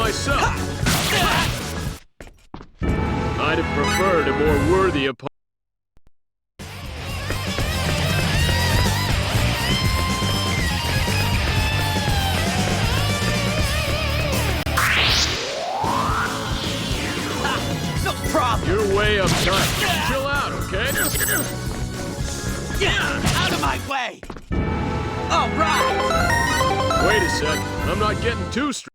myself. I'd have preferred a more worthy opponent. No problem. You're way uptight. Chill out, okay? Out of my way. All right. Wait a sec. I'm not getting too strong.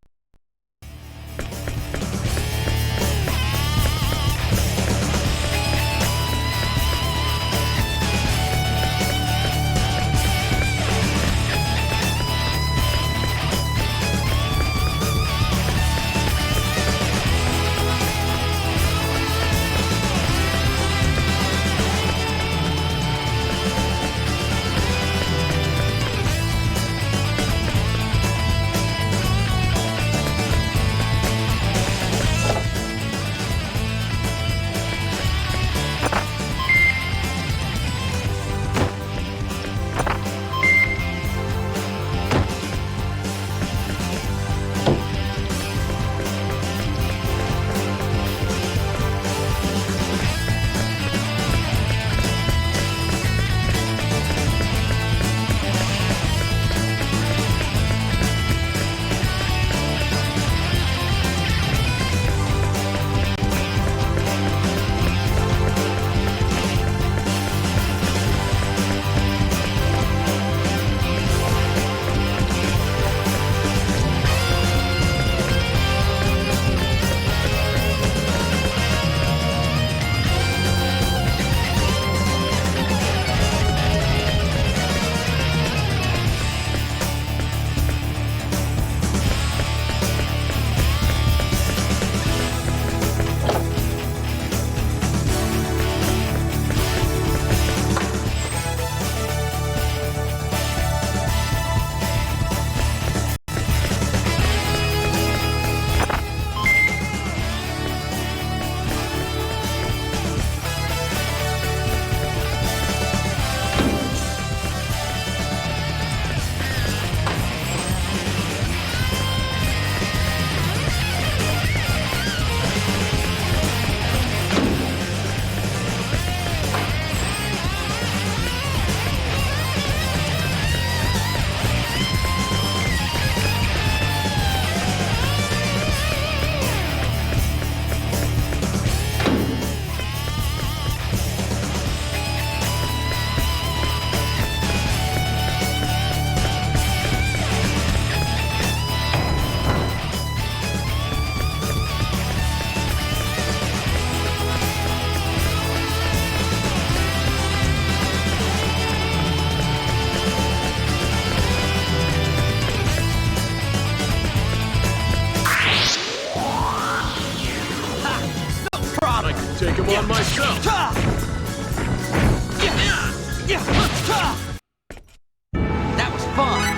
Take him on myself. That was fun.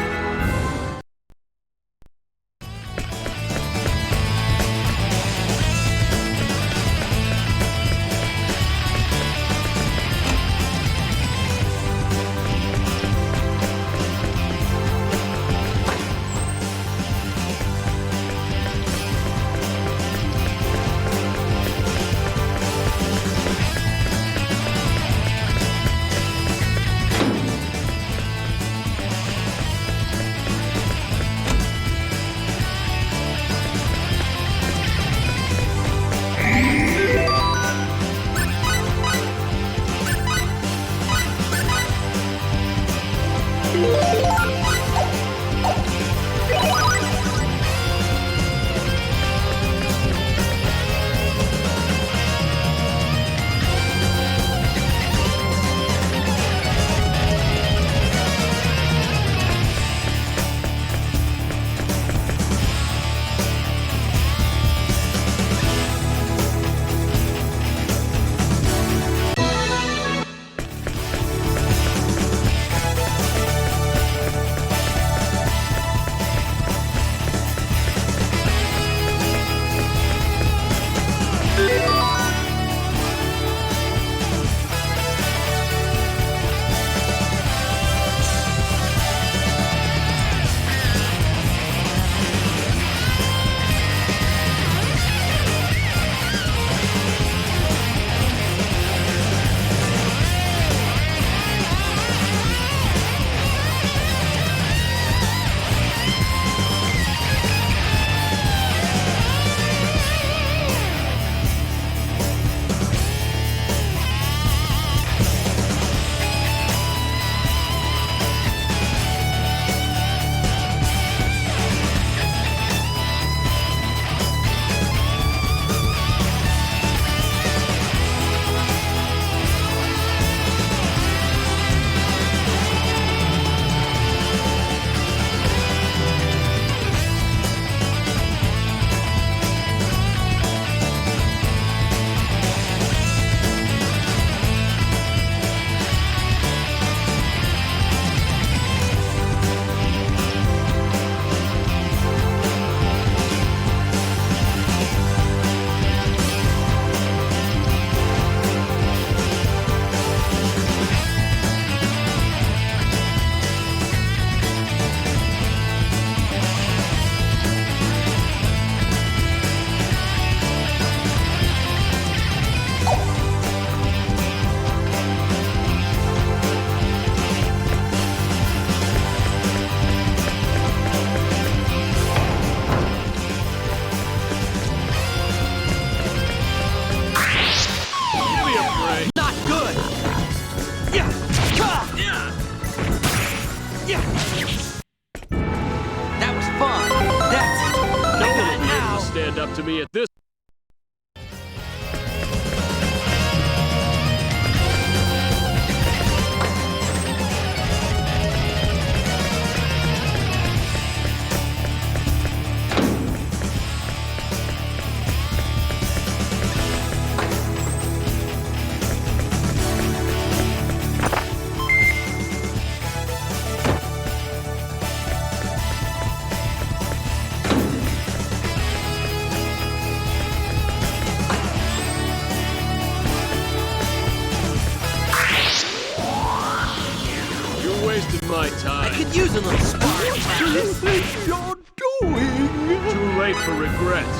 could use a little sparring What do you practice. think you're doing? Too late for regrets.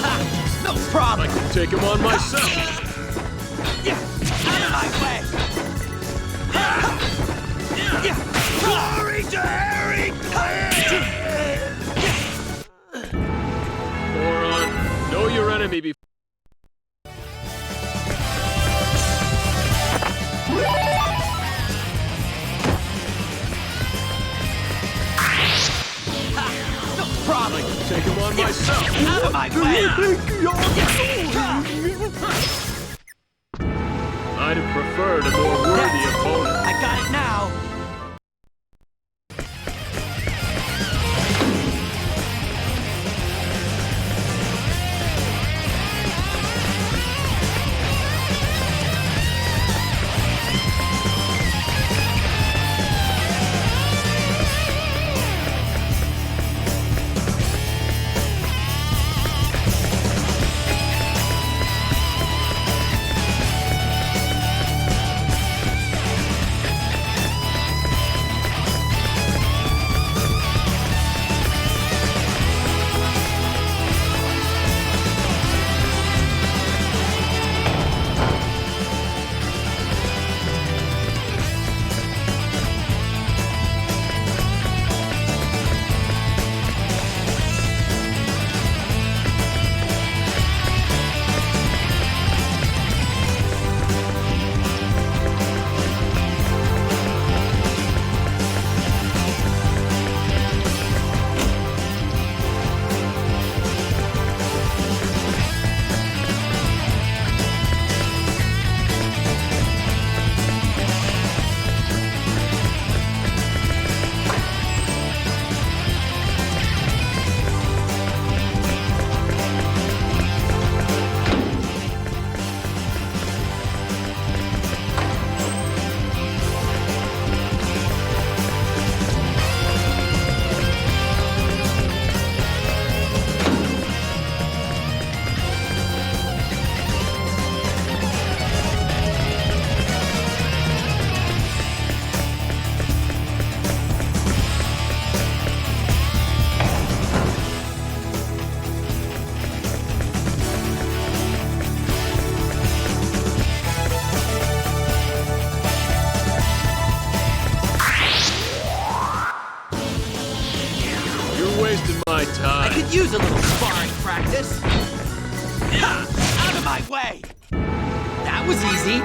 Ha! No I problem. can take him on myself. Yeah! Out of my way! Yeah! Glory to Harry Moron, know your enemy before. No I problem. can take him on myself. Out of my Do way! you think you're doing? I'd have preferred a more worthy opponent. I got it now. You're wasting my I time. could use a little sparring practice. Ha! Out of my way! That was easy.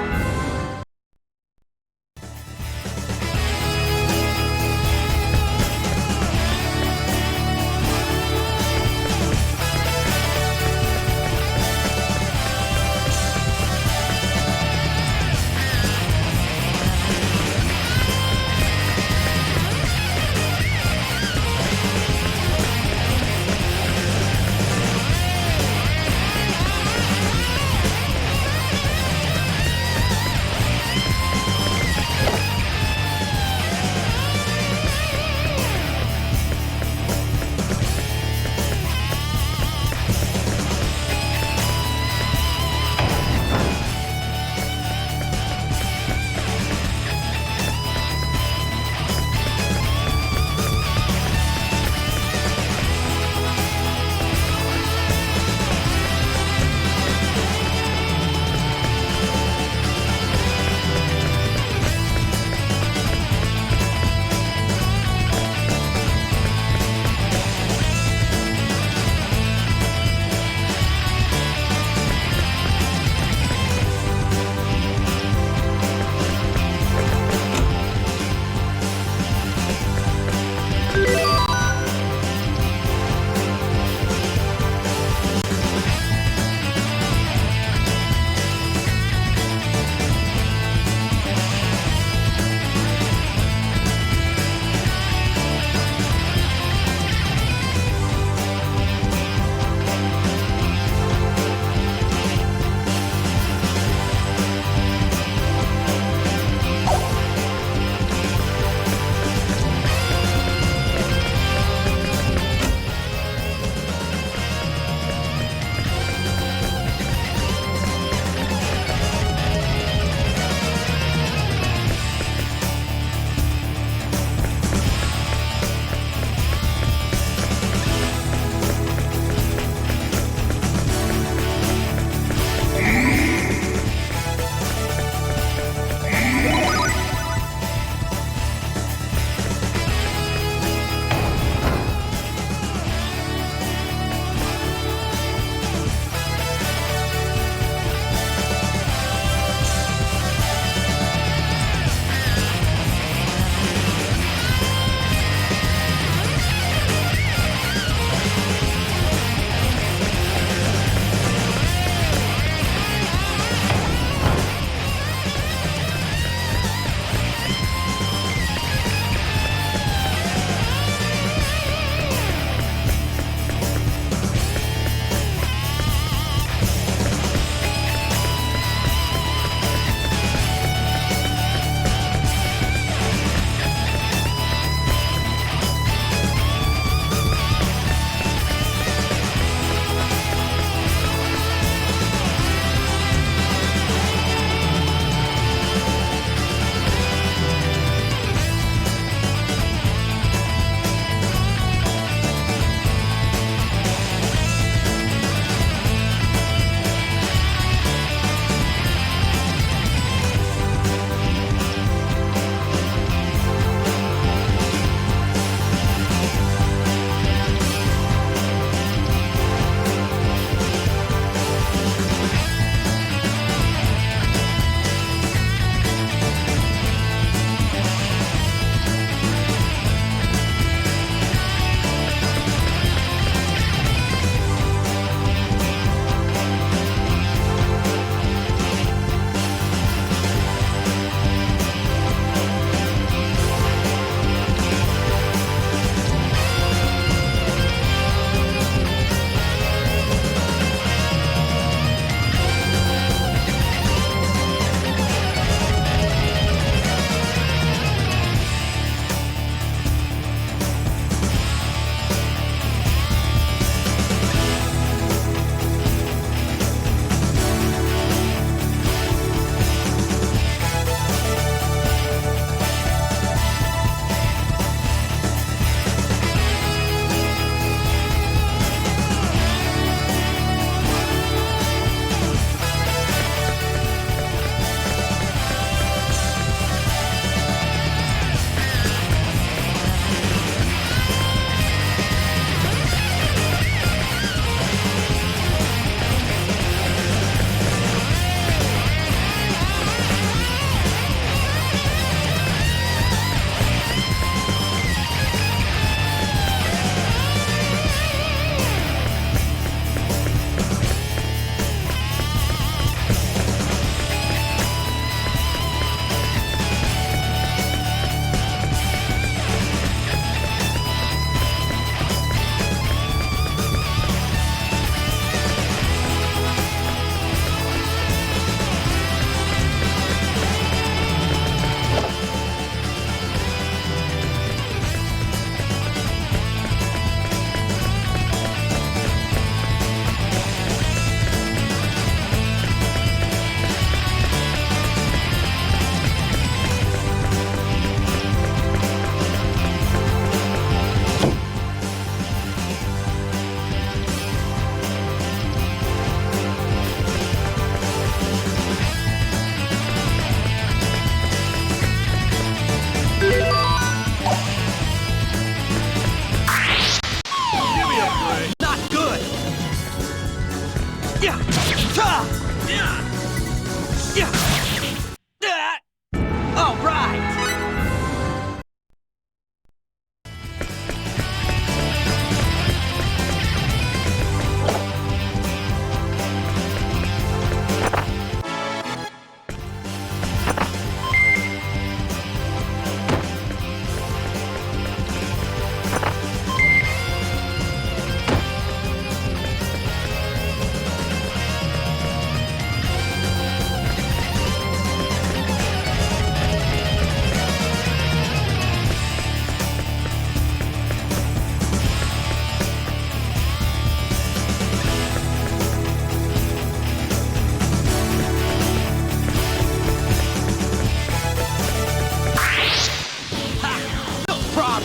All right.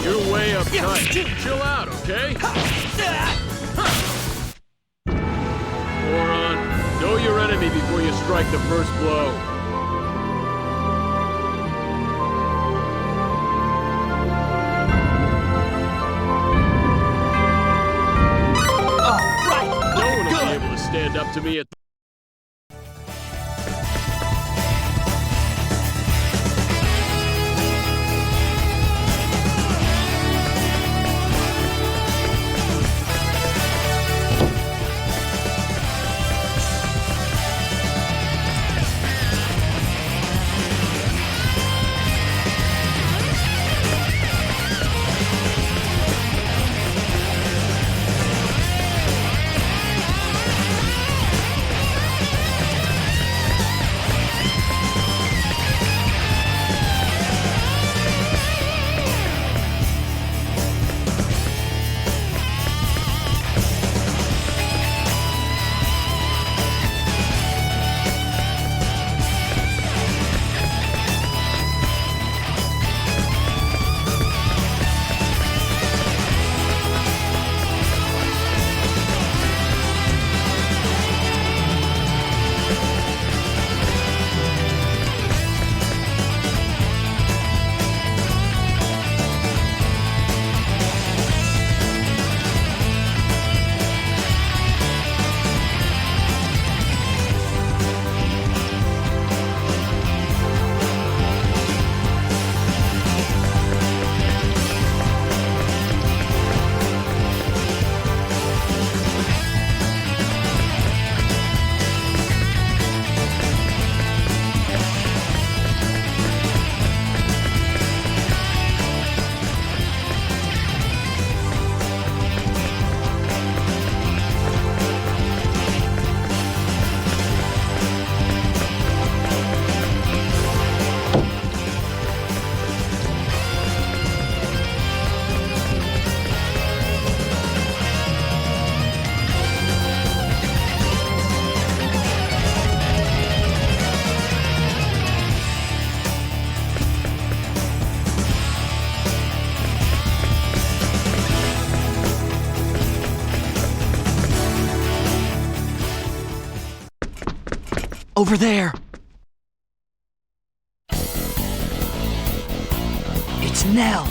You're way uptight. Chill out, okay? Moron, know your enemy before you strike the first blow. All right. No one will be Good. able to stand up to me at Over there. It's Nell.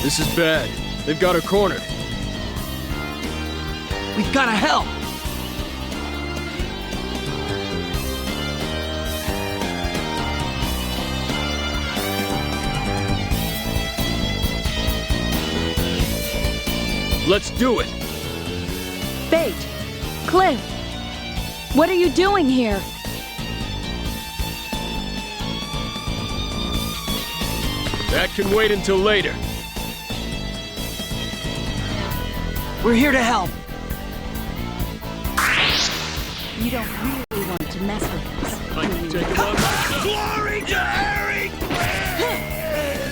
This is bad. They've got her cornered. We've gotta help. Let's do it. Fate! Cliff! What are you doing here? That can wait until later. We're here to help. You don't really want to mess with us. I can take him on myself. Glory to Eric Glenn!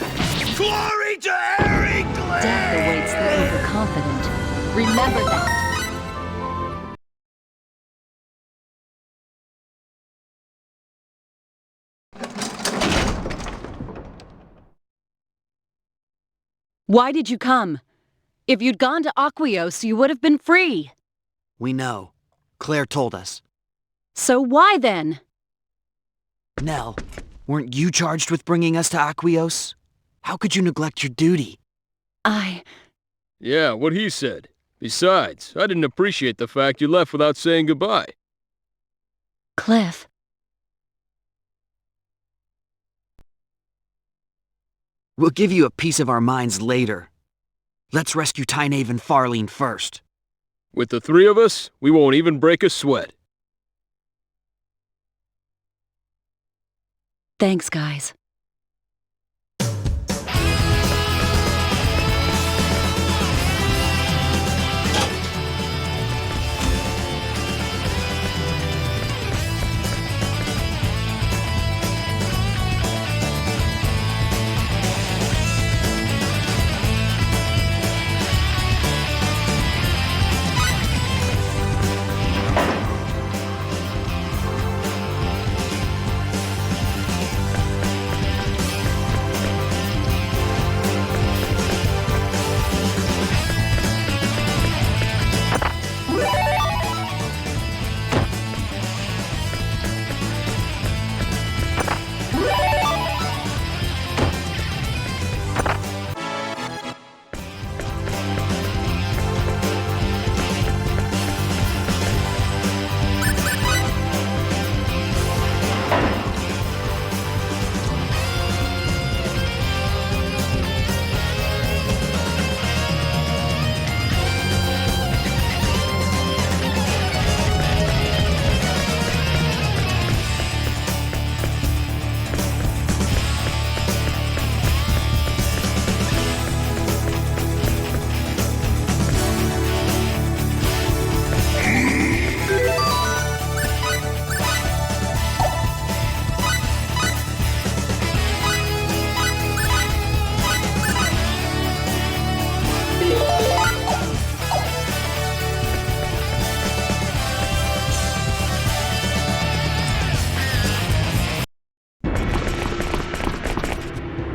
Glory to Eric Glenn! Death awaits the overconfident. Remember that. Why did you come? If you'd gone to Aquios, you would have been free. We know. Claire told us. So why then? Nell, weren't you charged with bringing us to Aquios? How could you neglect your duty? Yeah, what he said. Besides, I didn't appreciate the fact you left without saying goodbye. Cliff. We'll give you a piece of our minds later. Let's rescue Tynaeve and Farlene first. With the three of us, we won't even break a sweat. Thanks, guys.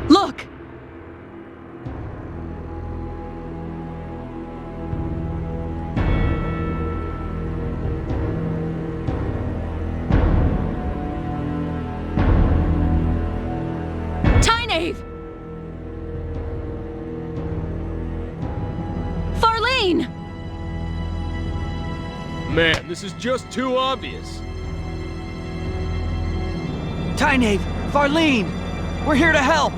Look! Tynaeve! Farlene! Man, this is just too obvious. Tynaeve! Farlene! We're here to help!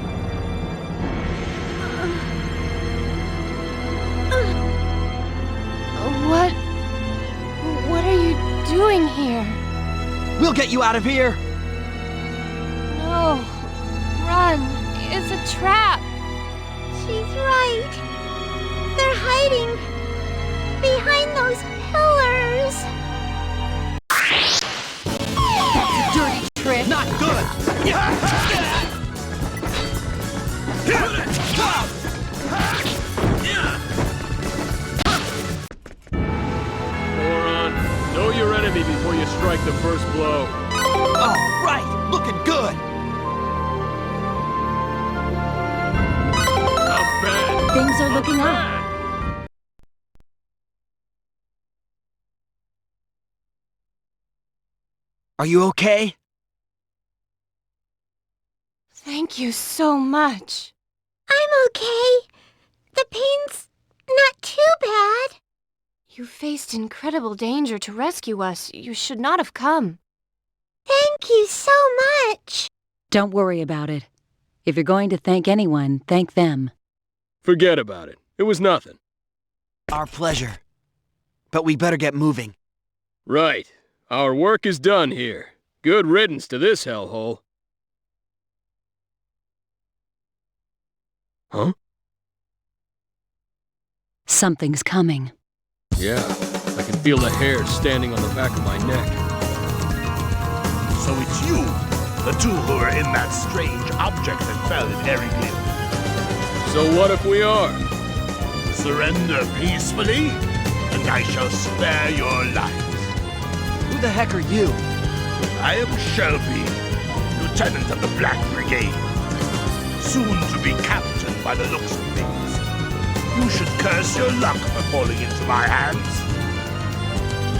What are you doing here? We'll get you out of here! No. Run. It's a trap. She's right. They're hiding behind those pillars. Dirty trick! Not good! Moron, know your enemy before you strike the first blow. Oh, right! Looking good! Not bad. Things are looking up. Bad. Are you okay? Thank you so much. I'm okay. The pain's not too bad. You faced incredible danger to rescue us. You should not have come. Thank you so much. Don't worry about it. If you're going to thank anyone, thank them. Forget about it. It was nothing. Our pleasure. But we better get moving. Right. Our work is done here. Good riddance to this hellhole. Huh? Something's coming. Yeah, I can feel the hair standing on the back of my neck. So it's you, the two who were in that strange object that fell in Ericlin. So what if we are? Surrender peacefully, and I shall spare your lives. Who the heck are you? I am Shelby, Lieutenant of the Black Brigade. Soon to be captain by the looks of things. You should curse your luck for falling into my hands.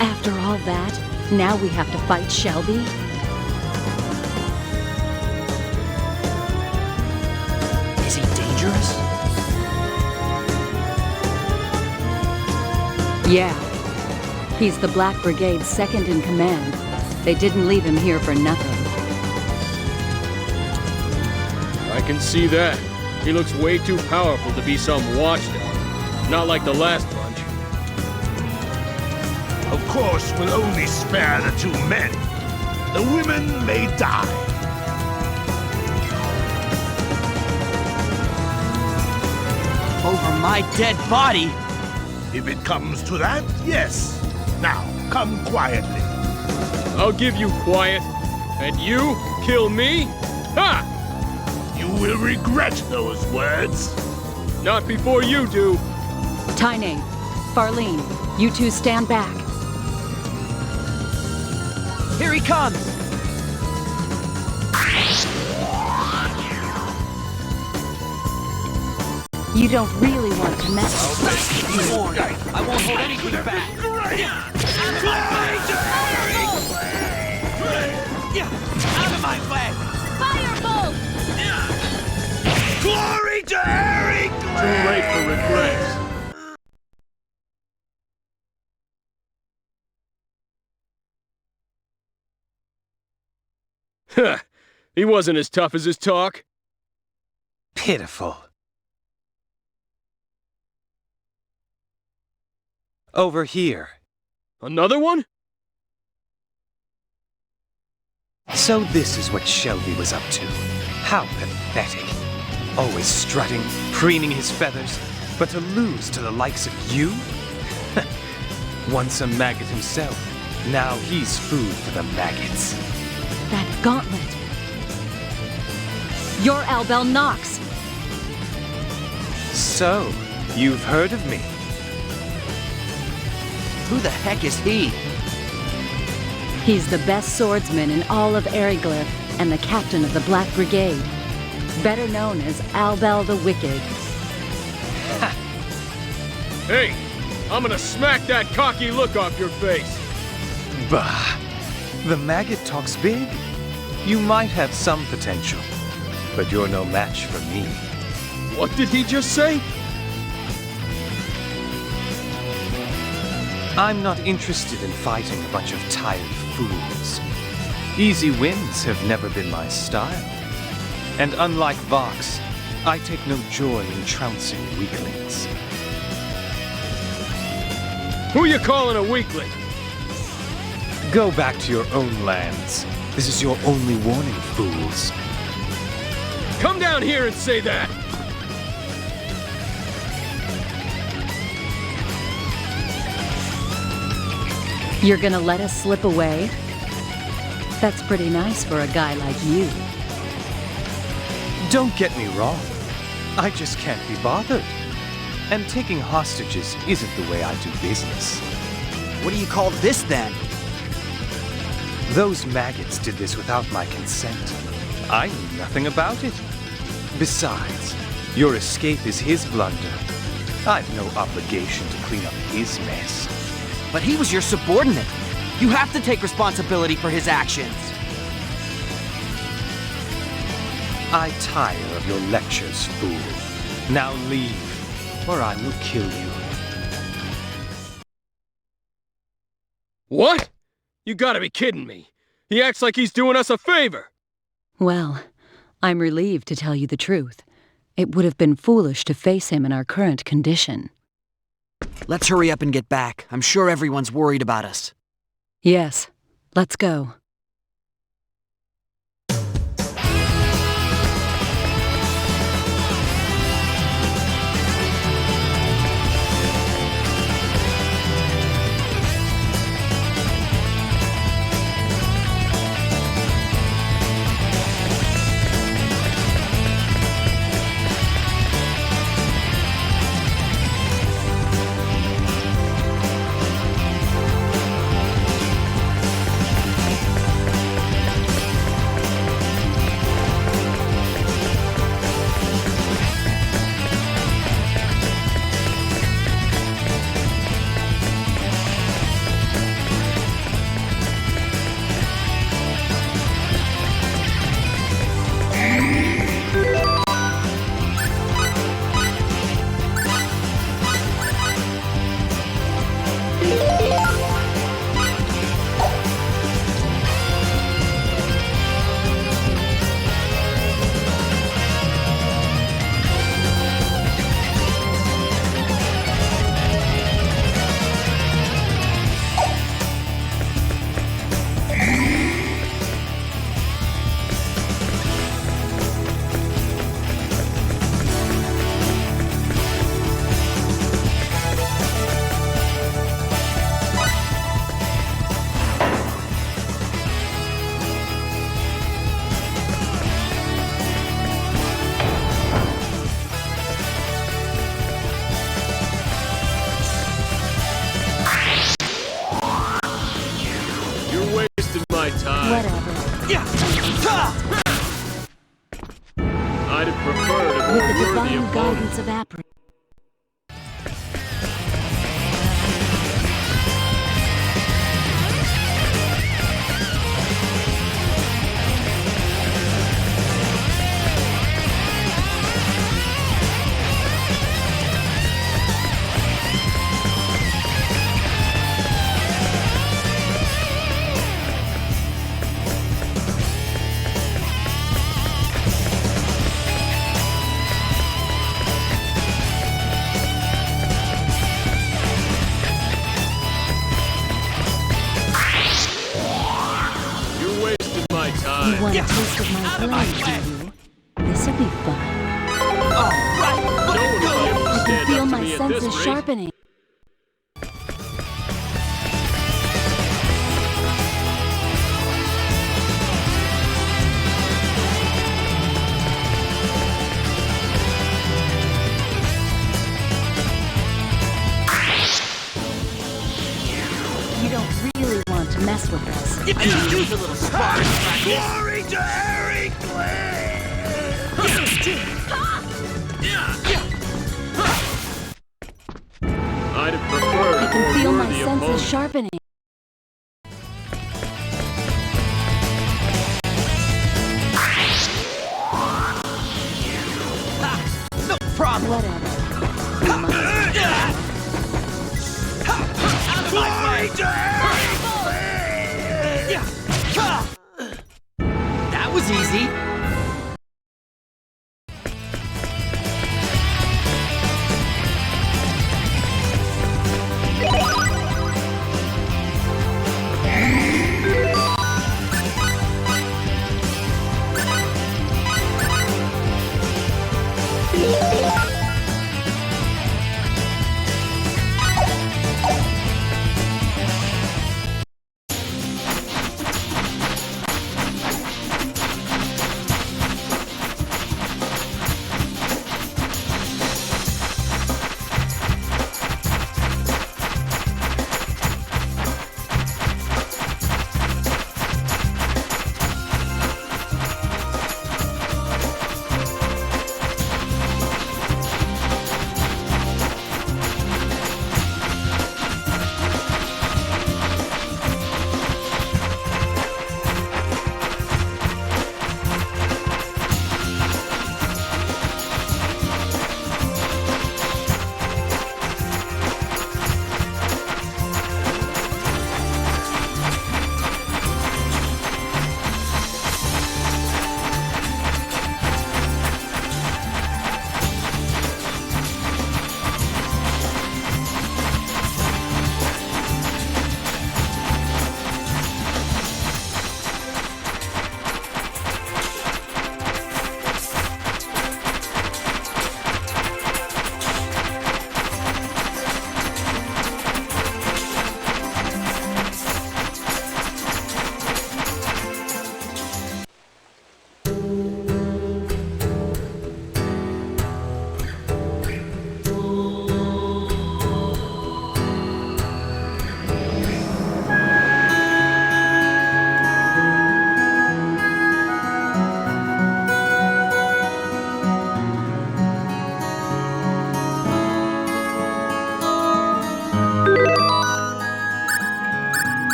After all that, now we have to fight Shelby? Is he dangerous? Yeah. He's the Black Brigade's second in command. They didn't leave him here for nothing. I can see that. He looks way too powerful to be some watchdog. Not like the last bunch. Of course, we'll only spare the 2 men. The women may die. Over my dead body? If it comes to that, yes. Now, come quietly. I'll give you quiet. And you kill me? Ha! You will regret those words. Not before you do. Tyne, Farlene, you two stand back. Here he comes! You don't really want to mess with Be warned, I won't hold anything back. Out of my way! Firebolt! Glory to Harry! Too late for regrets. Huh. He wasn't as tough as his talk. Pitiful. Over here. Another one? So this is what Shelby was up to. How pathetic. Always strutting, preening his feathers, but to lose to the likes of you? Once a maggot himself, now he's food for the maggots. that gauntlet. You're Albel Nox. So, you've heard of me? Who the heck is he? He's the best swordsman in all of Eriglyph and the captain of the Black Brigade. Better known as Albel the Wicked. Hey, I'm gonna smack that cocky look off your face. Bah! The maggot talks big. You might have some potential, but you're no match for me. What did he just say? I'm not interested in fighting a bunch of tired fools. Easy wins have never been my style. And unlike Vox, I take no joy in trouncing weaklings. Who you calling a weakling? Go back to your own lands. This is your only warning, fools. Come down here and say that! You're gonna let us slip away? That's pretty nice for a guy like you. Don't get me wrong. I just can't be bothered. And taking hostages isn't the way I do business. What do you call this then? Those maggots did this without my consent. I knew nothing about it. Besides, your escape is his blunder. I've no obligation to clean up his mess. But he was your subordinate. You have to take responsibility for his actions. I tire of your lectures, fool. Now leave, or I will kill you. What? You gotta be kidding me. He acts like he's doing us a favor. Well, I'm relieved to tell you the truth. It would have been foolish to face him in our current condition. Let's hurry up and get back. I'm sure everyone's worried about us. Yes, let's go. sense of apprehension. You wasted my You time. want a taste of my Out of my blade, way. do you? This'll be fun. All right, No let one it will be go. able to I can stand feel up to my me at senses this rate. sharpening. You don't really want to mess with us. I could use a little sparring practice. Glory to Eric I'd have preferred I a can more feel my worthy senses opponent. sharpening. No problem. Whatever. We must. Out of my way. That was easy.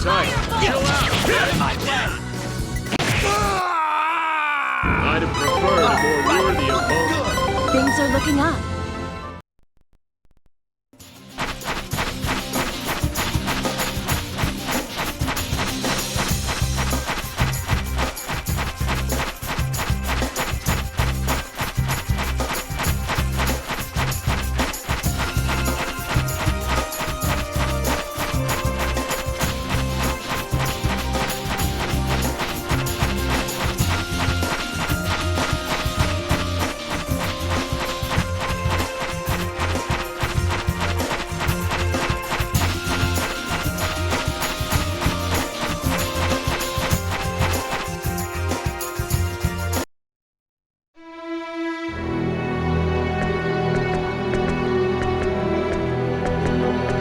tight. Chill out. Out of my way! I'd have preferred a more worthy opponent. Things are looking up.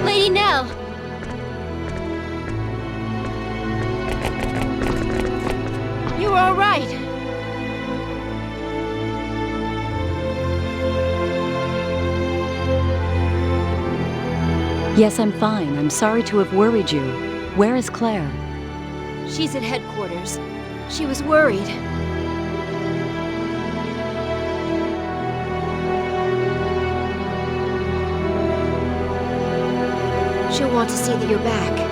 Lady Nell! You were all right. Yes, I'm fine. I'm sorry to have worried you. Where is Claire? She's at headquarters. She was worried. She'll want to see that you're back.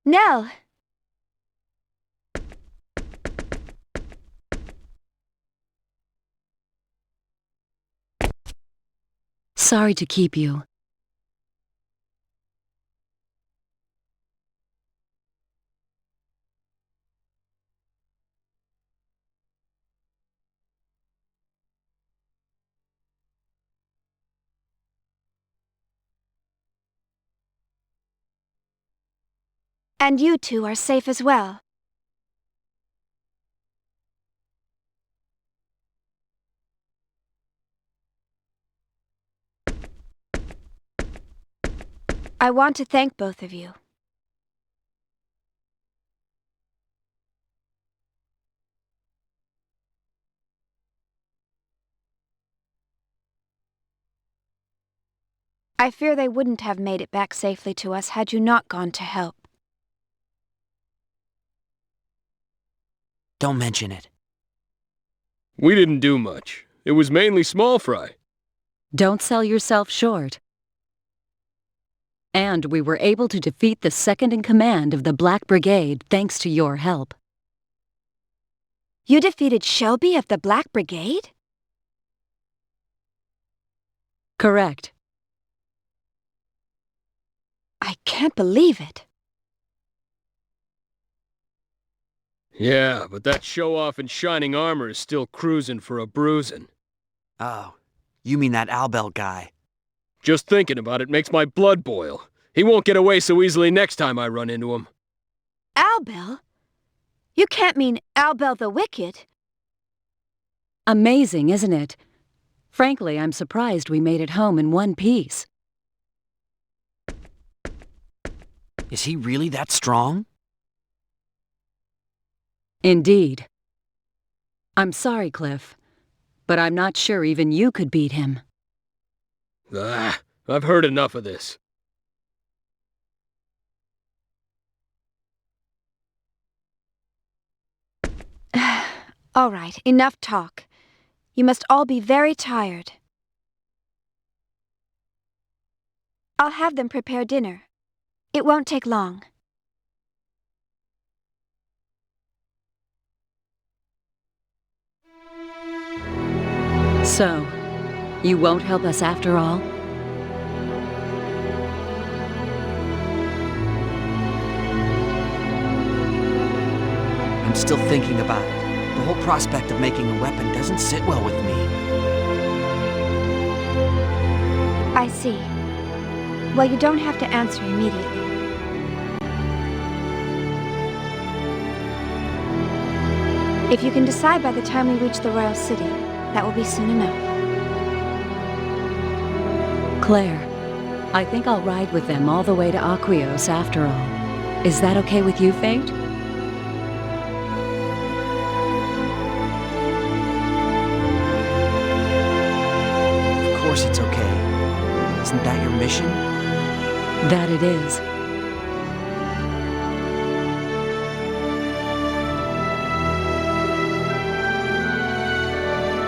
Nell! Sorry to keep you. And you two are safe as well. I want to thank both of you. I fear they wouldn't have made it back safely to us had you not gone to help. Don't mention it. We didn't do much. It was mainly small fry. Don't sell yourself short. And we were able to defeat the second-in-command of the Black Brigade thanks to your help. You defeated Shelby of the Black Brigade? Correct. I can't believe it. Yeah, but that show-off in shining armor is still cruising for a bruising. Oh, you mean that Albelt guy. Just thinking about it makes my blood boil. He won't get away so easily next time I run into him. Albel? You can't mean Albel the Wicked. Amazing, isn't it? Frankly, I'm surprised we made it home in one piece. Is he really that strong? Indeed. I'm sorry, Cliff, but I'm not sure even you could beat him. Ah, I've heard enough of this. All right, enough talk. You must all be very tired. I'll have them prepare dinner. It won't take long. So, you won't help us after all? I'm still thinking about it. The whole prospect of making a weapon doesn't sit well with me. I see. Well, you don't have to answer immediately. If you can decide by the time we reach the Royal City, that will be soon enough. Claire, I think I'll ride with them all the way to Aquios after all. Is that okay with you, Fate? Of course it's okay. Isn't that your mission? That it is.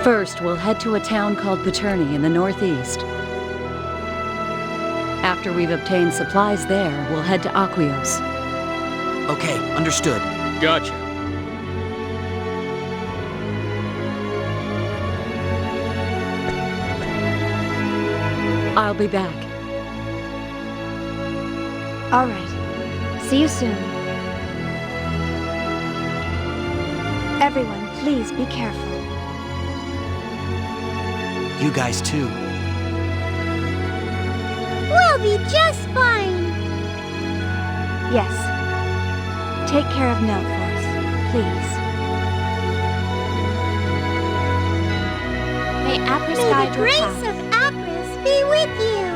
First, we'll head to a town called Paterni in the northeast. After we've obtained supplies there, we'll head to Aquios. Okay, understood. Gotcha. I'll be back. All right. See you soon. Everyone, please be careful. You guys too. We'll be just fine. Yes. Take care of Nell for us, please. May Apris guide your path. of Apris be with you.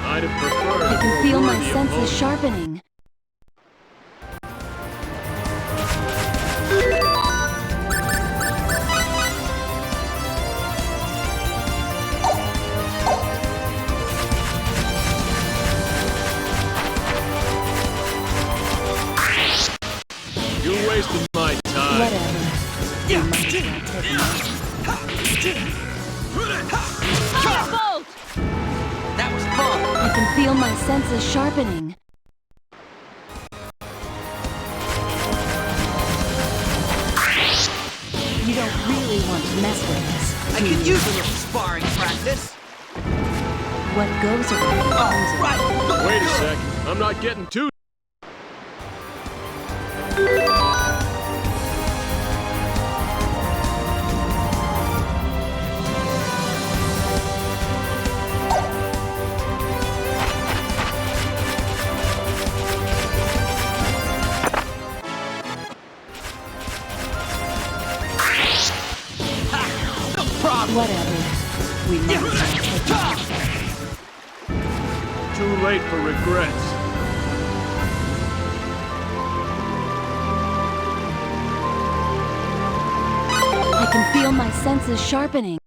I'd have preferred I can more feel my worthy senses opponent. sharpening. You're wasting my time. Whatever. We might as well take them out. That was fun. I can feel my senses sharpening. You don't really want to mess with us. I could use a little sparring practice. What goes around comes around. Right. Wait a sec. I'm not getting too. problem. Whatever. We might as well take it. Too late for regrets. I can feel my senses sharpening.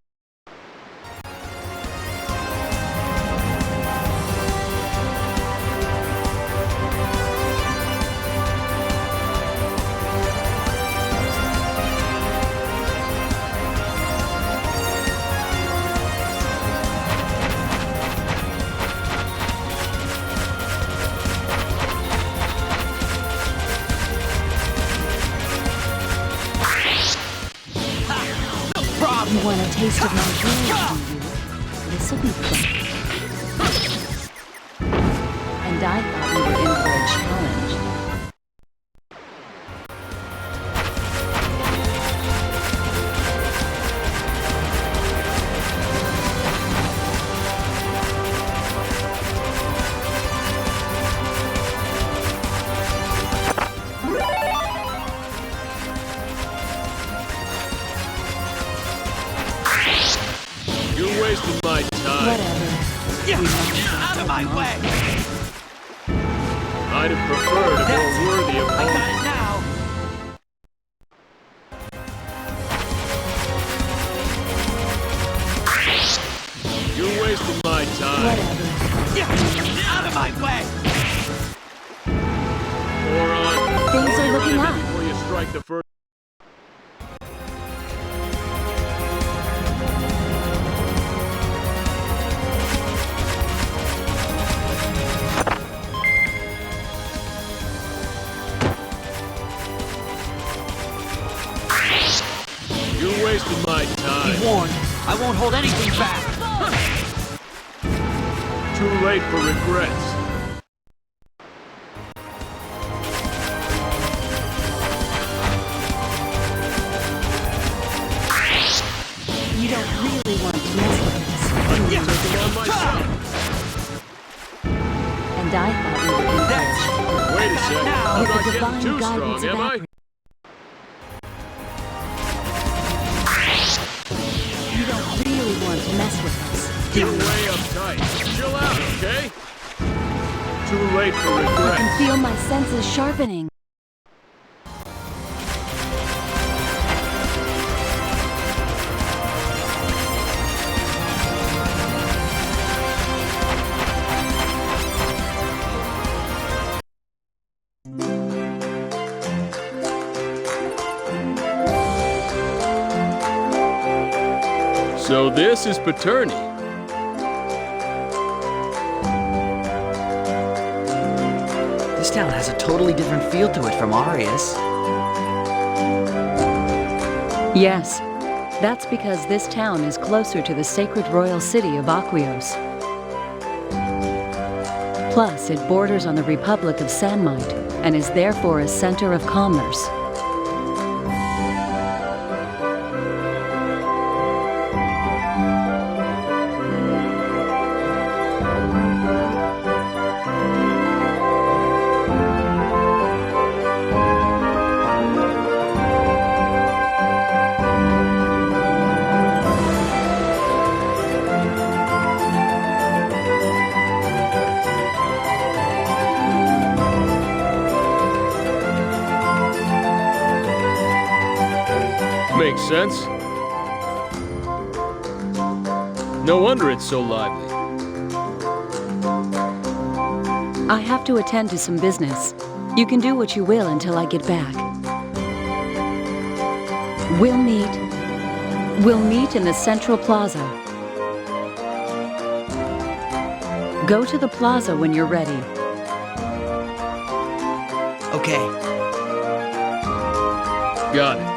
You want a taste of my joy, do you? This'll be fun. And I thought we were in for a challenge. You're wasting my time. Whatever. Yeah, We might as well out of take my them way. I'd have preferred a That's more it. worthy I got opponent. it now. You're wasting my time. Whatever. Yeah, out of my way. Moron. Things Know are your looking enemy up. before you strike the first. You're wasting my time. Be warned, I won't hold anything back. Too late for regrets. You don't really want to mess with us. Take them on myself. And I thought we were in for a challenge. Wait a second. I'm With not the getting divine too guidance strong, of am I? You don't really want to mess with us. You're way uptight. Chill out, okay? Too late for I regrets. can feel my senses sharpening. So this is Paterni. This town has a totally different feel to it from Arius. Yes, that's because this town is closer to the sacred royal city of Aquios. Plus, it borders on the Republic of Sanmite and is therefore a center of commerce. Makes sense. No wonder it's so lively. I have to attend to some business. You can do what you will until I get back. We'll meet in the Central Plaza. Go to the plaza when you're ready. Okay. Got it.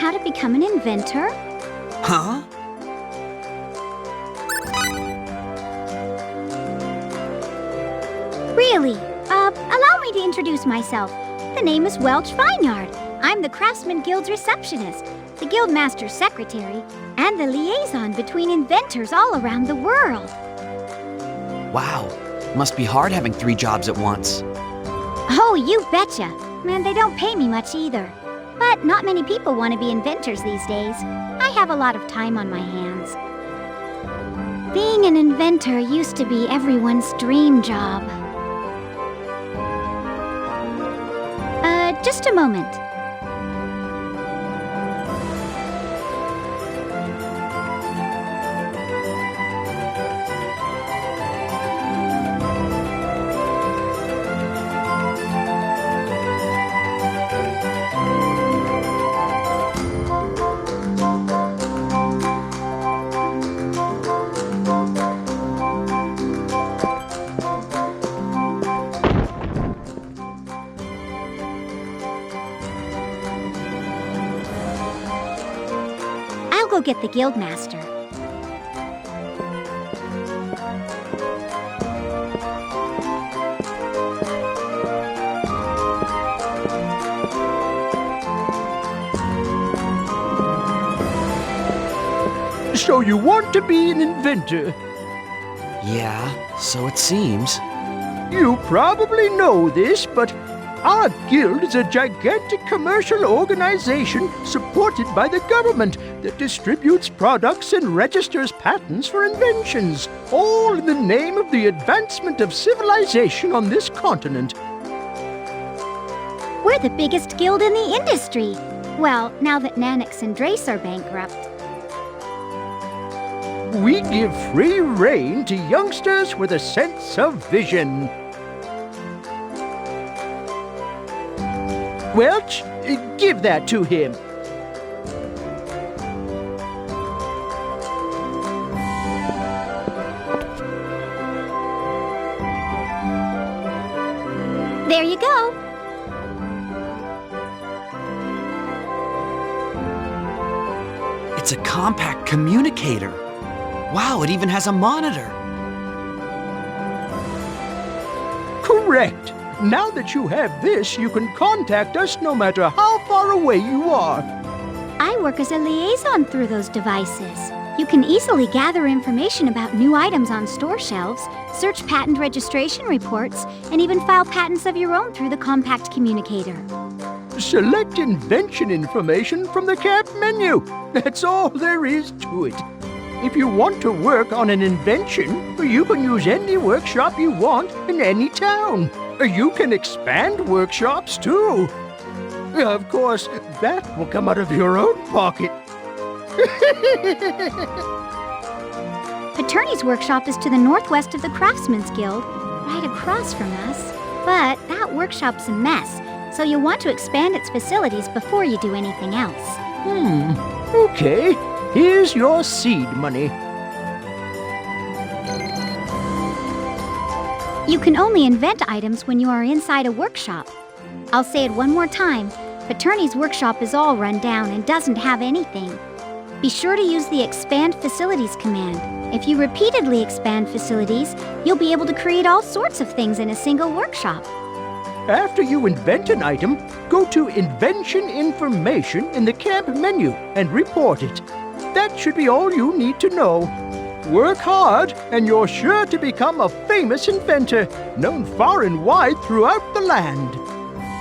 how to become an inventor? Huh? Really? Allow me to introduce myself. The name is Welch Vineyard. I'm the Craftsman Guild's receptionist, the Guildmaster's secretary, and the liaison between inventors all around the world. Wow. Must be hard having 3 jobs at once. Oh, you betcha. And they don't pay me much either. But not many people want to be inventors these days. I have a lot of time on my hands. Being an inventor used to be everyone's dream job. Just a moment. I'll go get the Guildmaster. So you want to be an inventor? Yeah, so it seems. You probably know this, but our guild is a gigantic commercial organization supported by the government that distributes products and registers patents for inventions, all in the name of the advancement of civilization on this continent. We're the biggest guild in the industry. Well, now that Nanox and Drace are bankrupt. We give free rein to youngsters with a sense of vision. Welch, give that to him. There you go. It's a compact communicator. Wow, it even has a monitor. Correct. Now that you have this, you can contact us no matter how far away you are. I work as a liaison through those devices. You can easily gather information about new items on store shelves, search patent registration reports, and even file patents of your own through the compact communicator. Select invention information from the camp menu. That's all there is to it. If you want to work on an invention, you can use any workshop you want in any town. You can expand workshops, too. Of course, that will come out of your own pocket. Paterni's workshop is to the northwest of the Craftsman's Guild, right across from us. But that workshop's a mess, so you'll want to expand its facilities before you do anything else. Okay. Here's your seed money. You can only invent items when you are inside a workshop. I'll say it one more time. Paterni's workshop is all run down and doesn't have anything. Be sure to use the Expand Facilities command. If you repeatedly expand facilities, you'll be able to create all sorts of things in a single workshop. After you invent an item, go to Invention Information in the camp menu and report it. That should be all you need to know. Work hard, and you're sure to become a famous inventor, known far and wide throughout the land.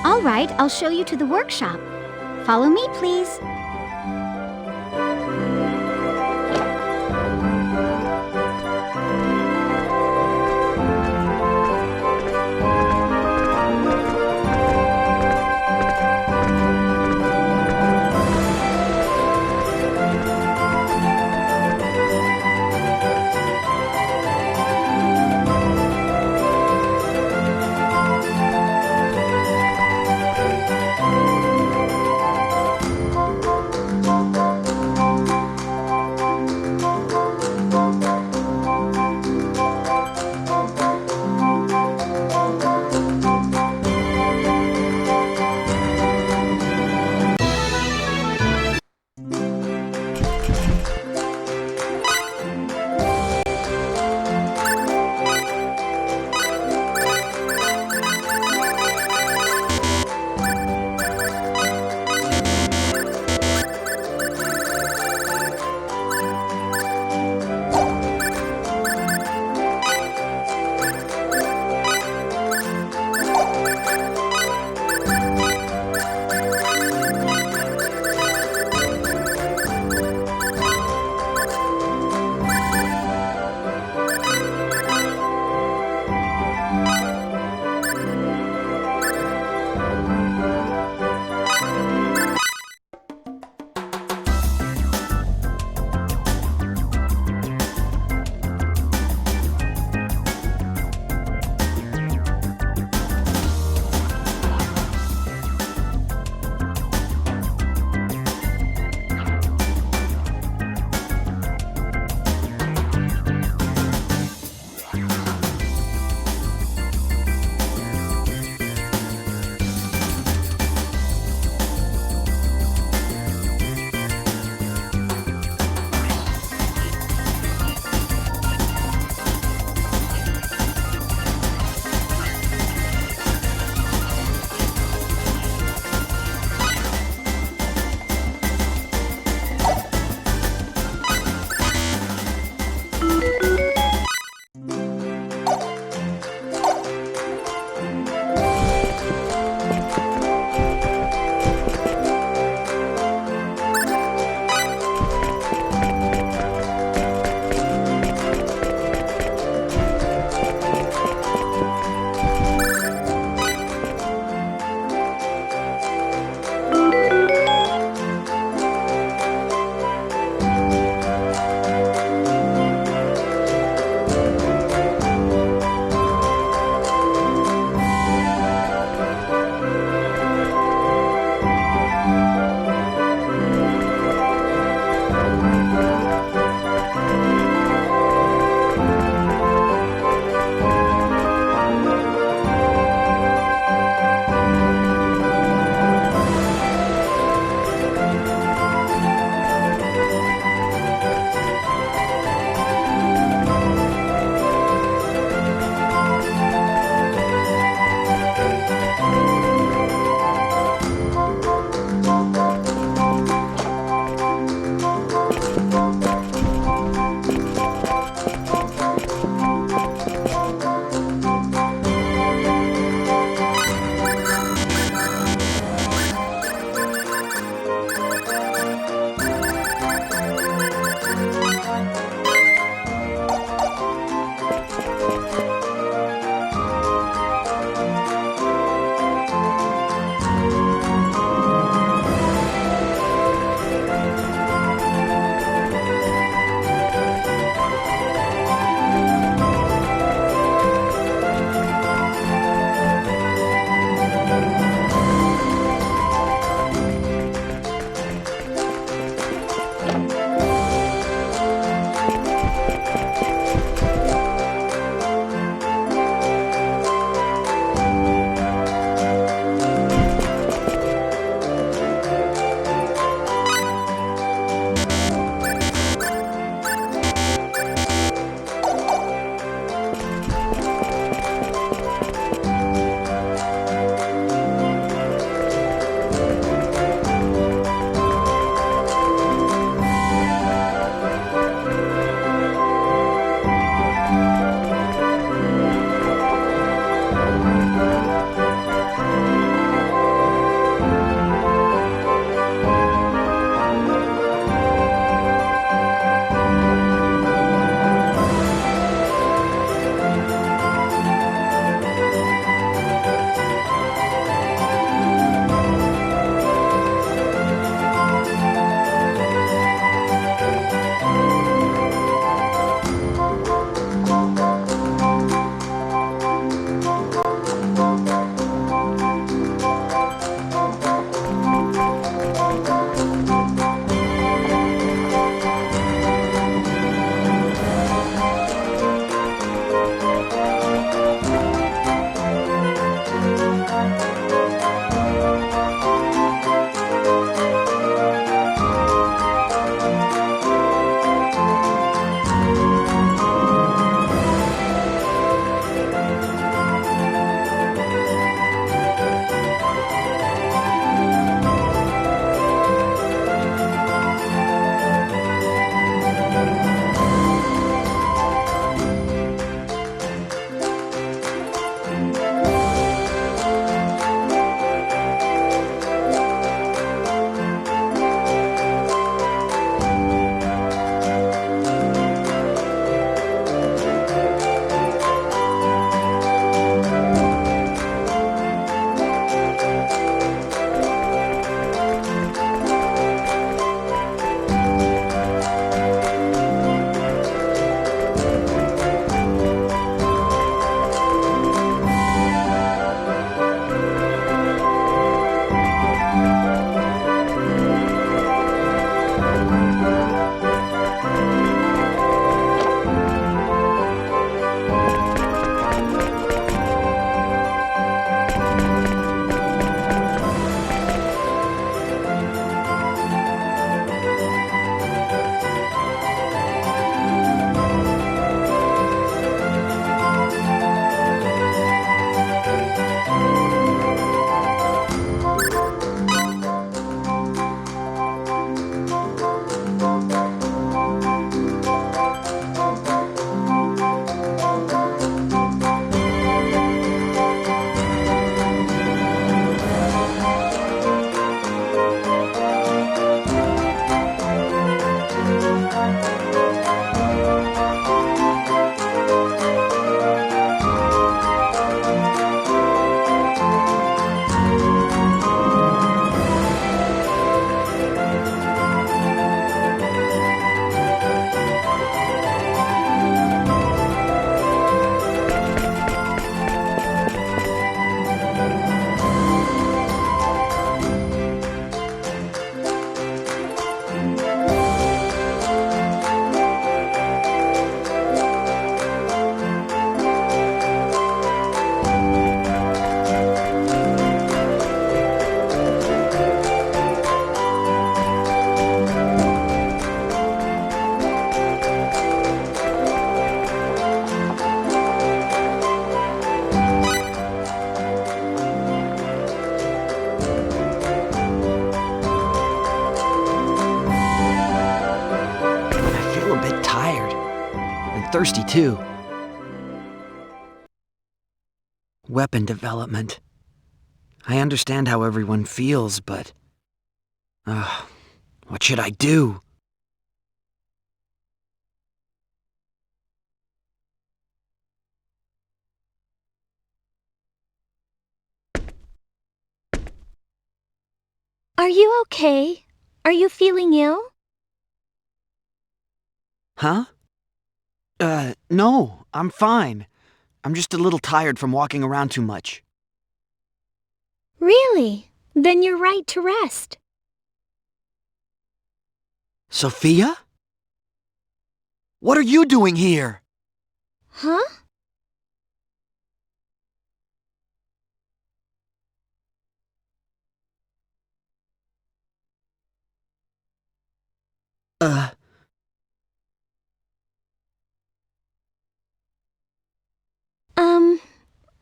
All right, I'll show you to the workshop. Follow me, please. thirsty too. Weapon development. I understand how everyone feels, but... what should I do? Are you okay? Are you feeling ill? Huh? No, I'm fine. I'm just a little tired from walking around too much. Really? Then you're right to rest. Sophia? What are you doing here? Huh?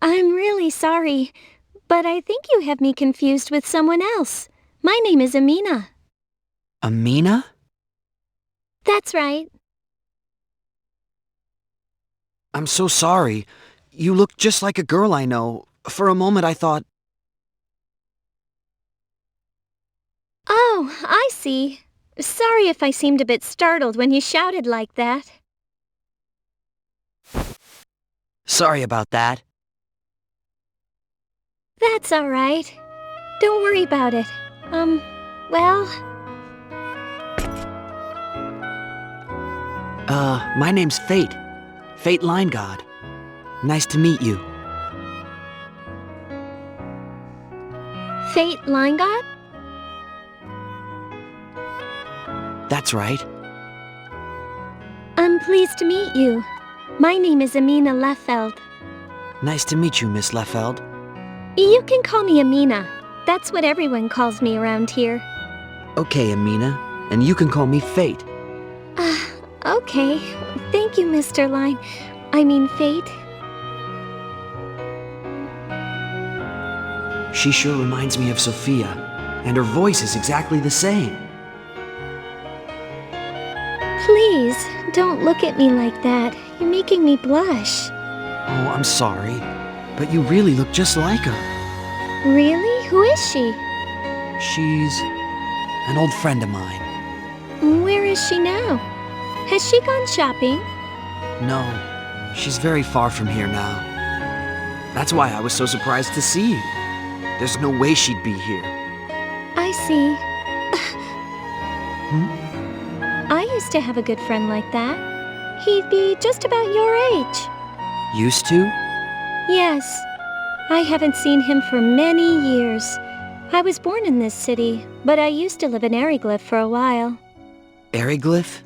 I'm really sorry, but I think you have me confused with someone else. My name is Amina. Amina? That's right. I'm so sorry. You look just like a girl I know. For a moment I thought... Oh, I see. Sorry if I seemed a bit startled when you shouted like that. Sorry about that. That's all right. Don't worry about it. Well... My name's Fate. Fate Line God. Nice to meet you. Fate Line God? That's right. I'm pleased to meet you. My name is Amina Leffeld. Nice to meet you, Miss Leffeld. You can call me Amina. That's what everyone calls me around here. Okay, Amina. And you can call me Fate. Okay. Thank you, Mr. Line. I mean, Fate. She sure reminds me of Sophia, and her voice is exactly the same. Please, don't look at me like that. You're making me blush. Oh, I'm sorry, but you really look just like her. Really? Who is she? She's an old friend of mine. Where is she now? Has she gone shopping? No, she's very far from here now. That's why I was so surprised to see you. There's no way she'd be here. I see. Hmm? I used to have a good friend like that. He'd be just about your age. Used to? Yes. I haven't seen him for many years. I was born in this city, but I used to live in Ariglyph for a while. Ariglyph?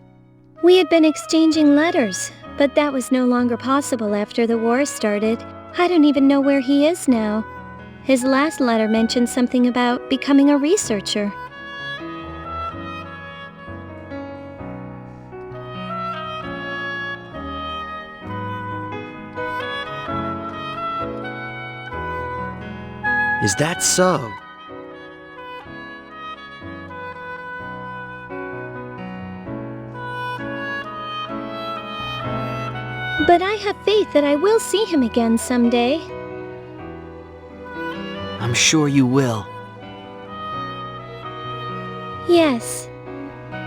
We had been exchanging letters, but that was no longer possible after the war started. I don't even know where he is now. His last letter mentioned something about becoming a researcher. Is that so? But I have faith that I will see him again someday. I'm sure you will. Yes.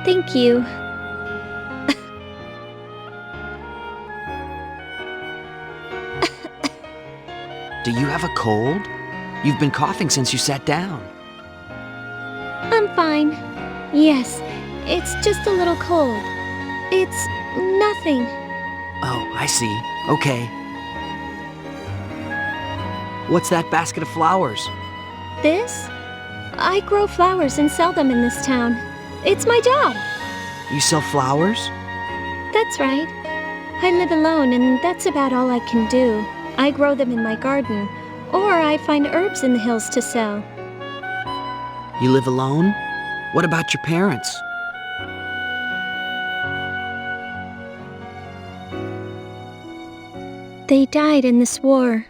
Thank you. Do you have a cold? You've been coughing since you sat down. I'm fine. Yes, it's just a little cold. It's nothing. Oh, I see. Okay. What's that basket of flowers? This? I grow flowers and sell them in this town. It's my job. You sell flowers? That's right. I live alone and that's about all I can do. I grow them in my garden, or I find herbs in the hills to sell. You live alone? What about your parents? They died in this war.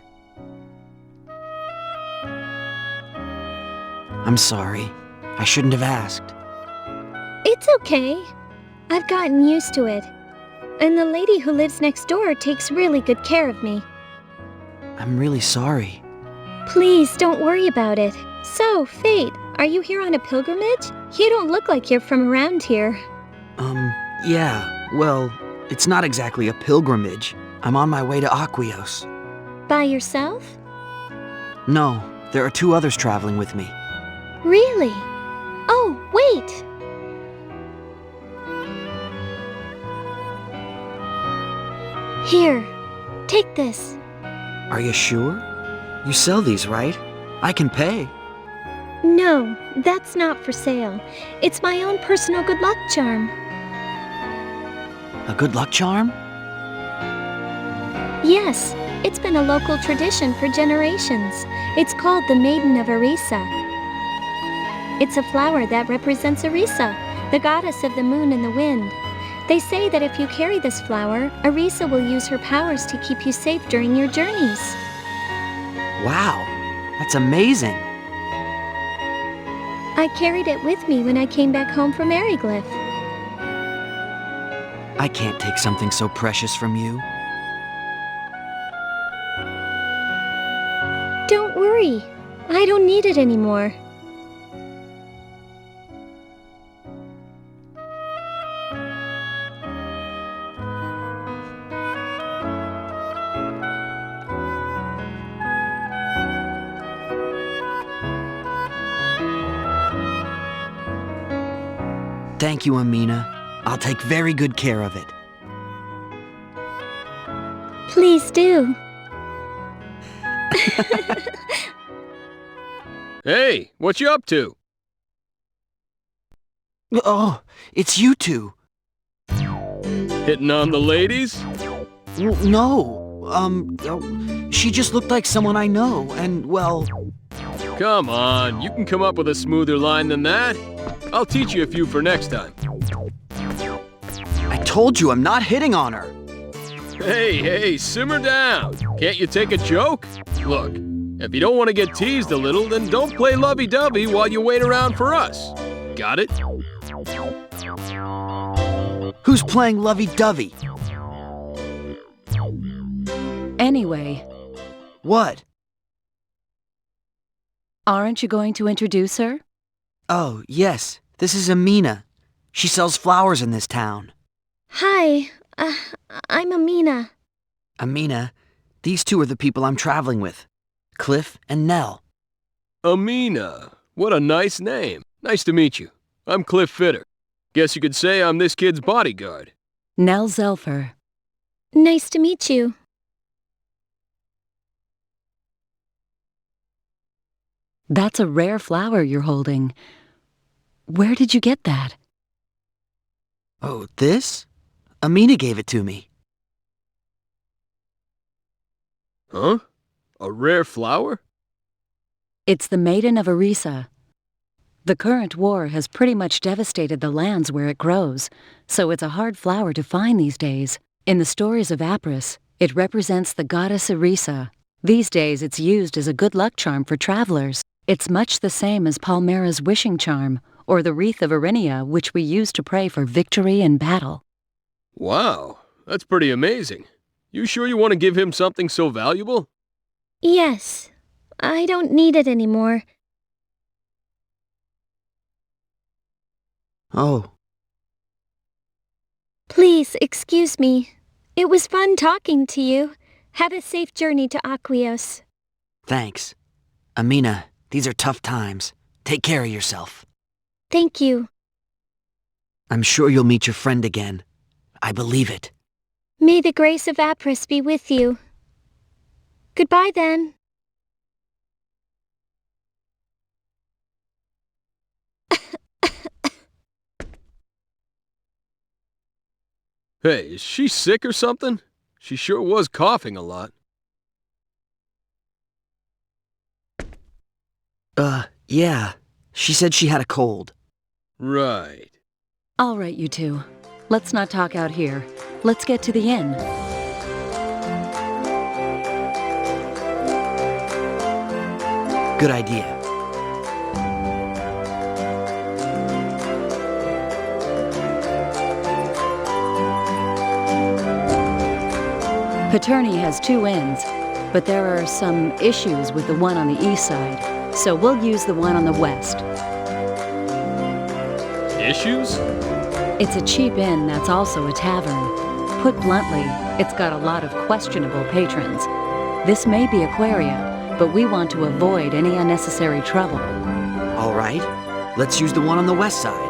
I'm sorry. I shouldn't have asked. It's okay. I've gotten used to it. and the lady who lives next door takes really good care of me. I'm really sorry. Please don't worry about it. So, Fate, are you here on a pilgrimage? You don't look like you're from around here. Yeah, well, it's not exactly a pilgrimage. I'm on my way to Aquios. By yourself? No, there are 2 others traveling with me. Really? Oh, wait! Here, take this. Are you sure? You sell these, right? I can pay. No, that's not for sale. It's my own personal good luck charm. A good luck charm? Yes, it's been a local tradition for generations. It's called the Maiden of Arisa. It's a flower that represents Arisa, the goddess of the moon and the wind. They say that if you carry this flower, Arisa will use her powers to keep you safe during your journeys. Wow, that's amazing. I carried it with me when I came back home from Eriglyph. I can't take something so precious from you. Don't worry, I don't need it anymore. Thank you, Amina. I'll take very good care of it. Please do. Hey, what you up to? Oh, it's you 2. Hitting on the ladies? No, she just looked like someone I know, and, well... Come on, you can come up with a smoother line than that. I'll teach you a few for next time. I told you I'm not hitting on her. Hey, simmer down. Can't you take a joke? Look, if you don't want to get teased a little, then don't play lovey-dovey while you wait around for us. Got it? Who's playing lovey-dovey? Anyway, What? aren't you going to introduce her? Oh, yes, this is Amina. She sells flowers in this town. Hi, I'm Amina. Amina, these 2 are the people I'm traveling with. Cliff and Nell. Amina. What a nice name. Nice to meet you. I'm Cliff Fitter. Guess you could say I'm this kid's bodyguard. Nell Zelfer. Nice to meet you. That's a rare flower you're holding. Where did you get that? Oh, this? Amina gave it to me. Huh? A rare flower? It's the Maiden of Arisa. The current war has pretty much devastated the lands where it grows, so it's a hard flower to find these days. In the stories of Apris, it represents the goddess Arisa. These days it's used as a good luck charm for travelers. It's much the same as Palmera's wishing charm, or the wreath of Arinia, which we use to pray for victory in battle. Wow, that's pretty amazing. You sure you want to give him something so valuable? Yes, I don't need it anymore. Oh, Please excuse me. It was fun talking to you. Have a safe journey to Aquios. thanks. Amina, these are tough times. Take care of yourself. Thank you. I'm sure you'll meet your friend again. I believe it. May the grace of Apris be with you. Goodbye then. Hey, is she sick or something? She sure was coughing a lot. Yeah. She said she had a cold. Right. All right, you 2. Let's not talk out here. Let's get to the inn. Good idea. Paternity has 2 inns, but there are some issues with the one on the east side, so we'll use the one on the west. Issues? It's a cheap inn that's also a tavern. Put bluntly, it's got a lot of questionable patrons. This may be Aquaria, but we want to avoid any unnecessary trouble. All right, let's use the one on the west side.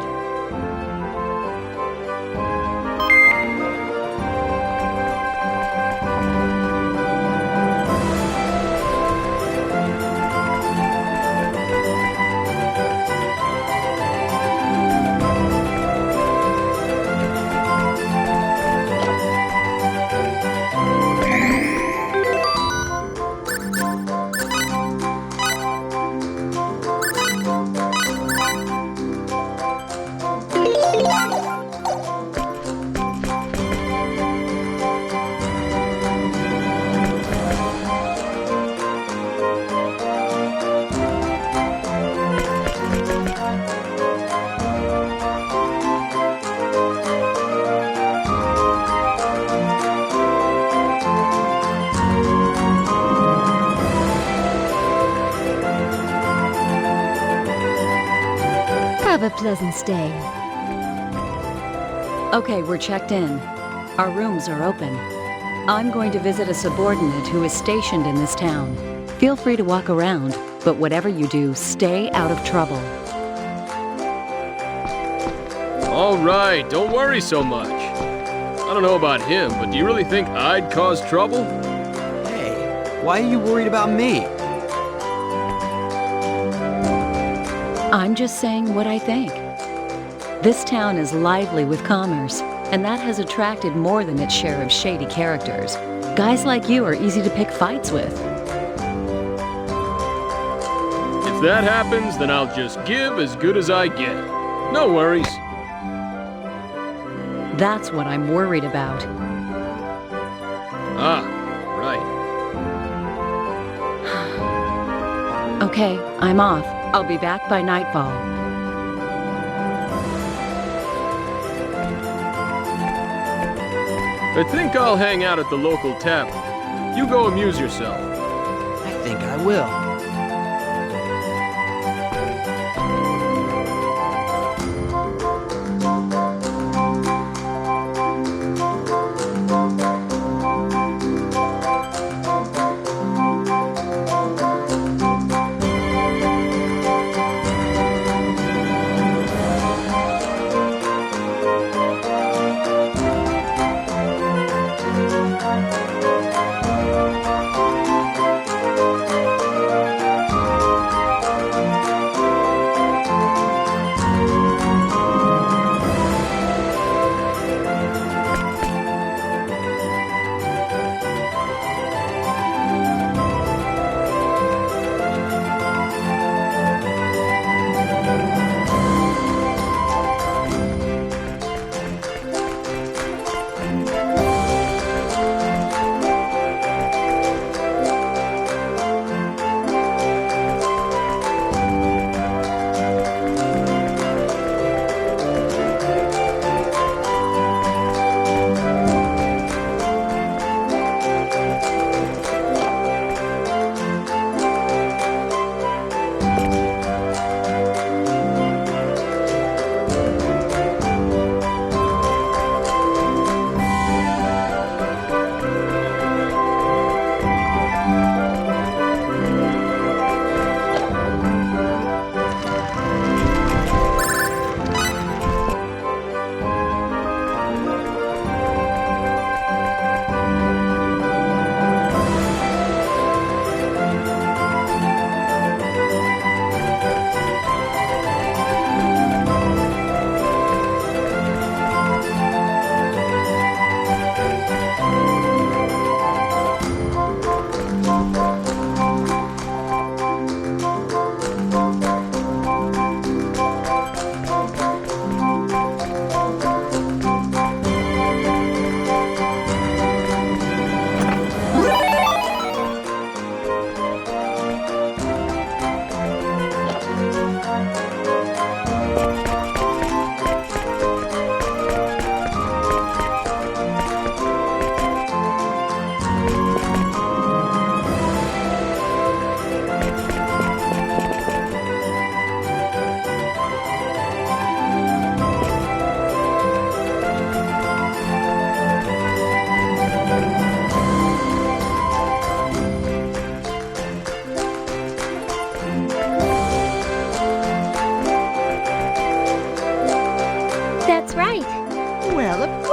Have a pleasant stay. Okay, we're checked in. Our rooms are open. I'm going to visit a subordinate who is stationed in this town. Feel free to walk around, but whatever you do, stay out of trouble. All right, don't worry so much. I don't know about him, but do you really think I'd cause trouble? Hey, why are you worried about me? I'm just saying what I think. This town is lively with commerce, and that has attracted more than its share of shady characters. Guys like you are easy to pick fights with. If that happens, then I'll just give as good as I get. No worries. That's what I'm worried about. Ah, right. Okay, I'm off. I'll be back by nightfall. I think I'll hang out at the local tavern. You go amuse yourself. I think I will.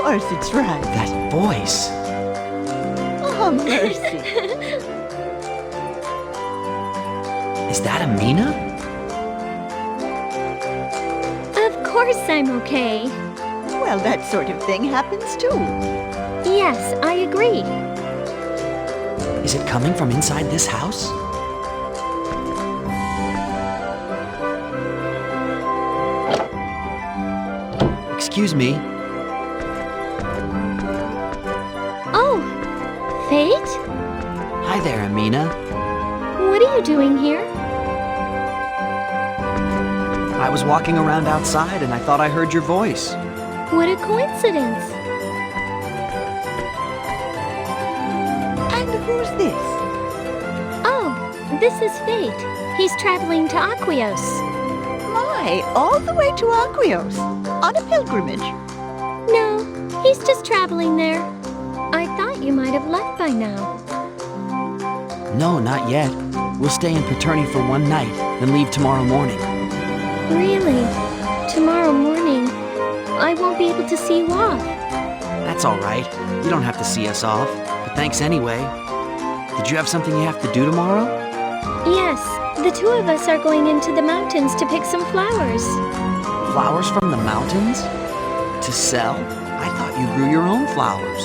course it's right. That voice. Oh, mercy. Is that Amina? Of course I'm okay. Well, that sort of thing happens too. Yes, I agree. Is it coming from inside this house? Excuse me. Oh, Fate? Hi there, Amina. What are you doing here? I was walking around outside and I thought I heard your voice. What a coincidence. And who's this? Oh, this is Fate. He's traveling to Aquios. My, all the way to Aquios. On a pilgrimage. No, he's just traveling there. I thought you might have left by now. No, not yet. We'll stay in Paterni for one night, then leave tomorrow morning. Really? Tomorrow morning? I won't be able to see you off. That's all right. You don't have to see us off, but thanks anyway. Did you have something you have to do tomorrow? Yes, the two of us are going into the mountains to pick some flowers. Flowers from the mountains? To sell? I thought you grew your own flowers.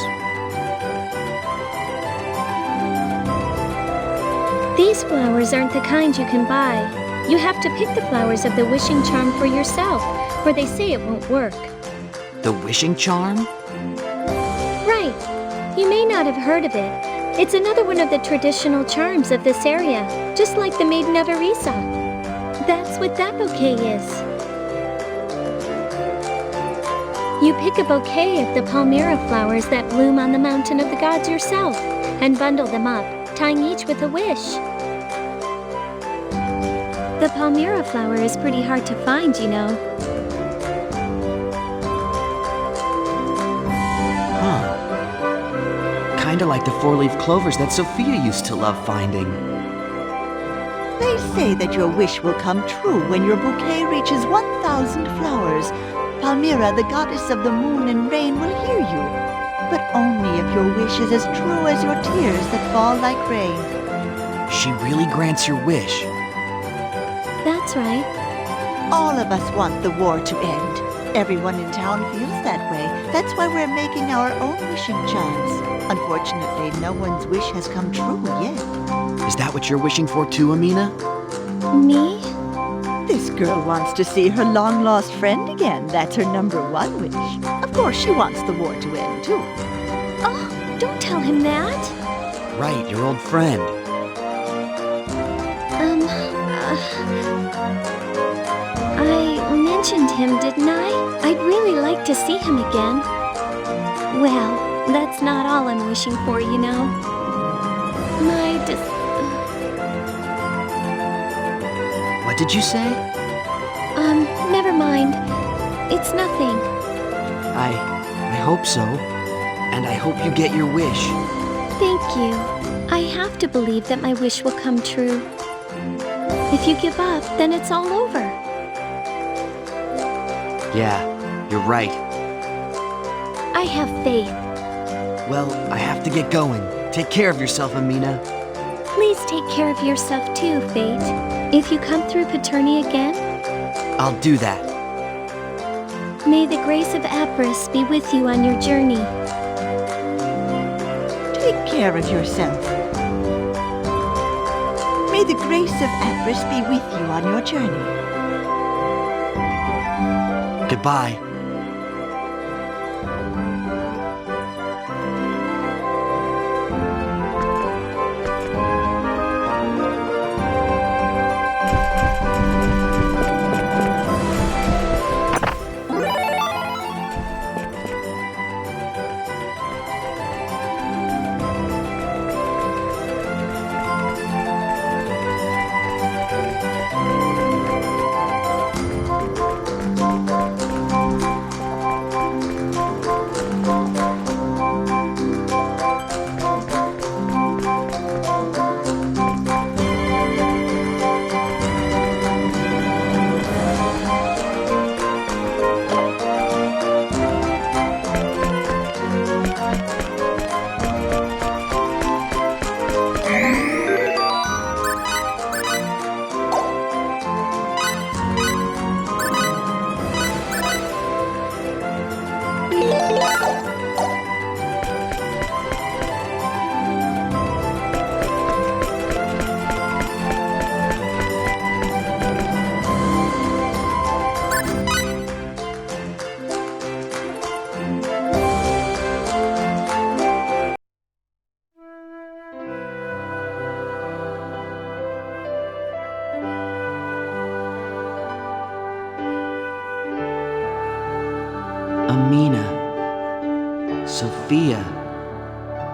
These flowers aren't the kind you can buy. You have to pick the flowers of the wishing charm for yourself, or they say it won't work. The wishing charm? Right. You may not have heard of it. It's another one of the traditional charms of this area, just like the Maiden of Arisa. That's what that bouquet is. You pick a bouquet of the Palmyra flowers that bloom on the mountain of the gods yourself, and bundle them up, tying each with a wish. The Palmyra flower is pretty hard to find, you know. Huh. Kinda like the four-leaf clovers that Sophia used to love finding. They say that your wish will come true when your bouquet reaches 1,000 flowers. Palmyra, the goddess of the moon and rain, will hear you. But only if your wish is as true as your tears that fall like rain. She really grants your wish. That's right. All of us want the war to end. Everyone in town feels that way. That's why we're making our own wishing charms. Unfortunately, no one's wish has come true yet. Is that what you're wishing for too, Amina? Me? This girl wants to see her long-lost friend again. That's her #1 wish. Of course, she wants the war to end, too. Oh, don't tell him that. Right, your old friend. I mentioned him, didn't I? I'd really like to see him again. Well, that's not all I'm wishing for, you know. What did you say? Never mind. It's nothing. I hope so. And I hope you get your wish. Thank you. I have to believe that my wish will come true. If you give up, then it's all over. Yeah, you're right. I have faith. Well, I have to get going. Take care of yourself, Amina. Please take care of yourself too, Fate. If you come through Paterni again, I'll do that. may the grace of Apris be with you on your journey. Take care of yourself. May the grace of Apris be with you on your journey. Goodbye. Amina. Sophia.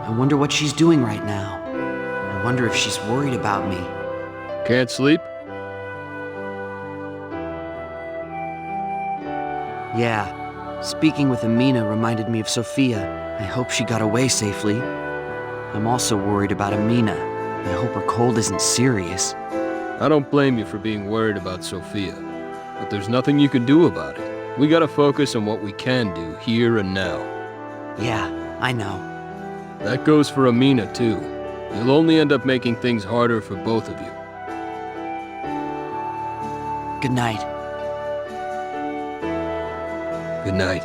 I wonder what she's doing right now. I wonder if she's worried about me. Can't sleep? Yeah. Speaking with Amina reminded me of Sophia. I hope she got away safely. I'm also worried about Amina. I hope her cold isn't serious. I don't blame you for being worried about Sophia, but there's nothing you can do about it. We gotta focus on what we can do here and now. Yeah, I know. That goes for Amina, too. You'll only end up making things harder for both of you. Good night. Good night.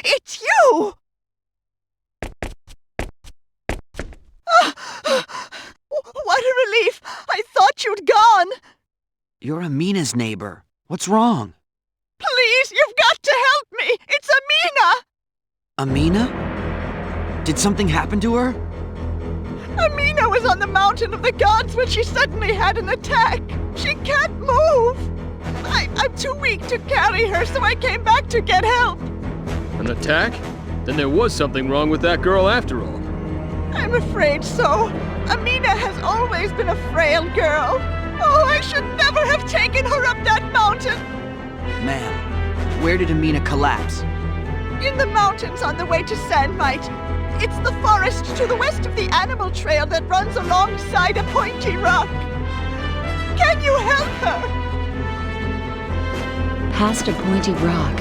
It's you! What a relief! I thought you'd gone! You're Amina's neighbor. What's wrong? Please, you've got to help me! It's Amina! Amina? Did something happen to her? Amina was on the mountain of the gods when she suddenly had an attack. She can't move. I'm too weak to carry her, so I came back to get help. An attack? Then there was something wrong with that girl after all. I'm afraid so. Amina has always been a frail girl. Oh, I should never have taken her up that mountain. Ma'am, where did Amina collapse? In the mountains on the way to Sandmite. It's the forest to the west of the animal trail that runs alongside a pointy rock. Can you help her? Past a pointy rock.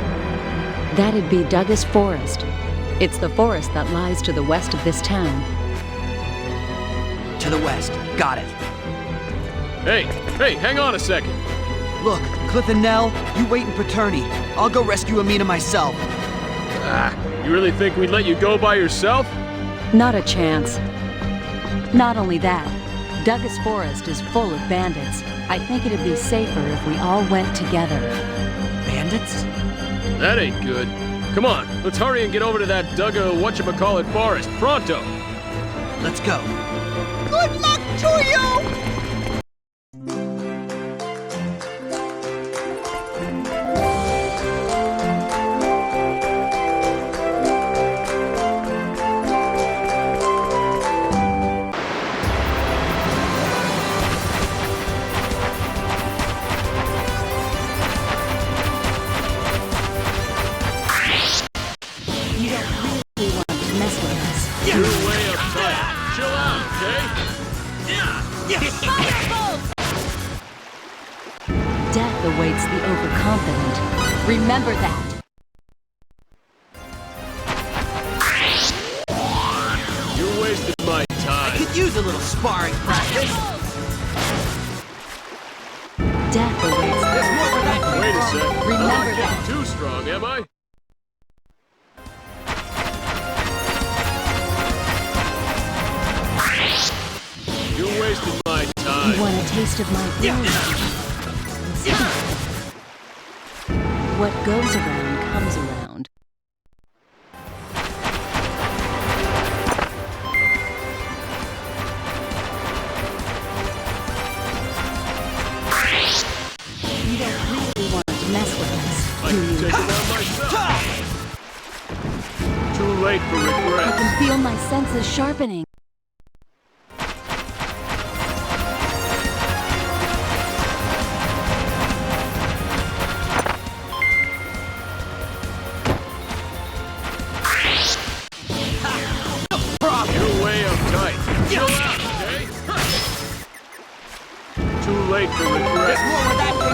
That'd be Douglas Forest. It's the forest that lies to the west of this town. To the west. Got it. Hey, hang on a second. Look, Cliff and Nell, you wait in Paterni. I'll go rescue Amina myself. You really think we'd let you go by yourself? Not a chance. Not only that, Douglas Forest is full of bandits. I think it'd be safer if we all went together. Bandits? That ain't good. Come on, let's hurry and get over to that whatchamacallit forest, pronto! Let's go. Good luck to you! You're way uptight. Chill out, okay? Death awaits the overconfident. Remember that. You wasted my time. I could use a little sparring practice. Death awaits the overconfident. Wait a sec. Remember I'm not that. getting too strong, am I? You wasted my time. You want a taste of my fury? What goes around comes around. You don't really want to mess with us, I do can you? take it on myself. Too late for I regret. can feel my senses sharpening. You're way uptight. Chill out, okay? Too late for regret.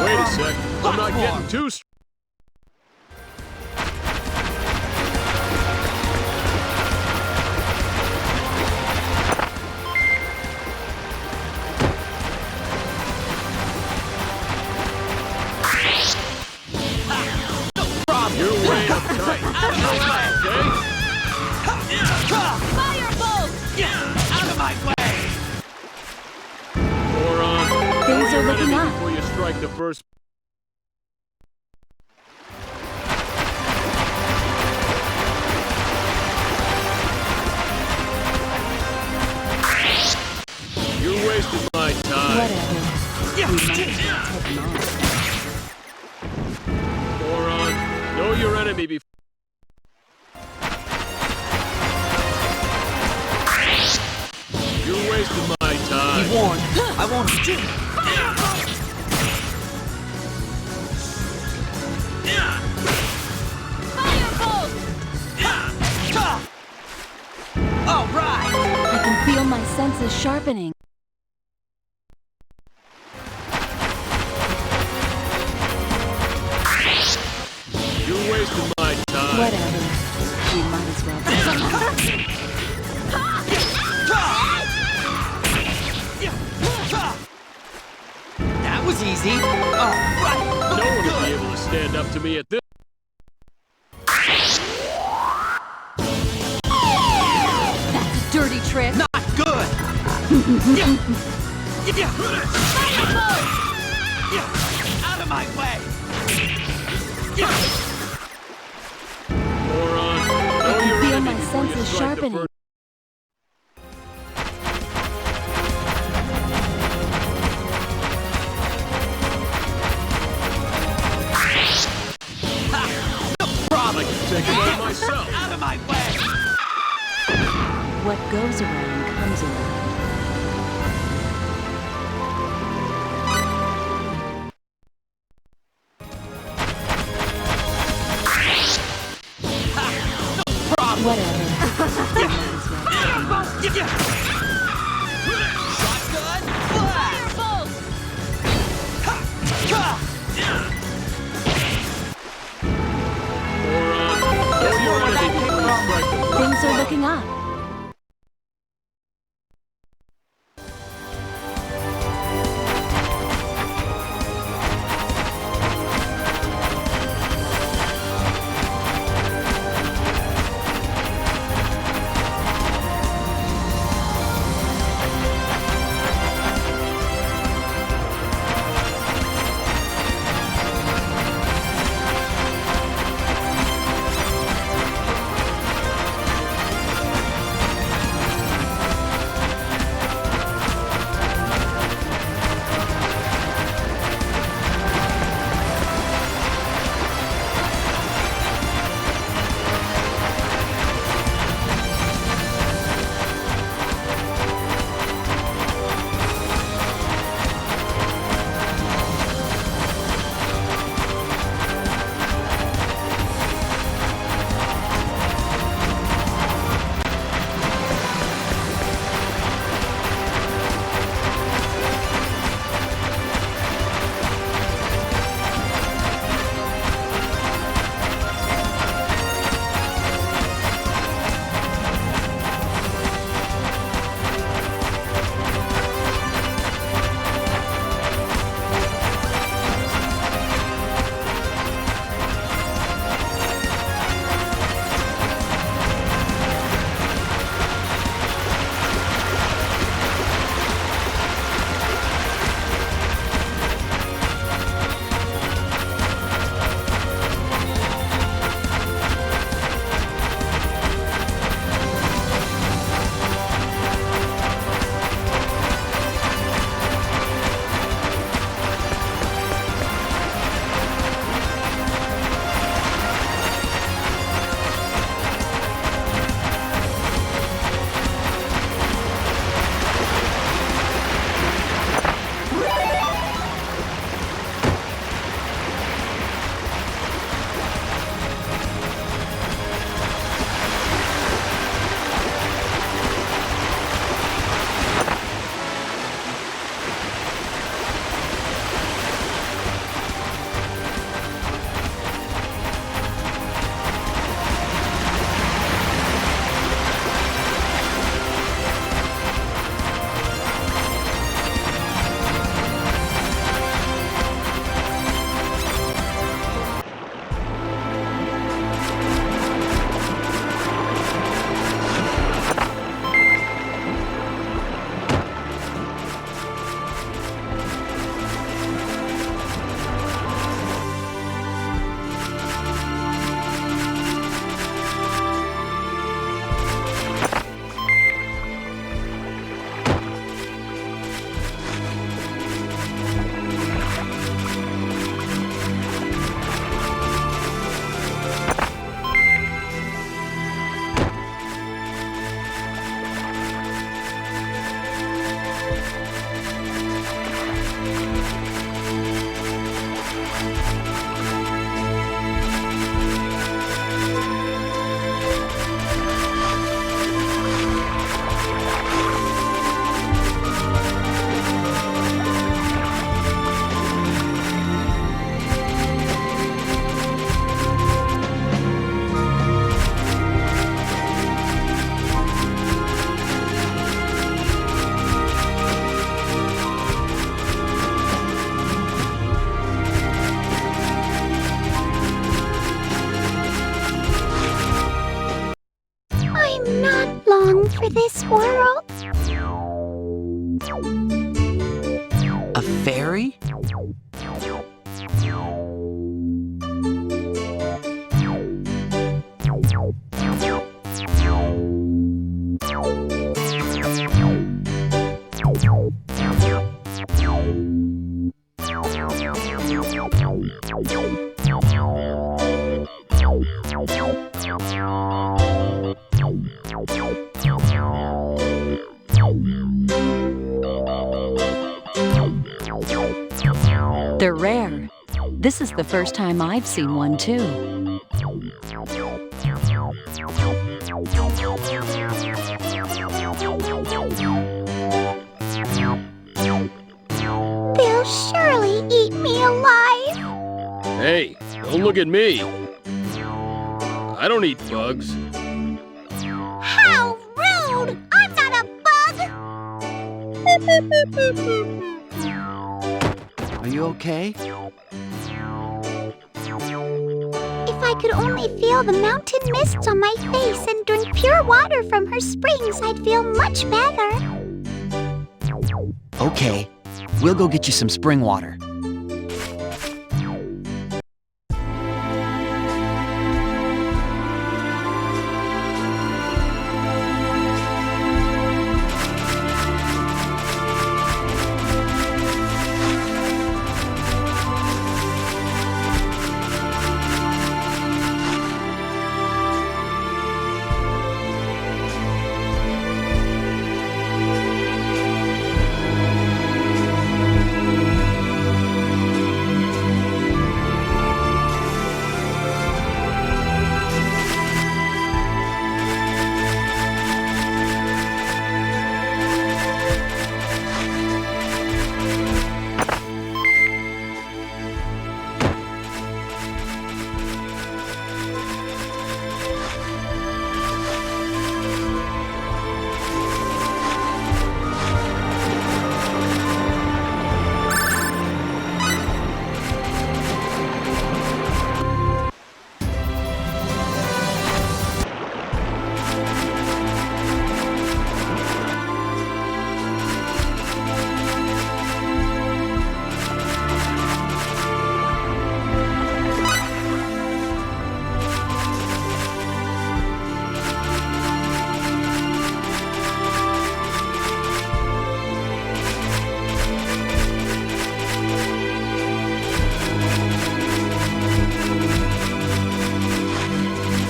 Wait a sec. I'm not getting too. You're way uptight. Okay? Firebolt! Out of my way! Moron. Things Know are your looking enemy up. Before you strike the first. You're wasting my time. Whatever. We might as well take them on. Moron. Know your enemy before. You're wasting my time. Be warned, I won't do. Firebolt! All right! I can feel my senses sharpening. You're wasting my time. Whatever. We might as well take them on. That was easy. All right! No one will be able to stand up to me at this. That's a dirty trick. Not good! Out of my way! Moron. Know I your can feel enemy my before you senses strike the sharpening. first. I can take it on myself. Out of my way! What goes around comes around. Whatever. They're rare. This is the first time I've seen one, too. They'll surely eat me alive. Hey, don't look at me. I don't eat bugs. How rude! I'm not a bug! Are you okay? If I could only feel the mountain mists on my face and drink pure water from her springs, I'd feel much better. Okay, we'll go get you some spring water.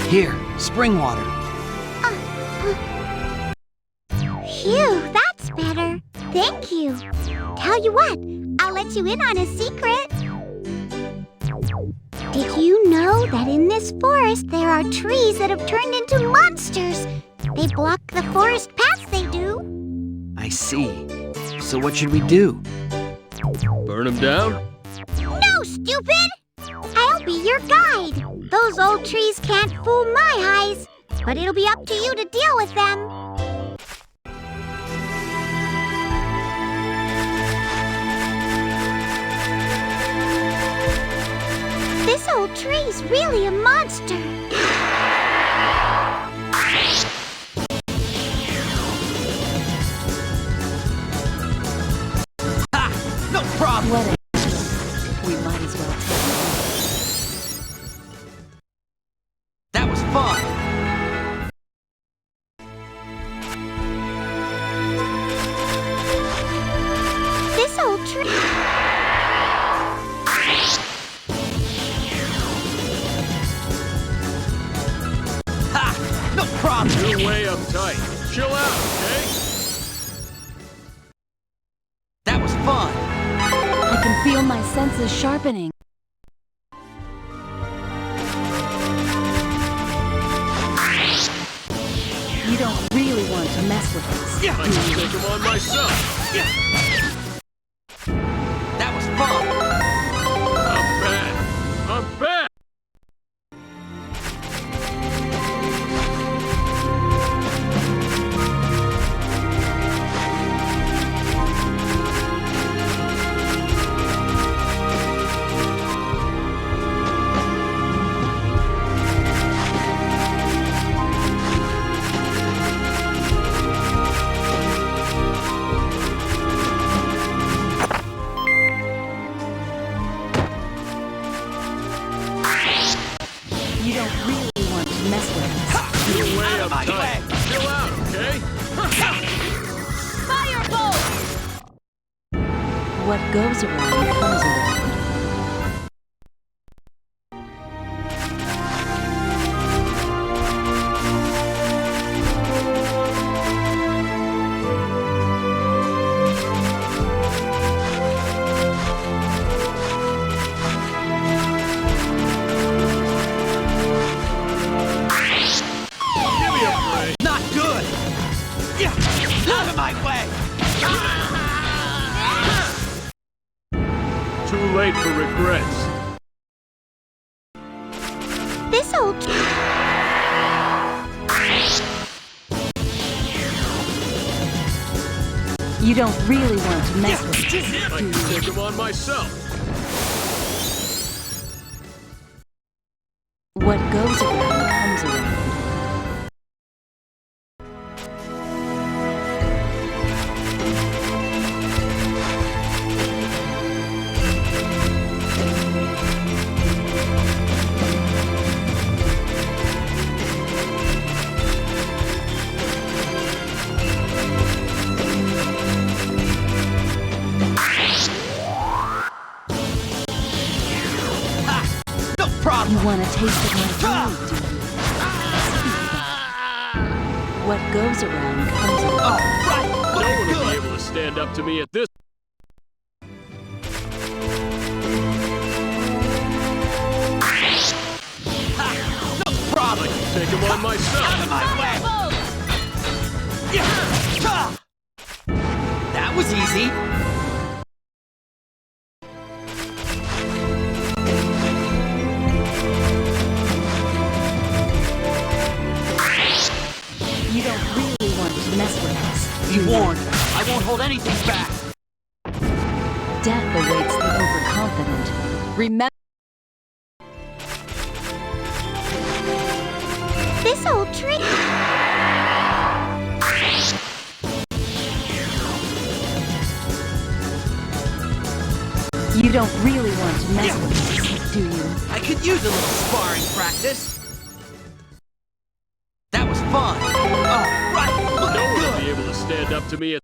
Here, spring water. Phew, that's better. Thank you. Tell you what, I'll let you in on a secret. Did you know that in this forest there are trees that have turned into monsters? They block the forest paths, they do. I see. So what should we do? Burn them down? No, stupid! I'll be your guide. Those old trees can't fool my eyes, but it'll be up to you to deal with them. This old tree's really a monster. Ha! No problem! What we might as well take That was fun! This old tree... Ha! No problem! You're way uptight. Chill out, okay? That was fun! I can feel my senses sharpening. You don't really want to mess with us. I can take them on myself. That was fun! I'm bad. I'm bad. You don't really want to mess with us. You're way Out of my uptight. way. Chill out, okay? Firebolt! What goes around comes around. late for regrets. This old... You don't really want to mess with I can take him on myself. what goes around comes around. No problem. You want a taste of my food, do you? What goes around comes around. All right. No Look one will be good. able to stand up to me at this. No problem. I can take him on myself. Out of my way. That was easy. You don't really want to mess with us. Be warned. I won't hold anything back. Death awaits the overconfident. Remember. This old trick... You don't really want to mess with us, do you? I could use a little sparring practice. That was fun. All right. Look No one will good. be able to stand up to me at.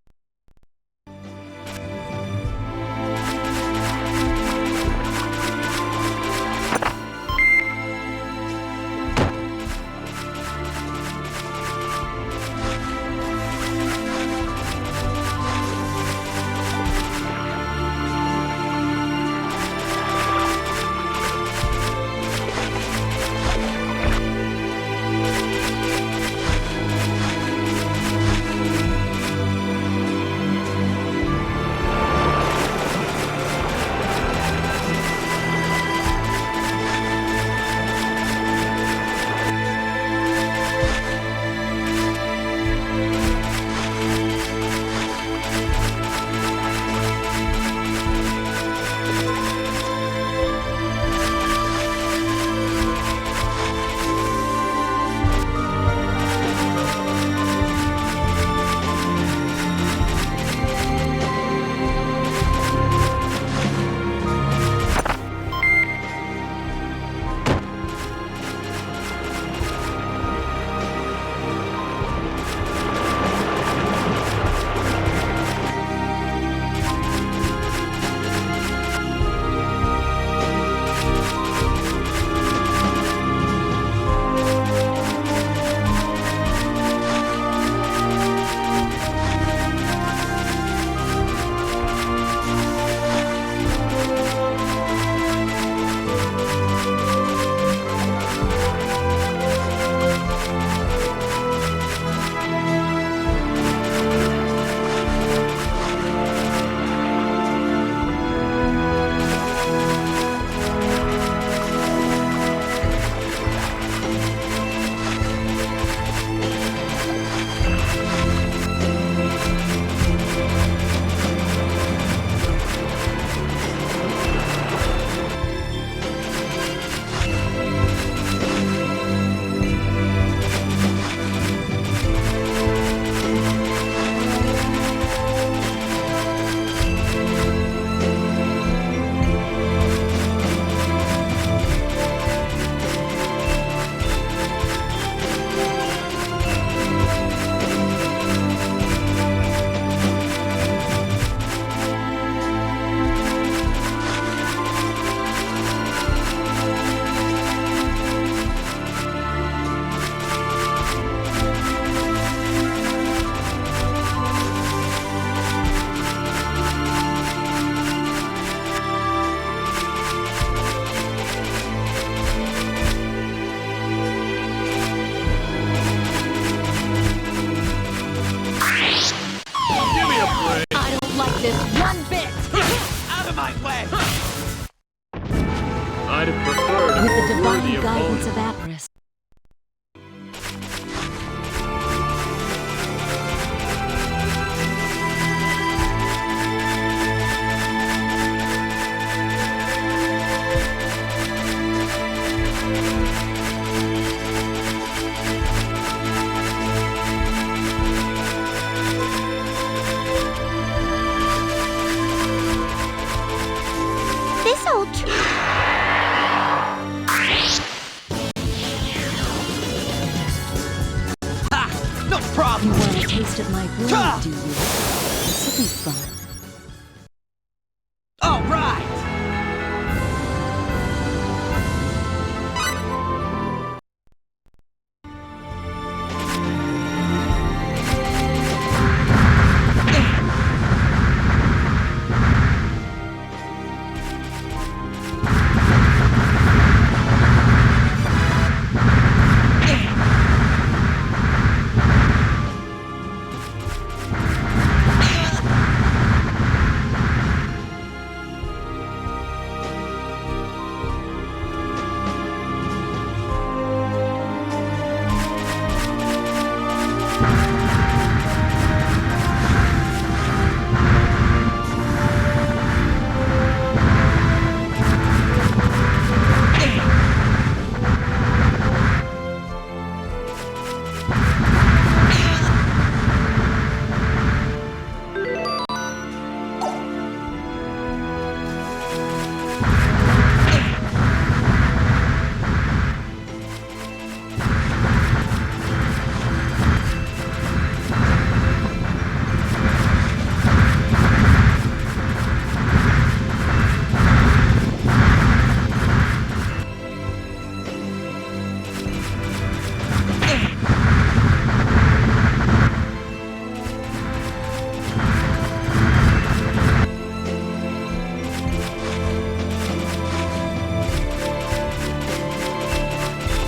guidance of Apris. This old tree. No problem. You want a taste of my blood, do you? This'll be fun. All right.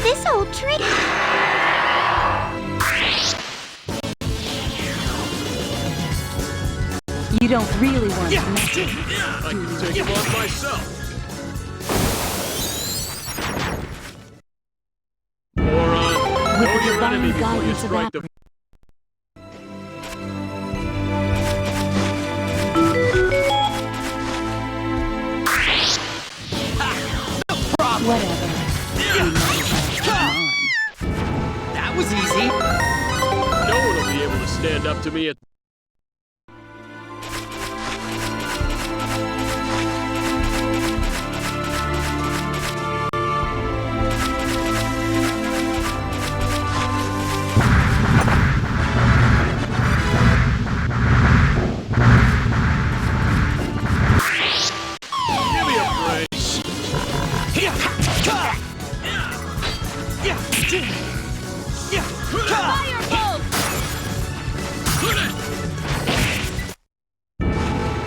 This old tree. You don't really want to mess with I can take him on myself. Moron. With Know the your divine enemy before you guidance of strike the... Whatever. You might as well come on. That was easy. No one will be able to stand up to me at... Give me a break.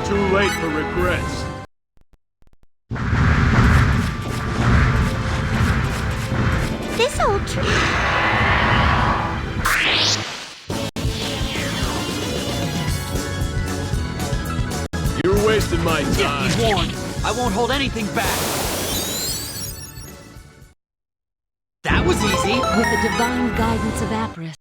Too late for regrets. This old tree. You're wasting my Yeah, time. be warned. I won't hold anything back. That was easy. With the divine guidance of Apris.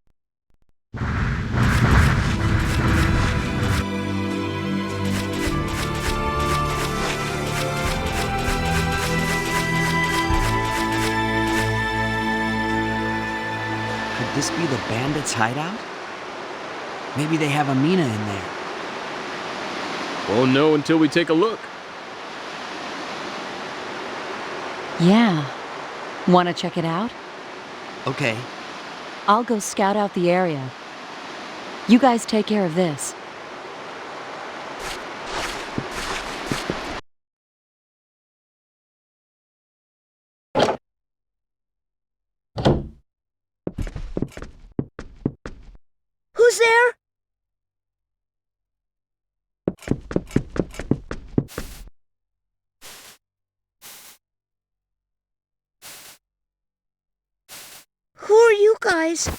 Could this be the bandits' hideout? Maybe they have Amina in there. Won't know until we take a look. Yeah. Want to check it out? Okay. I'll go scout out the area. You guys take care of this. Who's there? Who are you guys?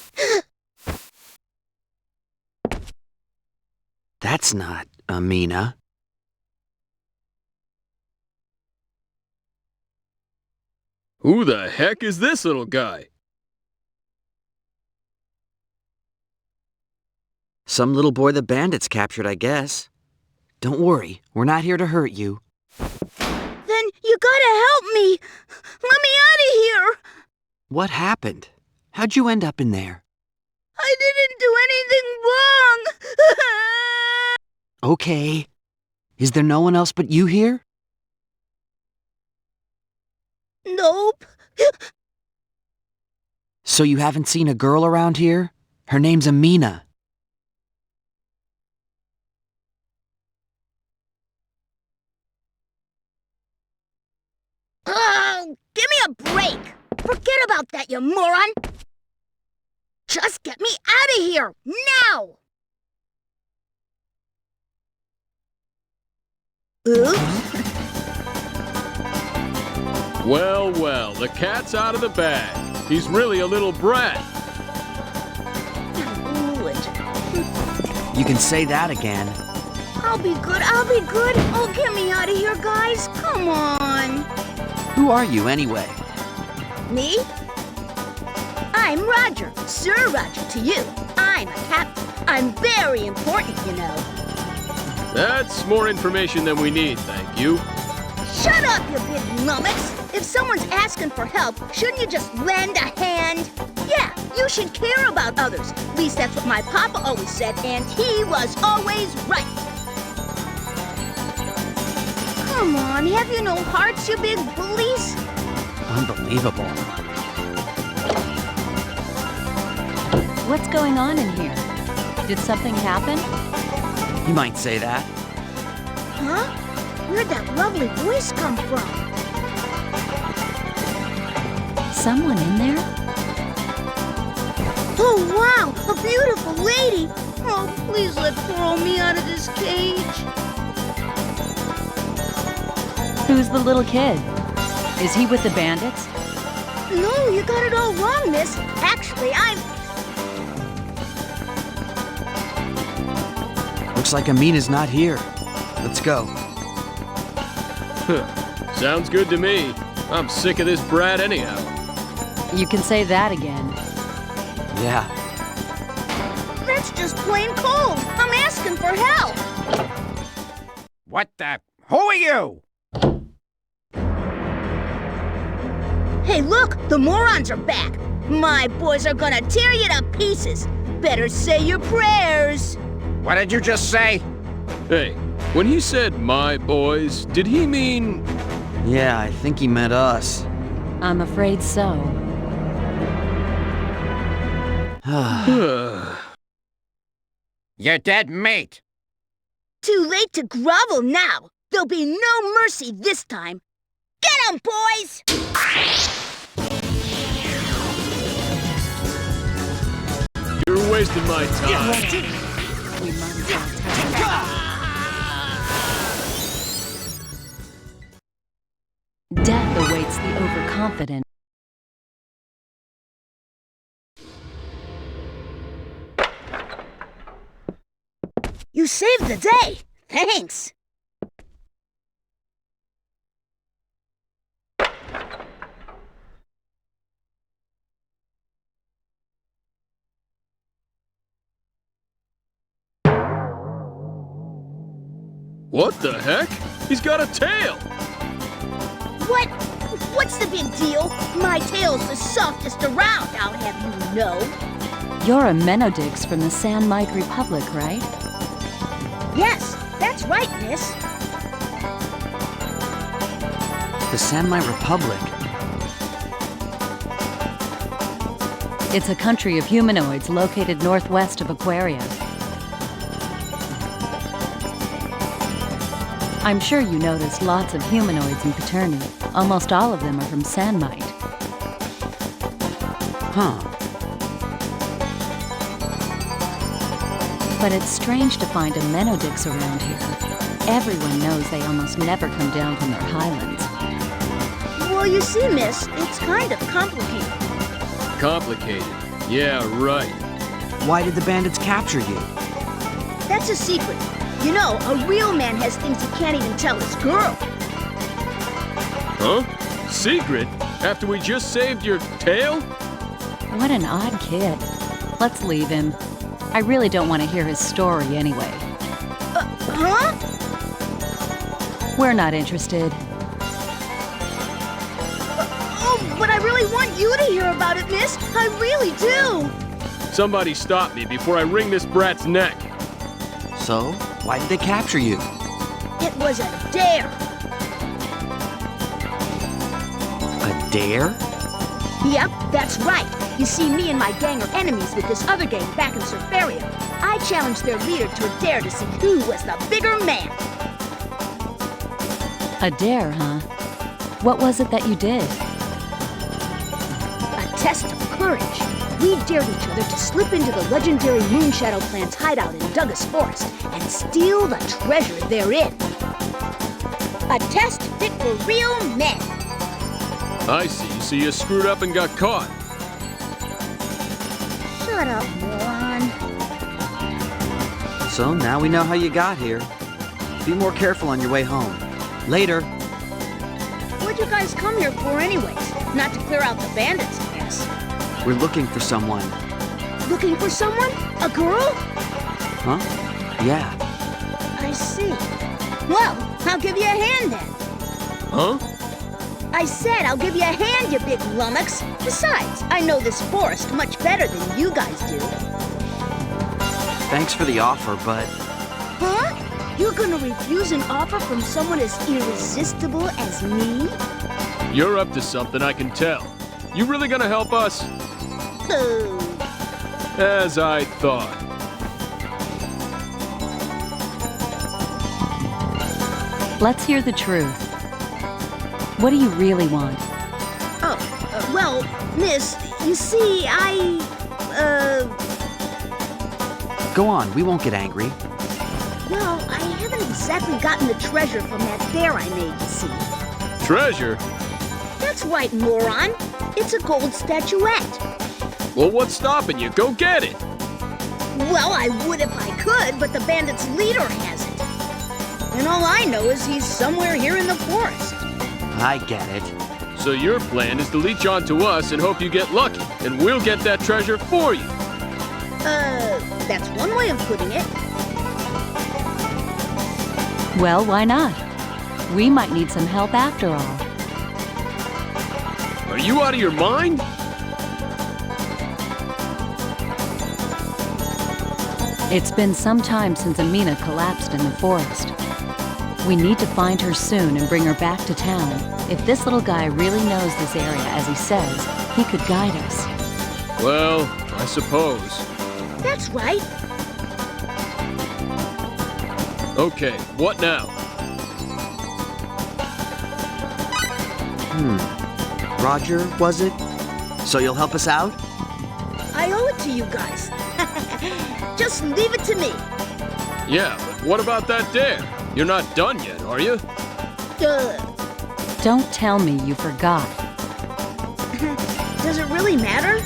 That's not Amina. Who the heck is this little guy? Some little boy the bandits captured, I guess. Don't worry, we're not here to hurt you. Then you gotta help me! Let me out of here! What happened? How'd you end up in there? I didn't do anything wrong! Okay. Is there no one else but you here? Nope. So you haven't seen a girl around here? Her name's Amina. Oh, give me a break! Forget about that, you moron! Just get me out of here, now! Oops. Well, well, the cat's out of the bag. He's really a little brat. You can say that again. I'll be good, I'll be good. Oh, get me out of here, guys. Come on. Who are you, anyway? Me? I'm Roger, Sir Roger to you. I'm a captain. I'm very important, you know. That's more information than we need, thank you. Shut up, you big lummox! If someone's asking for help, shouldn't you just lend a hand? Yeah, you should care about others. At least that's what my papa always said, and he was always right. Come on, have you no hearts, you big bullies? Unbelievable. What's going on in here? Did something happen? You might say that. Huh? Where'd that lovely voice come from? Someone in there? Oh, wow! A beautiful lady! Oh, please let poor old me out of this cage. Who's the little kid? Is he with the bandits? No, you got it all wrong, miss. Actually, I'm... Looks like Amina's not here. Let's go. Sounds good to me. I'm sick of this brat anyhow. You can say that again. Yeah. That's just plain cold. I'm asking for help. What the? Who are you? Hey, look! The morons are back! My boys are gonna tear you to pieces! Better say your prayers! What did you just say? Hey, when he said my boys, did he mean... Yeah, I think he meant us. I'm afraid so. You're dead, mate. Too late to grovel now! There'll be no mercy this time! Get 'em, boys! You're wasting my time. We might as well Death awaits the overconfident. You saved the day! Thanks! What the heck? He's got a tail! What? What's the big deal? My tail's the softest around, I'll have you know. You're a Menodix from the Sandmite Republic, right? Yes, that's right, miss. The Sandmite Republic? It's a country of humanoids located northwest of Aquaria. I'm sure you noticed lots of humanoids in Paterni. Almost all of them are from Sandmite. Huh. But it's strange to find a Menodix around here. Everyone knows they almost never come down from their highlands. Well, you see, miss, it's kind of complicated. Complicated. Yeah, right. Why did the bandits capture you? That's a secret. You know, a real man has things he can't even tell his girl. Huh? Secret? After we just saved your tail? What an odd kid. Let's leave him. I really don't want to hear his story anyway. Huh? We're not interested. Oh, but I really want you to hear about it, miss. I really do. Somebody stop me before I wring this brat's neck. So, why did they capture you? It was a dare. A dare? Yep, that's right. You see, me and my gang are enemies with this other gang back in Surfaria. I challenged their leader to a dare to see who was the bigger man. A dare, huh? What was it that you did? A test of courage. We dared each other to slip into the legendary Moonshadow Clan's hideout in Douglas Forest and steal the treasure therein. A test fit for real men. I see, so you screwed up and got caught. Shut up, moron. So now we know how you got here. Be more careful on your way home. Later. What'd you guys come here for anyways? Not to clear out the bandits, I guess. We're looking for someone. Looking for someone? A girl? Huh? Yeah. I see. Well, I'll give you a hand then. Huh? I said I'll give you a hand, you big lummox. Besides, I know this forest much better than you guys do. Thanks for the offer, but... Huh? You're gonna refuse an offer from someone as irresistible as me? You're up to something, I can tell. You really gonna help us? Boo. As I thought. Let's hear the truth. What do you really want? Oh, well, miss, you see, Go on, we won't get angry. well, I haven't exactly gotten the treasure from that dare I made, you see. Treasure? That's right, moron. It's a gold statuette. Well, what's stopping you? Go get it! Well, I would if I could, but the bandit's leader has it. And all I know is he's somewhere here in the forest. I get it. So your plan is to leech onto us and hope you get lucky, and we'll get that treasure for you. That's one way of putting it. Well, why not? We might need some help after all. Are you out of your mind? It's been some time since Amina collapsed in the forest. We need to find her soon and bring her back to town. If this little guy really knows this area as he says, he could guide us. Well, I suppose. That's right. Okay, what now? Roger, was it? So you'll help us out? I owe it to you guys. Just leave it to me. Yeah, but what about that dare? You're not done yet, are you? Don't tell me you forgot. Does it really matter?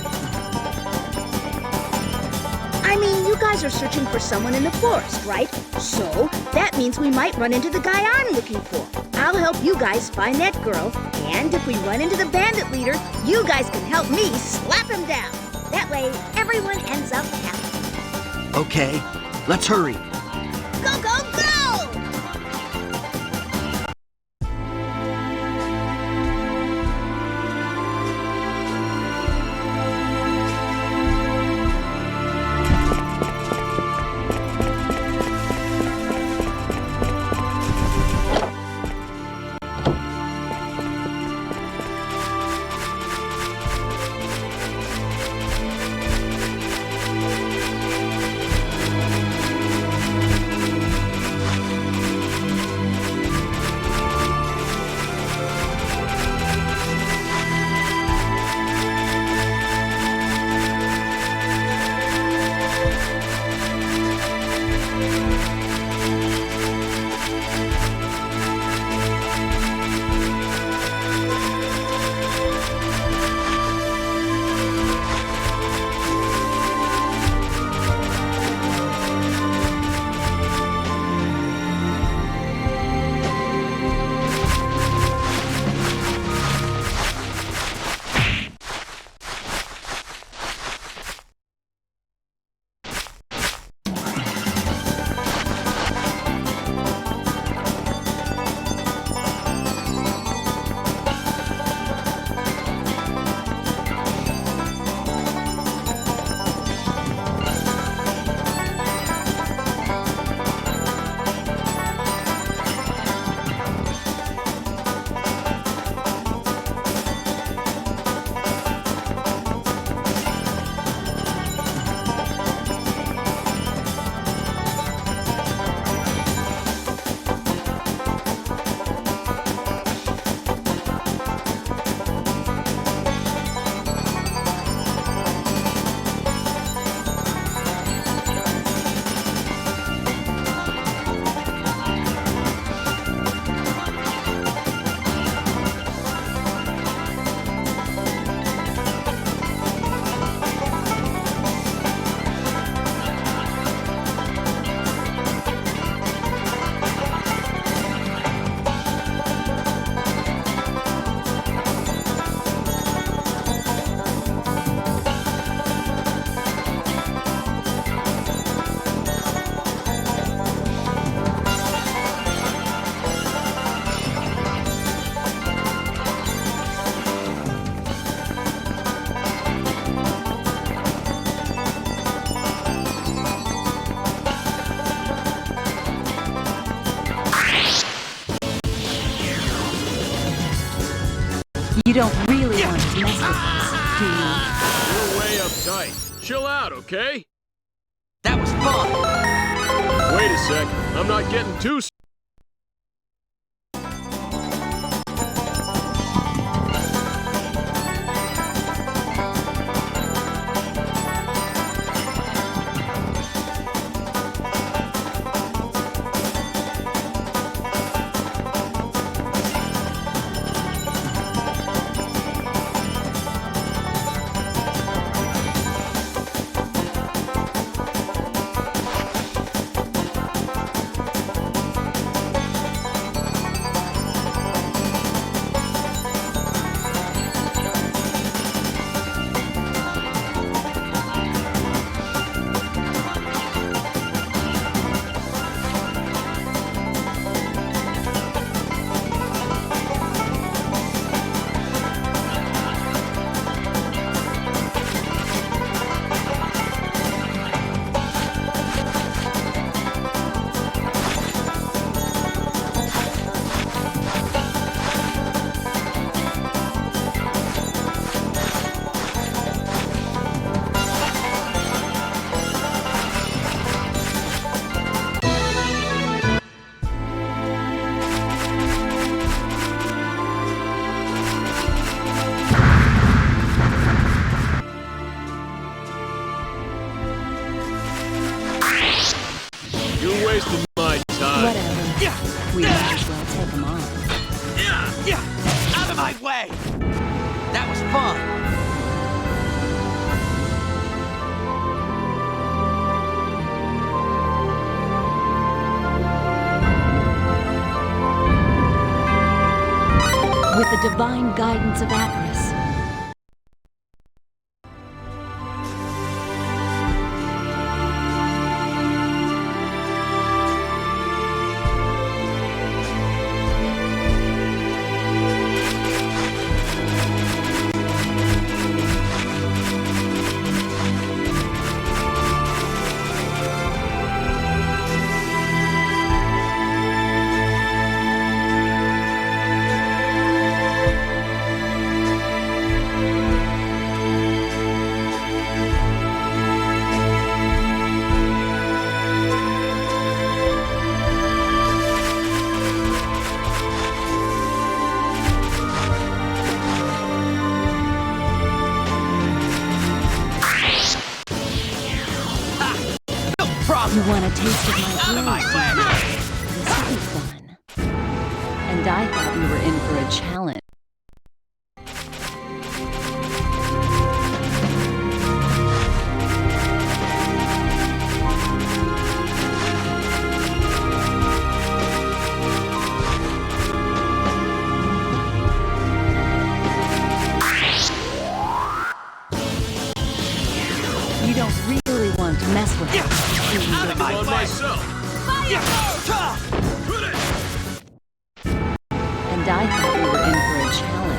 I mean, you guys are searching for someone in the forest, right? So, that means we might run into the guy I'm looking for. I'll help you guys find that girl, and if we run into the bandit leader, you guys can help me slap him down. That way, everyone ends up happy. Okay, let's hurry. Go, go, go! You don't really want to mess with us, do you? You're way uptight. Chill out, okay? That was fun. Wait a sec. I'm not getting too... You're wasting my time. Whatever. We might as well take them off. Out of my way! That was fun. With the divine guidance of Apris. You want a taste of my blade? This will be fun. And I thought we were in for a challenge. You don't really want to mess with us. Out of my way! Myself. And I thought we were in for a challenge.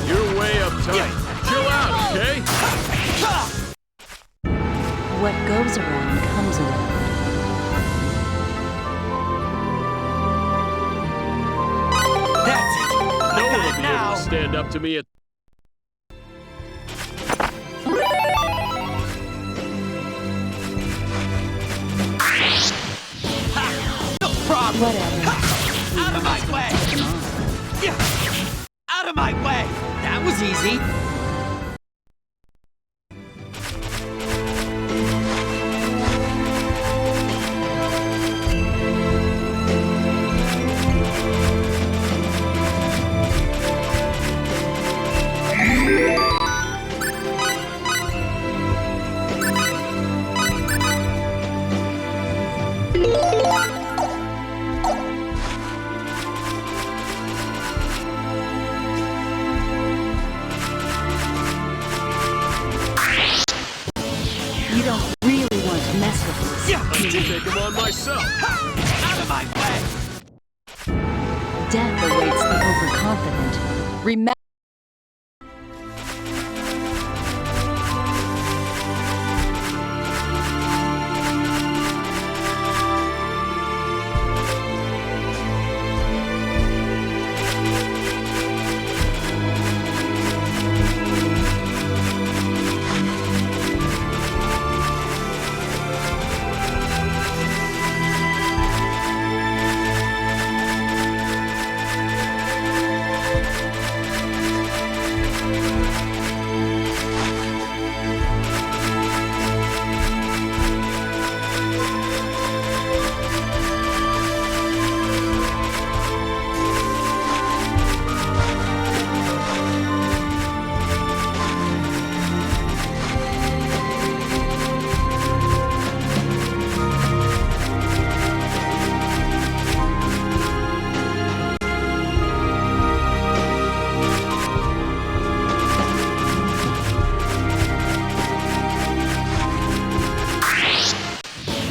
You're way uptight. Chill out, okay? What goes around comes around. That's it! No one will be able to stand up to me at... No problem! Whatever. Out of my way! Out of my way! That was easy! You don't really want to mess with us. I'll take him on myself. Out of my way! Death awaits the overconfident. Remember.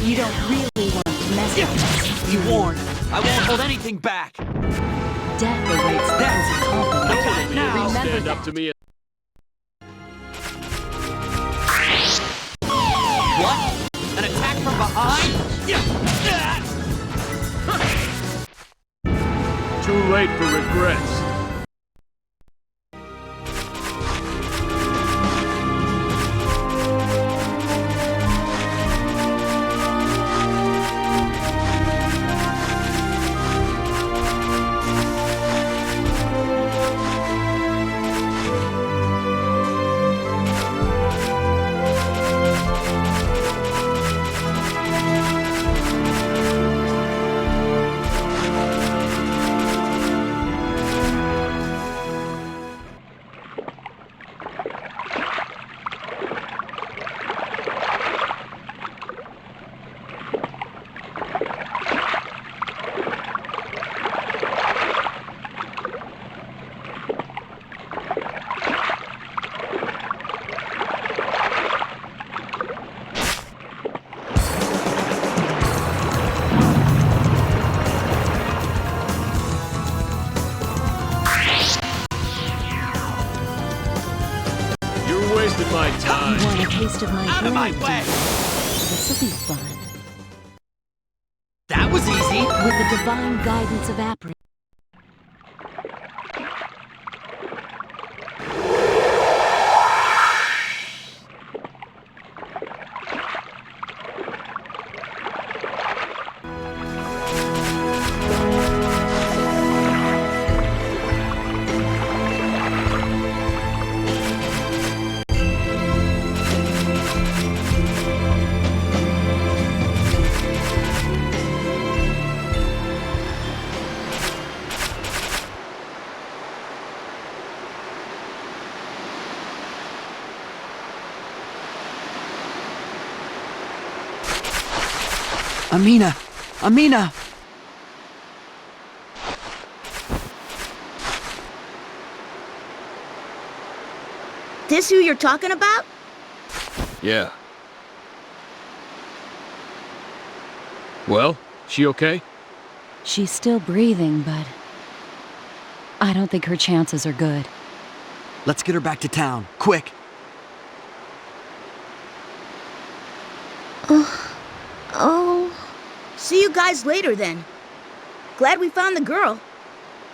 You don't really want to mess with us. You warned. I won't hold anything back. Death awaits the overconfident. Now, Remember stand that. up to me. What? An attack from behind? Too late for regrets. Wasted my time. You want a taste of my Out of my way! This'll be fun. That was easy! With the divine guidance of Apri. Amina! Amina! This who you're talking about? Yeah. Well, she okay? She's still breathing, but I don't think her chances are good. Let's get her back to town, quick! Oh. See you guys later then. Glad we found the girl.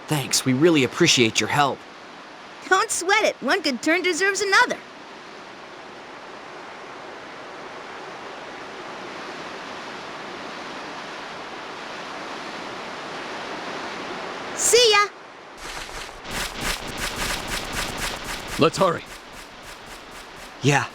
Thanks, we really appreciate your help. Don't sweat it. One good turn deserves another. See ya! Let's hurry. Yeah.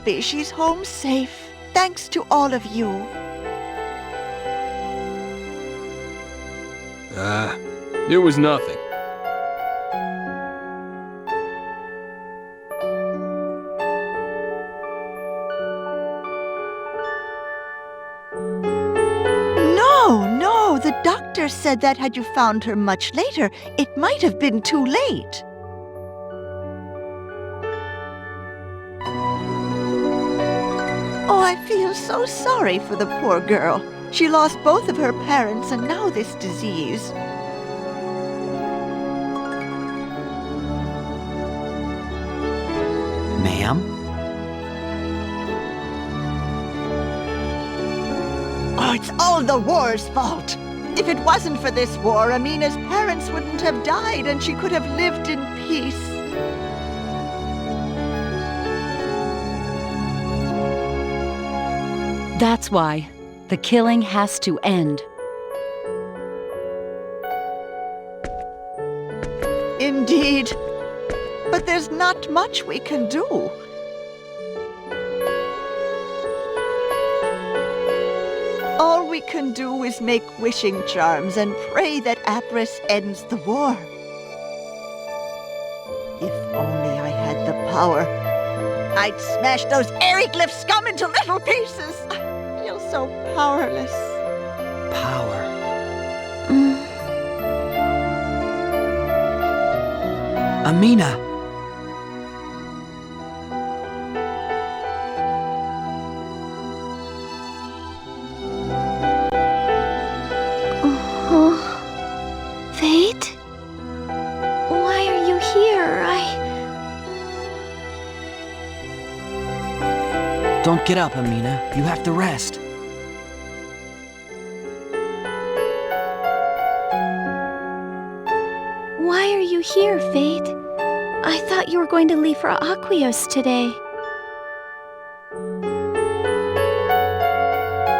happy she's home safe, thanks to all of you. It was nothing. No, the doctor said that had you found her much later, it might have been too late. Oh, I feel so sorry for the poor girl. She lost both of her parents and now this disease. Ma'am? Oh, it's all the war's fault. If it wasn't for this war, Amina's parents wouldn't have died and she could have lived in peace. That's why. The killing has to end. Indeed. But there's not much we can do. All we can do is make wishing charms and pray that Apris ends the war. If only I had the power, I'd smash those Aeroglyph scum into little pieces. I feel so powerless. Power. Amina! Fate? Why are you here? Don't get up, Amina. You have to rest. Why are you here, Fate? I thought you were going to leave for Aquios today.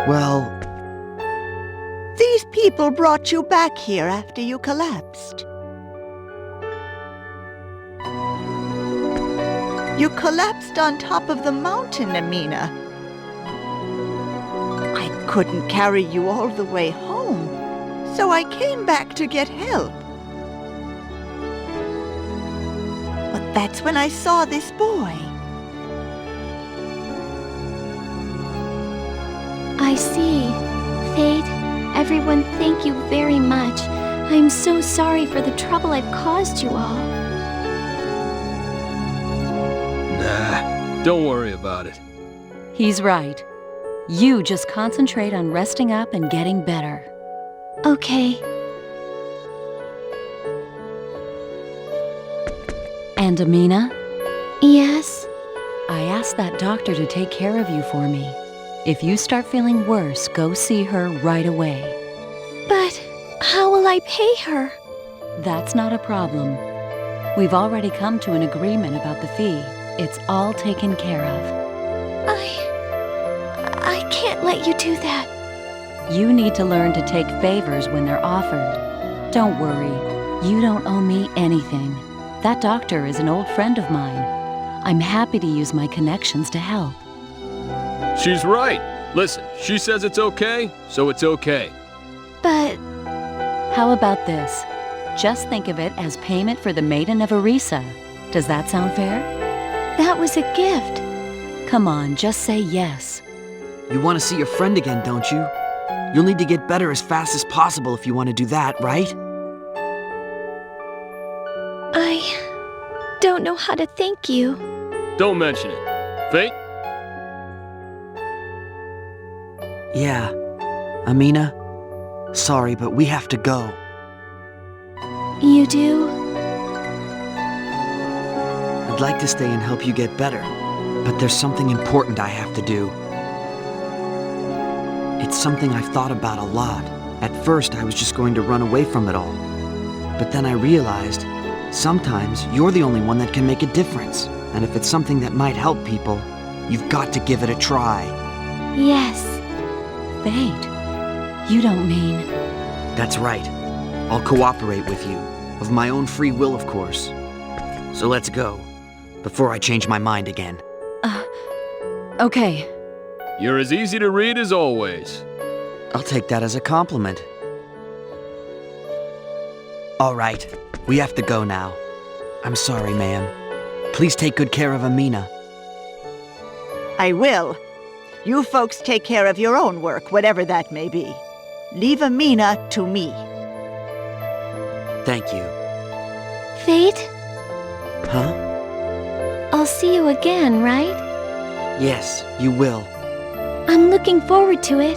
Well, these people brought you back here after you collapsed. You collapsed on top of the mountain, Amina. I couldn't carry you all the way home, so I came back to get help. But that's when I saw this boy. I see. Fate, everyone, thank you very much. I'm so sorry for the trouble I've caused you all. Nah, don't worry about it. He's right. You just concentrate on resting up and getting better. Okay. And Amina? Yes? I asked that doctor to take care of you for me. If you start feeling worse, go see her right away. But how will I pay her? That's not a problem. We've already come to an agreement about the fee. It's all taken care of. I can't let you do that. You need to learn to take favors when they're offered. Don't worry. You don't owe me anything. That doctor is an old friend of mine. I'm happy to use my connections to help. She's right. Listen, she says it's okay, so it's okay. But... How about this? Just think of it as payment for the Maiden of Arisa. Does that sound fair? That was a gift. Come on, just say yes. You want to see your friend again, don't you? You'll need to get better as fast as possible if you want to do that, right? I don't know how to thank you. Don't mention it. Fate? Yeah. Amina, sorry, but we have to go. You do? I'd like to stay and help you get better, but there's something important I have to do. It's something I've thought about a lot. At first, I was just going to run away from it all. But then I realized, sometimes you're the only one that can make a difference. And if it's something that might help people, you've got to give it a try. Yes. Fate, you don't mean... That's right. I'll cooperate with you. Of my own free will, of course. So let's go, before I change my mind again. Okay. You're as easy to read as always. I'll take that as a compliment. All right, we have to go now. I'm sorry, ma'am. Please take good care of Amina. I will. You folks take care of your own work, whatever that may be. Leave Amina to me. Thank you. Fate, Huh? I'll see you again, right? Yes, you will. I'm looking forward to it.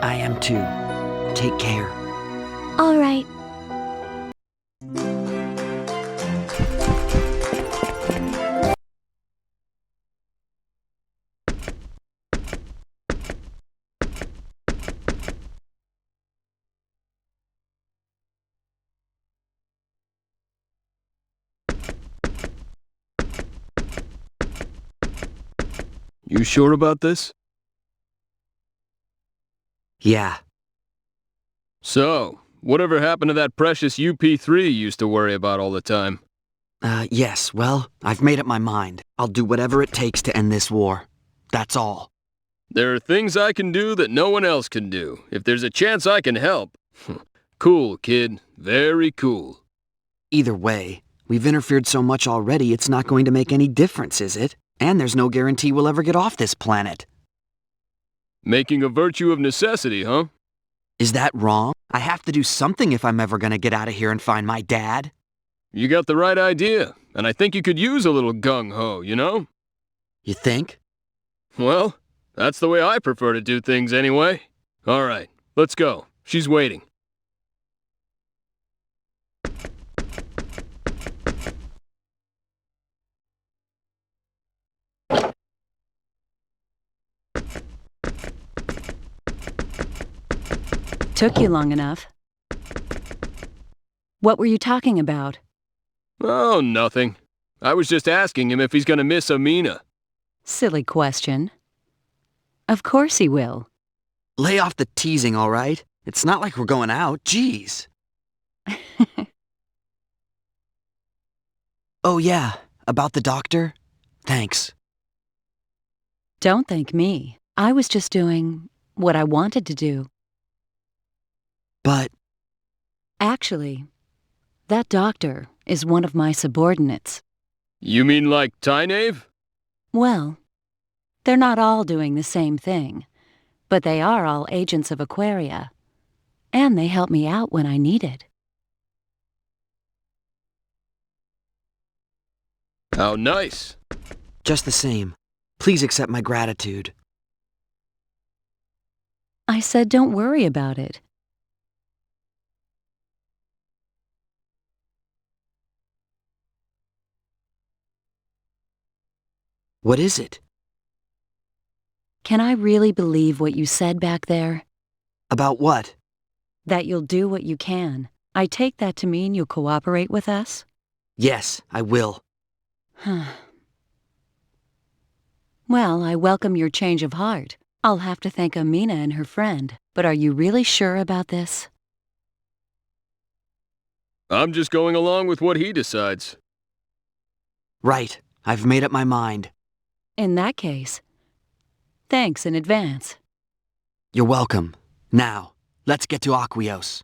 I am too. Take care. All right. You sure about this? Yeah. So, whatever happened to that precious UP3 you used to worry about all the time? Yes, well, I've made up my mind. I'll do whatever it takes to end this war. That's all. There are things I can do that no one else can do. If there's a chance I can help. Cool, kid. Very cool. Either way, we've interfered so much already it's not going to make any difference, is it? And there's no guarantee we'll ever get off this planet. Making a virtue of necessity, huh? Is that wrong? I have to do something if I'm ever gonna get out of here and find my dad. You got the right idea, and I think you could use a little gung-ho, you know? You think? Well, that's the way I prefer to do things anyway. All right, let's go. She's waiting. Took you long enough. What were you talking about? Oh, nothing. I was just asking him if he's gonna miss Amina. Silly question. Of course he will. Lay off the teasing, all right? It's not like we're going out. Jeez. Oh yeah, about the doctor? Thanks. Don't thank me. I was just doing what I wanted to do. But... Actually, that doctor is one of my subordinates. You mean like Tynave? Well, they're not all doing the same thing, but they are all agents of Aquaria, and they help me out when I need it. How nice. Just the same, please accept my gratitude. I said don't worry about it. What is it? Can I really believe what you said back there? About what? That you'll do what you can. I take that to mean you'll cooperate with us? Yes, I will. Well, I welcome your change of heart. I'll have to thank Amina and her friend, but are you really sure about this? I'm just going along with what he decides. Right, I've made up my mind. In that case, thanks in advance. You're welcome. Now, let's get to Aquios.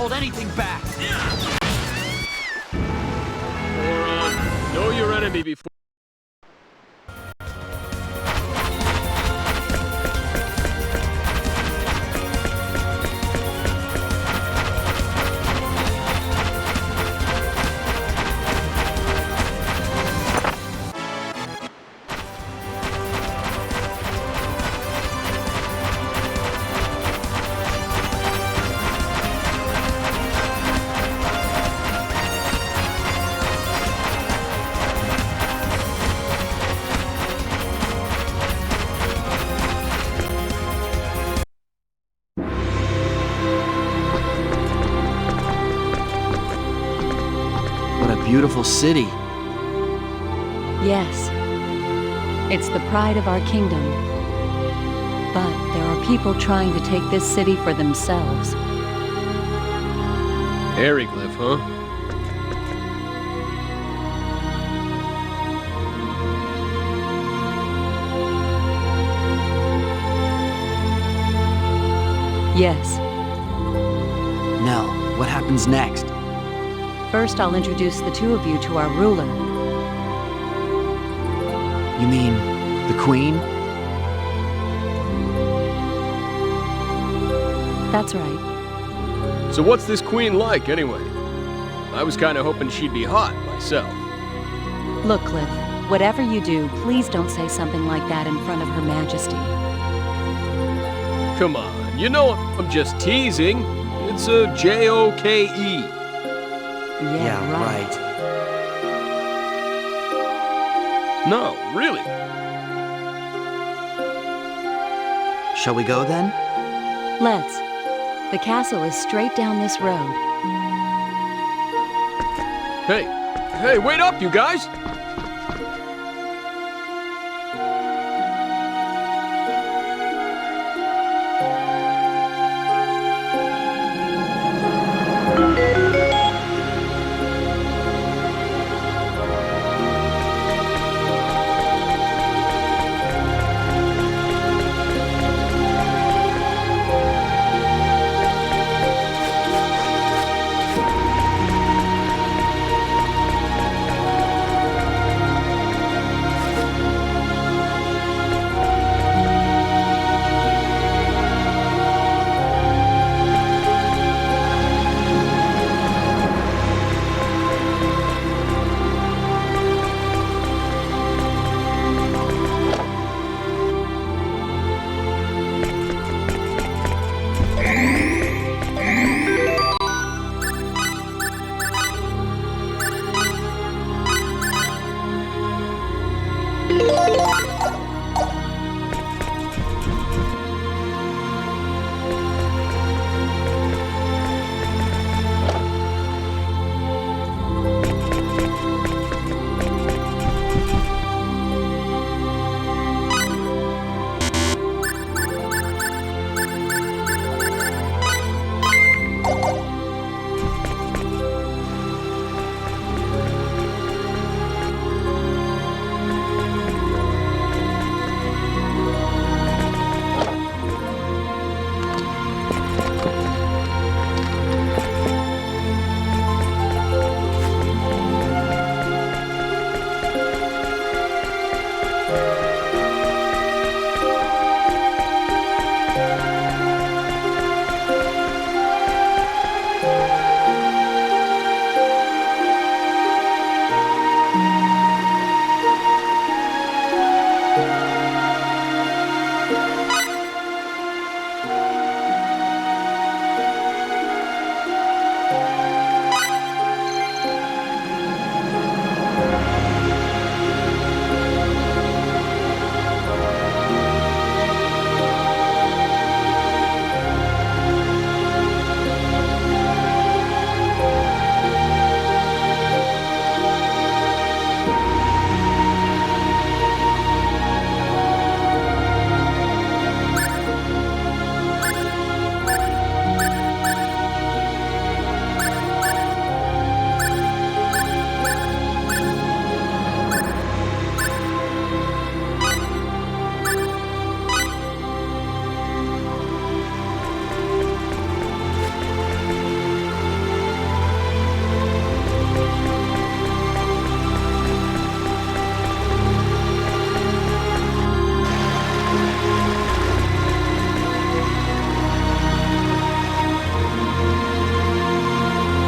hold anything back. Moron, know your enemy before. What a beautiful city. Yes. It's the pride of our kingdom. But there are people trying to take this city for themselves. Eriglyph, huh? Yes. Nell, what happens next? First, I'll introduce the two of you to our ruler. You mean the Queen? That's right. So what's this queen like, anyway? I was kinda hoping she'd be hot, myself. Look, Cliff, whatever you do, please don't say something like that in front of Her Majesty. Come on, you know I'm just teasing. It's a J-O-K-E. Yeah, right. No, really. Shall we go then? Let's. The castle is straight down this road. Hey, wait up, you guys!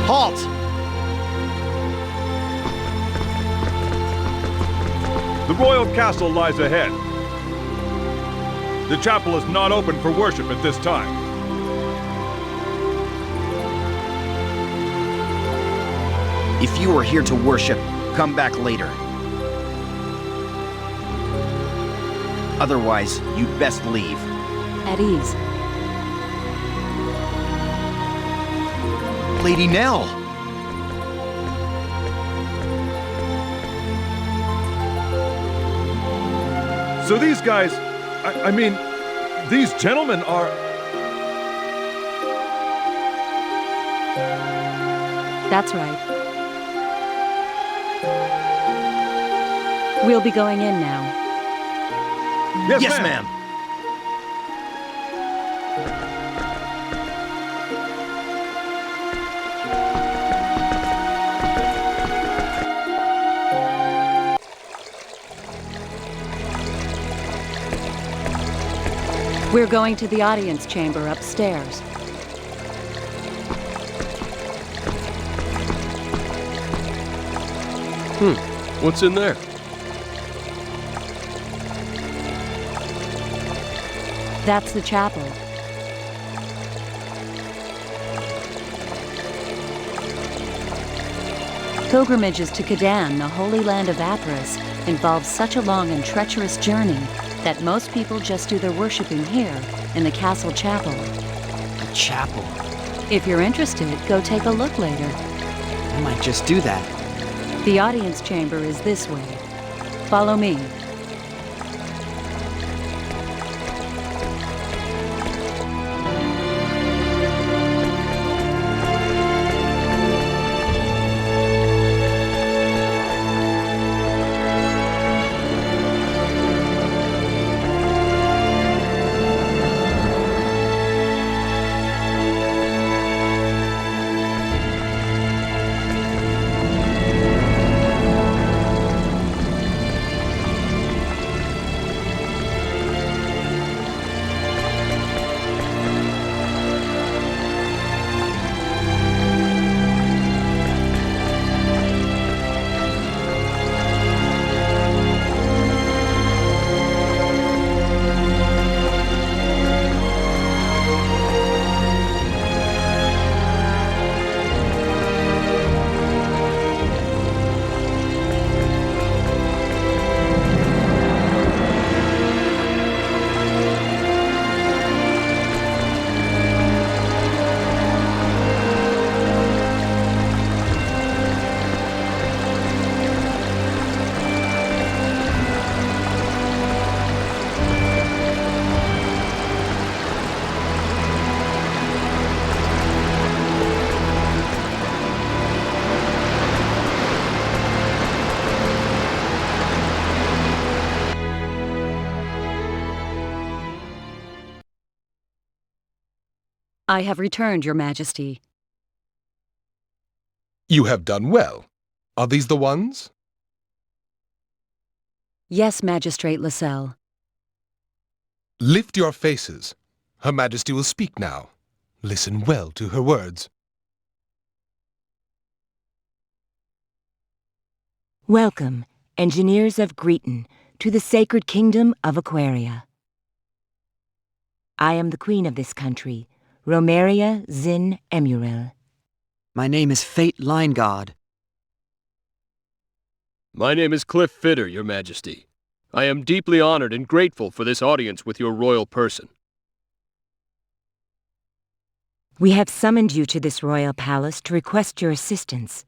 Halt! The royal castle lies ahead. The chapel is not open for worship at this time. If you are here to worship, come back later. Otherwise, you'd best leave. At ease. Lady Nell! So these guys, I mean, these gentlemen are... That's right. We'll be going in now. Yes, ma'am. We're going to the audience chamber upstairs. What's in there? That's the chapel. Pilgrimages to Kadan, the holy land of Apris, involve such a long and treacherous journey that most people just do their worshiping here, in the castle chapel. The chapel? If you're interested, go take a look later. I might just do that. The audience chamber is this way. Follow me. I have returned, Your Majesty. You have done well. Are these the ones? Yes, Magistrate Lascelles. Lift your faces. Her Majesty will speak now. Listen well to her words. Welcome, engineers of Greeton, to the sacred kingdom of Aquaria. I am the queen of this country, Romeria Zin Emuril. My name is Fate Line God. My name is Cliff Fitter, Your Majesty. I am deeply honored and grateful for this audience with your royal person. We have summoned you to this royal palace to request your assistance.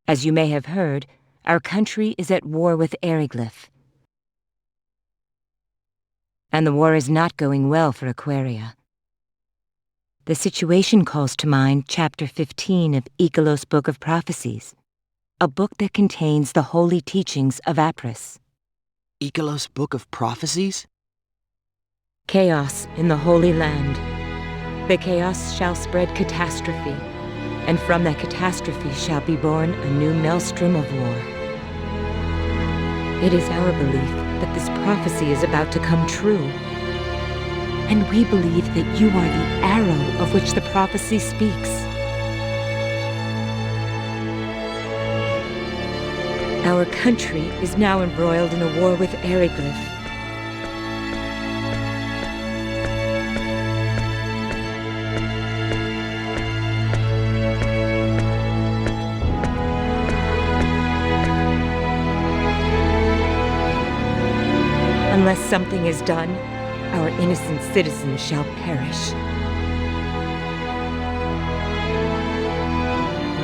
As you may have heard, our country is at war with Eriglyph. And the war is not going well for Aquaria. The situation calls to mind Chapter 15 of Igelos' Book of Prophecies, a book that contains the holy teachings of Apris. Igelos' Book of Prophecies? Chaos in the Holy Land. The chaos shall spread catastrophe, and from that catastrophe shall be born a new maelstrom of war. It is our belief that this prophecy is about to come true. and we believe that you are the arrow of which the prophecy speaks. Our country is now embroiled in a war with Eriglyph. Unless something is done, our innocent citizens shall perish.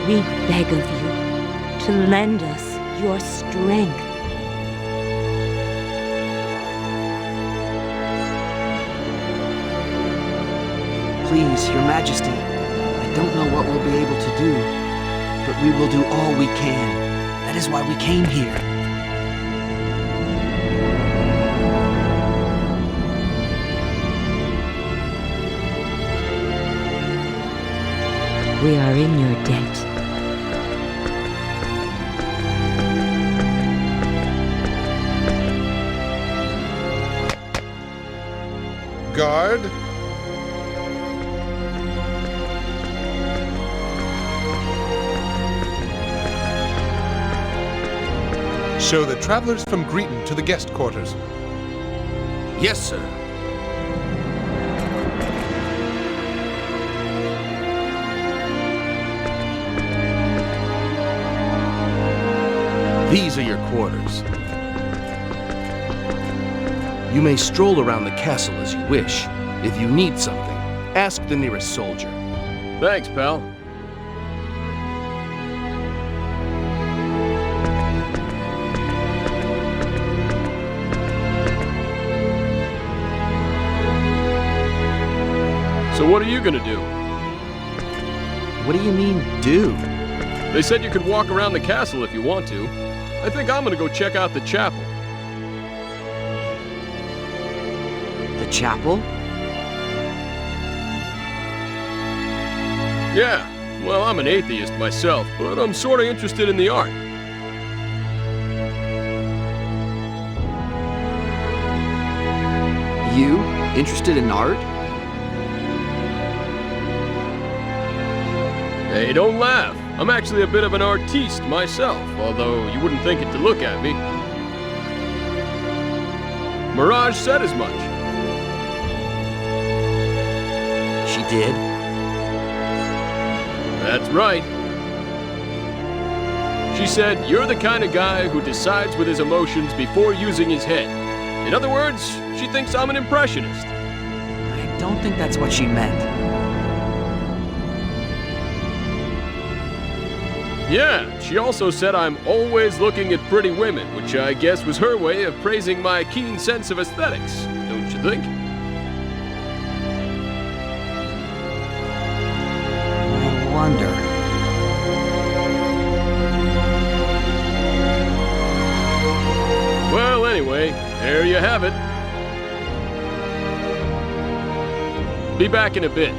We beg of you to lend us your strength. Please, Your Majesty, I don't know what we'll be able to do, but we will do all we can. That is why we came here. We are in your debt. Guard. Show the travelers from Greeton to the guest quarters. Yes, sir. These are your quarters. You may stroll around the castle as you wish. If you need something, ask the nearest soldier. Thanks, pal. So what are you gonna do? What do you mean, do? They said you could walk around the castle if you want to. I think I'm gonna go check out the chapel. The chapel? Yeah, well, I'm an atheist myself, but I'm sorta interested in the art. You? Interested in art? Hey, don't laugh. I'm actually a bit of an artiste myself, although you wouldn't think it to look at me. Mirage said as much. She did? That's right. She said, you're the kind of guy who decides with his emotions before using his head. In other words, she thinks I'm an impressionist. I don't think that's what she meant. Yeah, she also said I'm always looking at pretty women, which I guess was her way of praising my keen sense of aesthetics, don't you think? I wonder. Well, anyway, there you have it. Be back in a bit.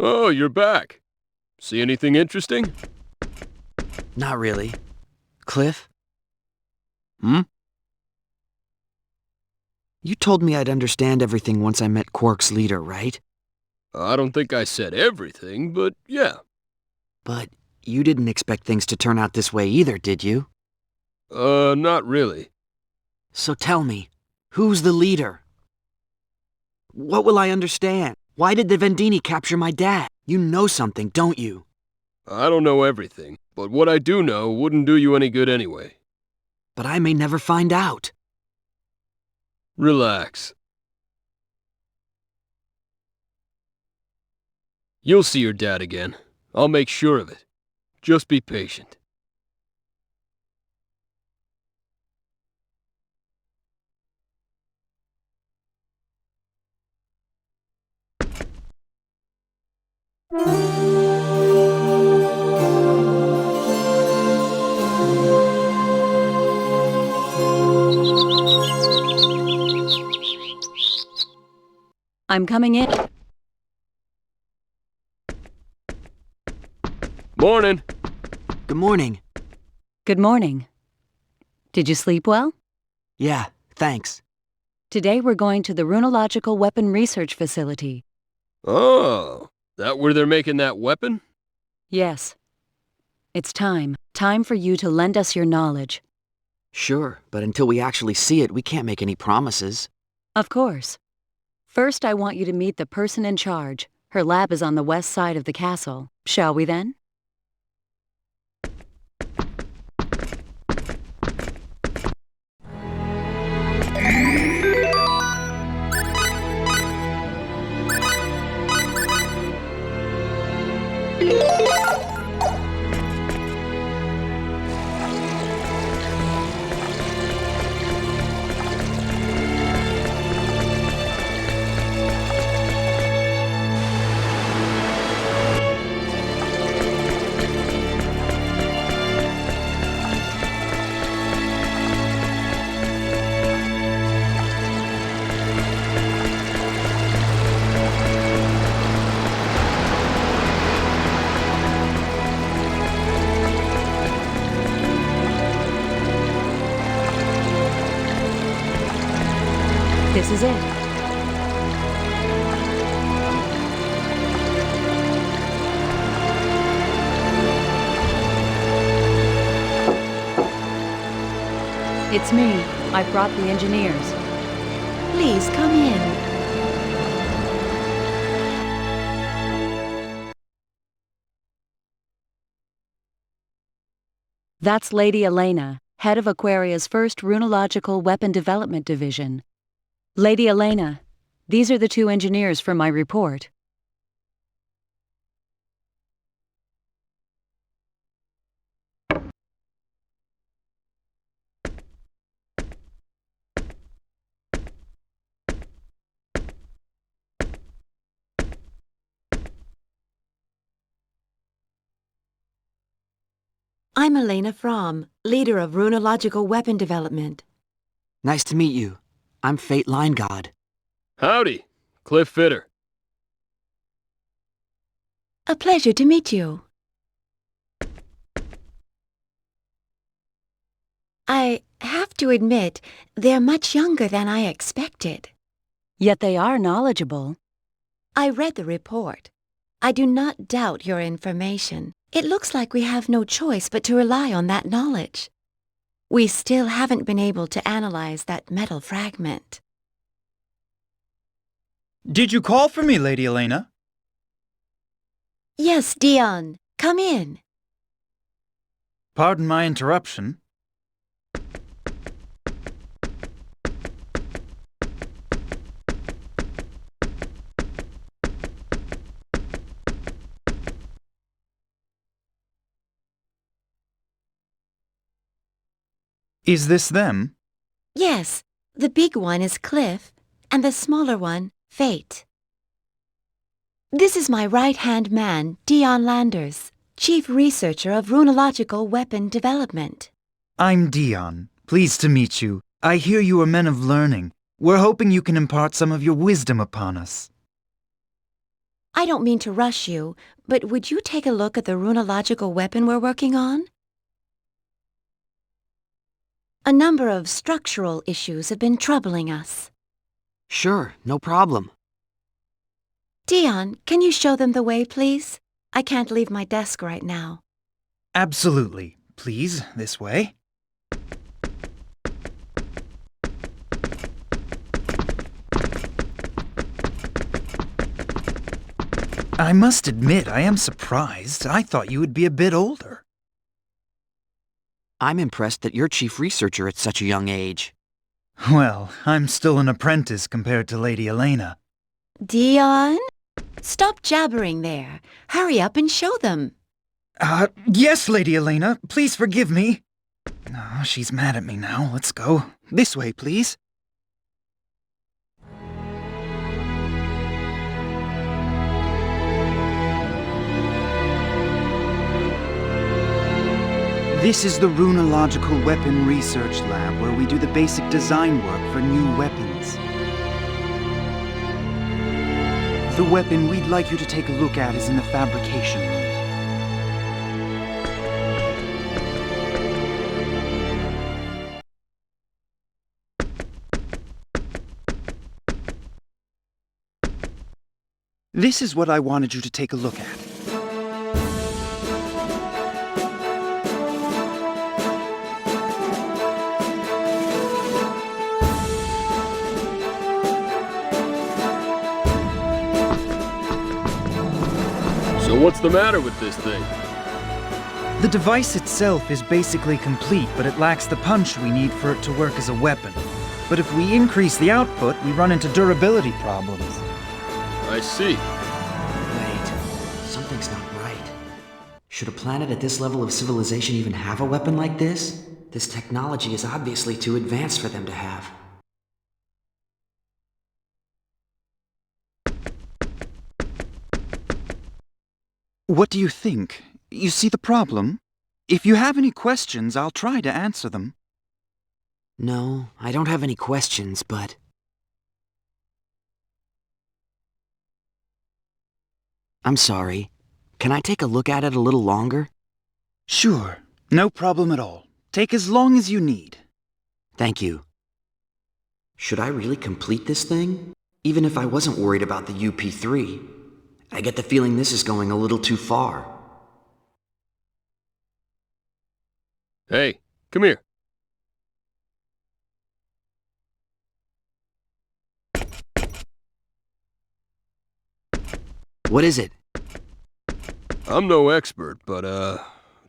Oh, you're back. See anything interesting? Not really. Cliff? Hmm? You told me I'd understand everything once I met Quark's leader, right? I don't think I said everything, but yeah. But you didn't expect things to turn out this way either, did you? Not really. So tell me, who's the leader? What will I understand? Why did the Vendini capture my dad? You know something, don't you? I don't know everything, but what I do know wouldn't do you any good anyway. But I may never find out. Relax. You'll see your dad again. I'll make sure of it. Just be patient. I'm coming in. Morning. Good morning. Good morning. Did you sleep well? Yeah, thanks. Today we're going to the Runological Weapon Research Facility. Oh, that where they're making that weapon? Yes. It's time. Time for you to lend us your knowledge. Sure, but until we actually see it, we can't make any promises. Of course. First, I want you to meet the person in charge. Her lab is on the west side of the castle. Shall we then? This is it. It's me. I brought the engineers. Please come in. That's Lady Elena, head of Aquaria's first Runological Weapon Development Division. Lady Elena, these are the two engineers for my report. I'm Elena Fromm, leader of Runological Weapon Development. Nice to meet you. I'm Fate Line God. Howdy, Cliff Fitter. A pleasure to meet you. I have to admit, they're much younger than I expected. Yet they are knowledgeable. I read the report. I do not doubt your information. It looks like we have no choice but to rely on that knowledge. We still haven't been able to analyze that metal fragment. Did you call for me, Lady Elena? Yes, Dion. Come in. Pardon my interruption. Is this them? Yes, the big one is Cliff, and the smaller one, Fate. This is my right-hand man, Dion Landers, Chief Researcher of Runological Weapon Development. I'm Dion. Pleased to meet you. I hear you are men of learning. We're hoping you can impart some of your wisdom upon us. I don't mean to rush you, but would you take a look at the runological weapon we're working on? A number of structural issues have been troubling us. Sure, no problem. Dion, can you show them the way, please? I can't leave my desk right now. Absolutely. Please, this way. I must admit, I am surprised. I thought you would be a bit older. I'm impressed that you're chief researcher at such a young age. Well, I'm still an apprentice compared to Lady Elena. Dion? Stop jabbering there. Hurry up and show them. Yes, Lady Elena. Please forgive me. Oh, she's mad at me now. Let's go. This way, please. This is the Runological Weapon Research Lab, where we do the basic design work for new weapons. The weapon we'd like you to take a look at is in the fabrication room. This is what I wanted you to take a look at. So what's the matter with this thing? The device itself is basically complete, but it lacks the punch we need for it to work as a weapon. But if we increase the output, we run into durability problems. I see. Wait, something's not right. Should a planet at this level of civilization even have a weapon like this? This technology is obviously too advanced for them to have. What do you think? You see the problem? If you have any questions, I'll try to answer them. No, I don't have any questions, but... I'm sorry. Can I take a look at it a little longer? Sure, no problem at all. Take as long as you need. Thank you. Should I really complete this thing? Even if I wasn't worried about the UP3, I get the feeling this is going a little too far. Hey, come here. What is it? I'm no expert, but,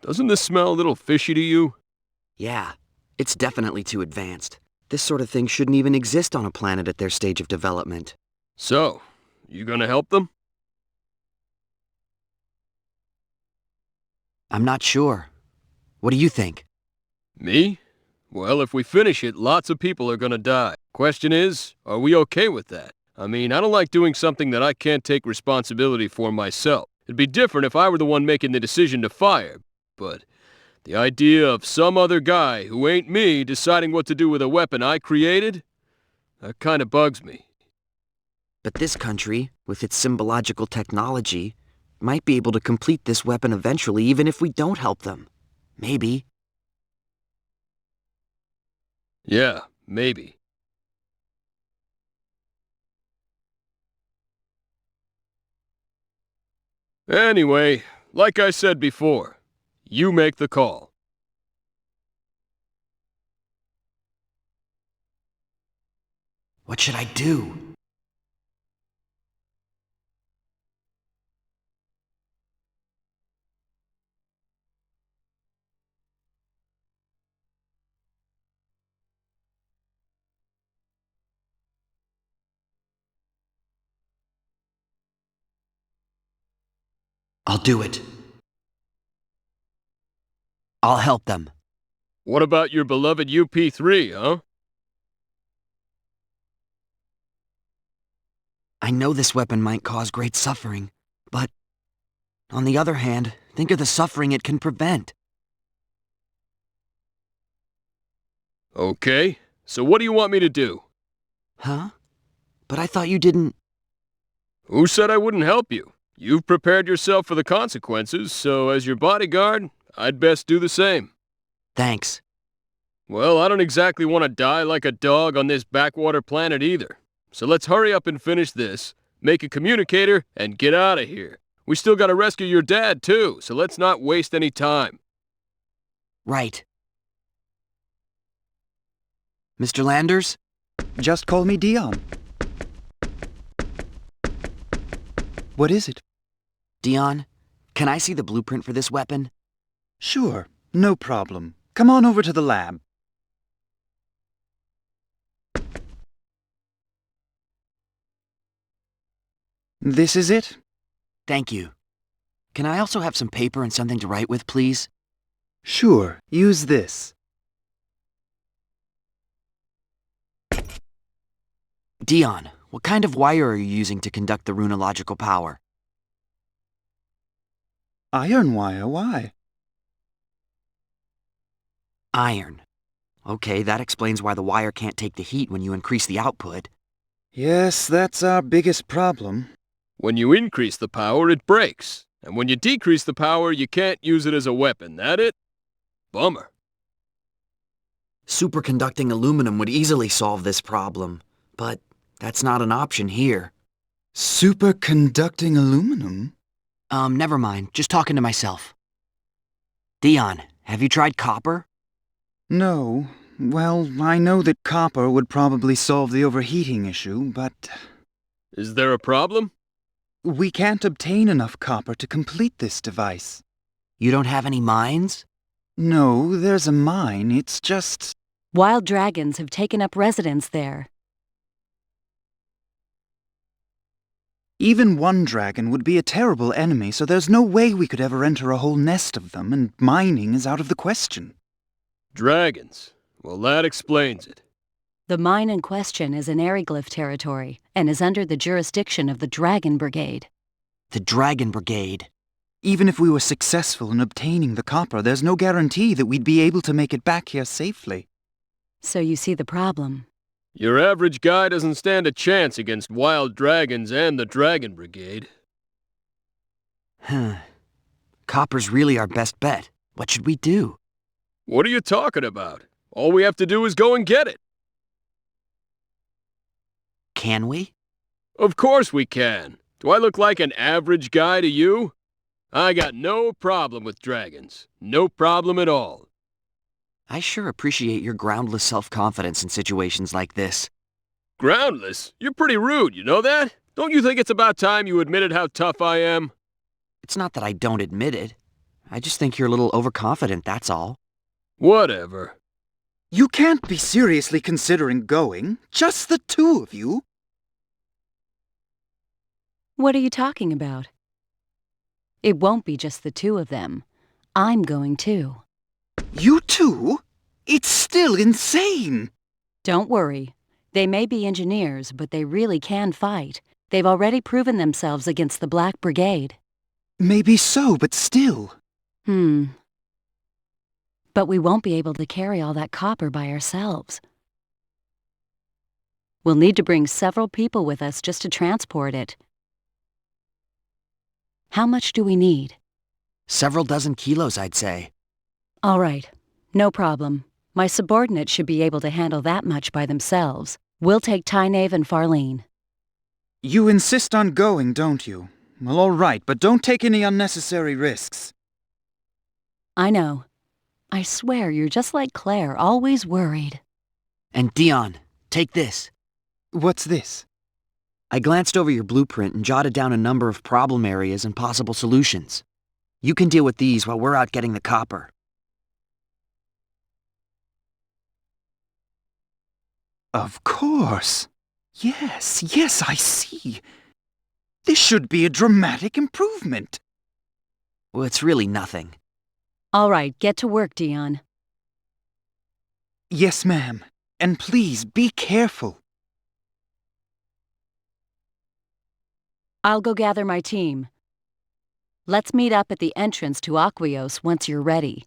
doesn't this smell a little fishy to you? Yeah, it's definitely too advanced. This sort of thing shouldn't even exist on a planet at their stage of development. So, you gonna help them? I'm not sure. What do you think? Me? Well, if we finish it, lots of people are gonna die. Question is, are we okay with that? I mean, I don't like doing something that I can't take responsibility for myself. It'd be different if I were the one making the decision to fire, but the idea of some other guy who ain't me deciding what to do with a weapon I created, that kinda bugs me. But this country, with its symbological technology, might be able to complete this weapon eventually even if we don't help them. Maybe. Yeah, maybe. Anyway, like I said before, you make the call. What should I do? I'll do it. I'll help them. What about your beloved UP3, huh? I know this weapon might cause great suffering, but on the other hand, think of the suffering it can prevent. Okay, so what do you want me to do? Huh? But I thought you didn't... Who said I wouldn't help you? You've prepared yourself for the consequences, so as your bodyguard, I'd best do the same. Thanks. Well, I don't exactly want to die like a dog on this backwater planet either. So let's hurry up and finish this, make a communicator, and get out of here. We still gotta rescue your dad, too, so let's not waste any time. Right. Mr. Landers? Just call me Dion. What is it? Dion, can I see the blueprint for this weapon? Sure, no problem. Come on over to the lab. This is it? Thank you. Can I also have some paper and something to write with, please? Sure, use this. Dion, what kind of wire are you using to conduct the runological power? Iron wire, why? Iron. Okay, that explains why the wire can't take the heat when you increase the output. Yes, that's our biggest problem. When you increase the power, it breaks. And when you decrease the power, you can't use it as a weapon. That it? Bummer. Superconducting aluminum would easily solve this problem, but that's not an option here. Superconducting aluminum? Never mind. Just talking to myself. Dion, have you tried copper? No. Well, I know that copper would probably solve the overheating issue, but... Is there a problem? We can't obtain enough copper to complete this device. You don't have any mines? No, there's a mine. It's just... Wild dragons have taken up residence there. Even one dragon would be a terrible enemy, so there's no way we could ever enter a whole nest of them, and mining is out of the question. Dragons. Well, that explains it. The mine in question is in Aryglyph territory and is under the jurisdiction of the Dragon Brigade. The Dragon Brigade? Even if we were successful in obtaining the copper, there's no guarantee that we'd be able to make it back here safely. So you see the problem. Your average guy doesn't stand a chance against wild dragons and the Dragon Brigade. Copper's really our best bet. What should we do? What are you talking about? All we have to do is go and get it. Can we? Of course we can. Do I look like an average guy to you? I got no problem with dragons. No problem at all. I sure appreciate your groundless self-confidence in situations like this. Groundless? You're pretty rude, you know that? Don't you think it's about time you admitted how tough I am? It's not that I don't admit it. I just think you're a little overconfident, that's all. Whatever. You can't be seriously considering going. Just the two of you. What are you talking about? It won't be just the two of them. I'm going too. You too? It's still insane! Don't worry. They may be engineers, but they really can fight. They've already proven themselves against the Black Brigade. Maybe so, but still. But we won't be able to carry all that copper by ourselves. We'll need to bring several people with us just to transport it. How much do we need? Several dozen kilos, I'd say. All right. No problem. My subordinates should be able to handle that much by themselves. We'll take Tynaeve and Farlene. You insist on going, don't you? Well, all right, but don't take any unnecessary risks. I know. I swear you're just like Claire, always worried. And Dion, take this. What's this? I glanced over your blueprint and jotted down a number of problem areas and possible solutions. You can deal with these while we're out getting the copper. Of course. Yes, I see. This should be a dramatic improvement. Well, it's really nothing. All right, get to work, Dion. Yes, ma'am. And please, be careful. I'll go gather my team. Let's meet up at the entrance to Aquios once you're ready.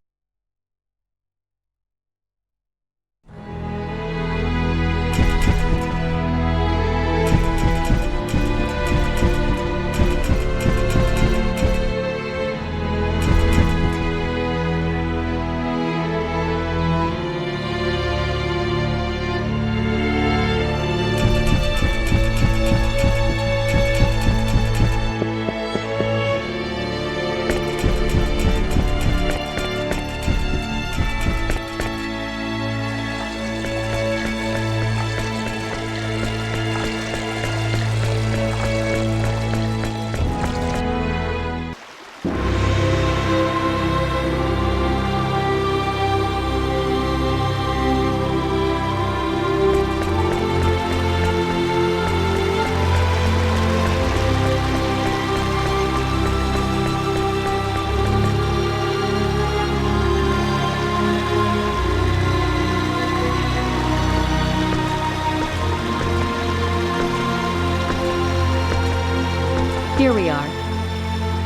Here we are.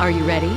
Are you ready?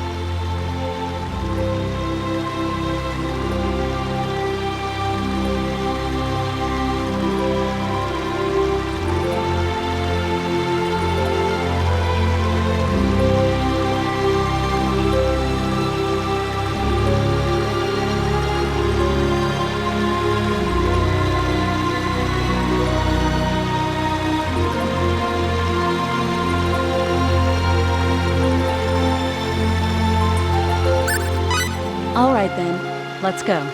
All right then, let's go.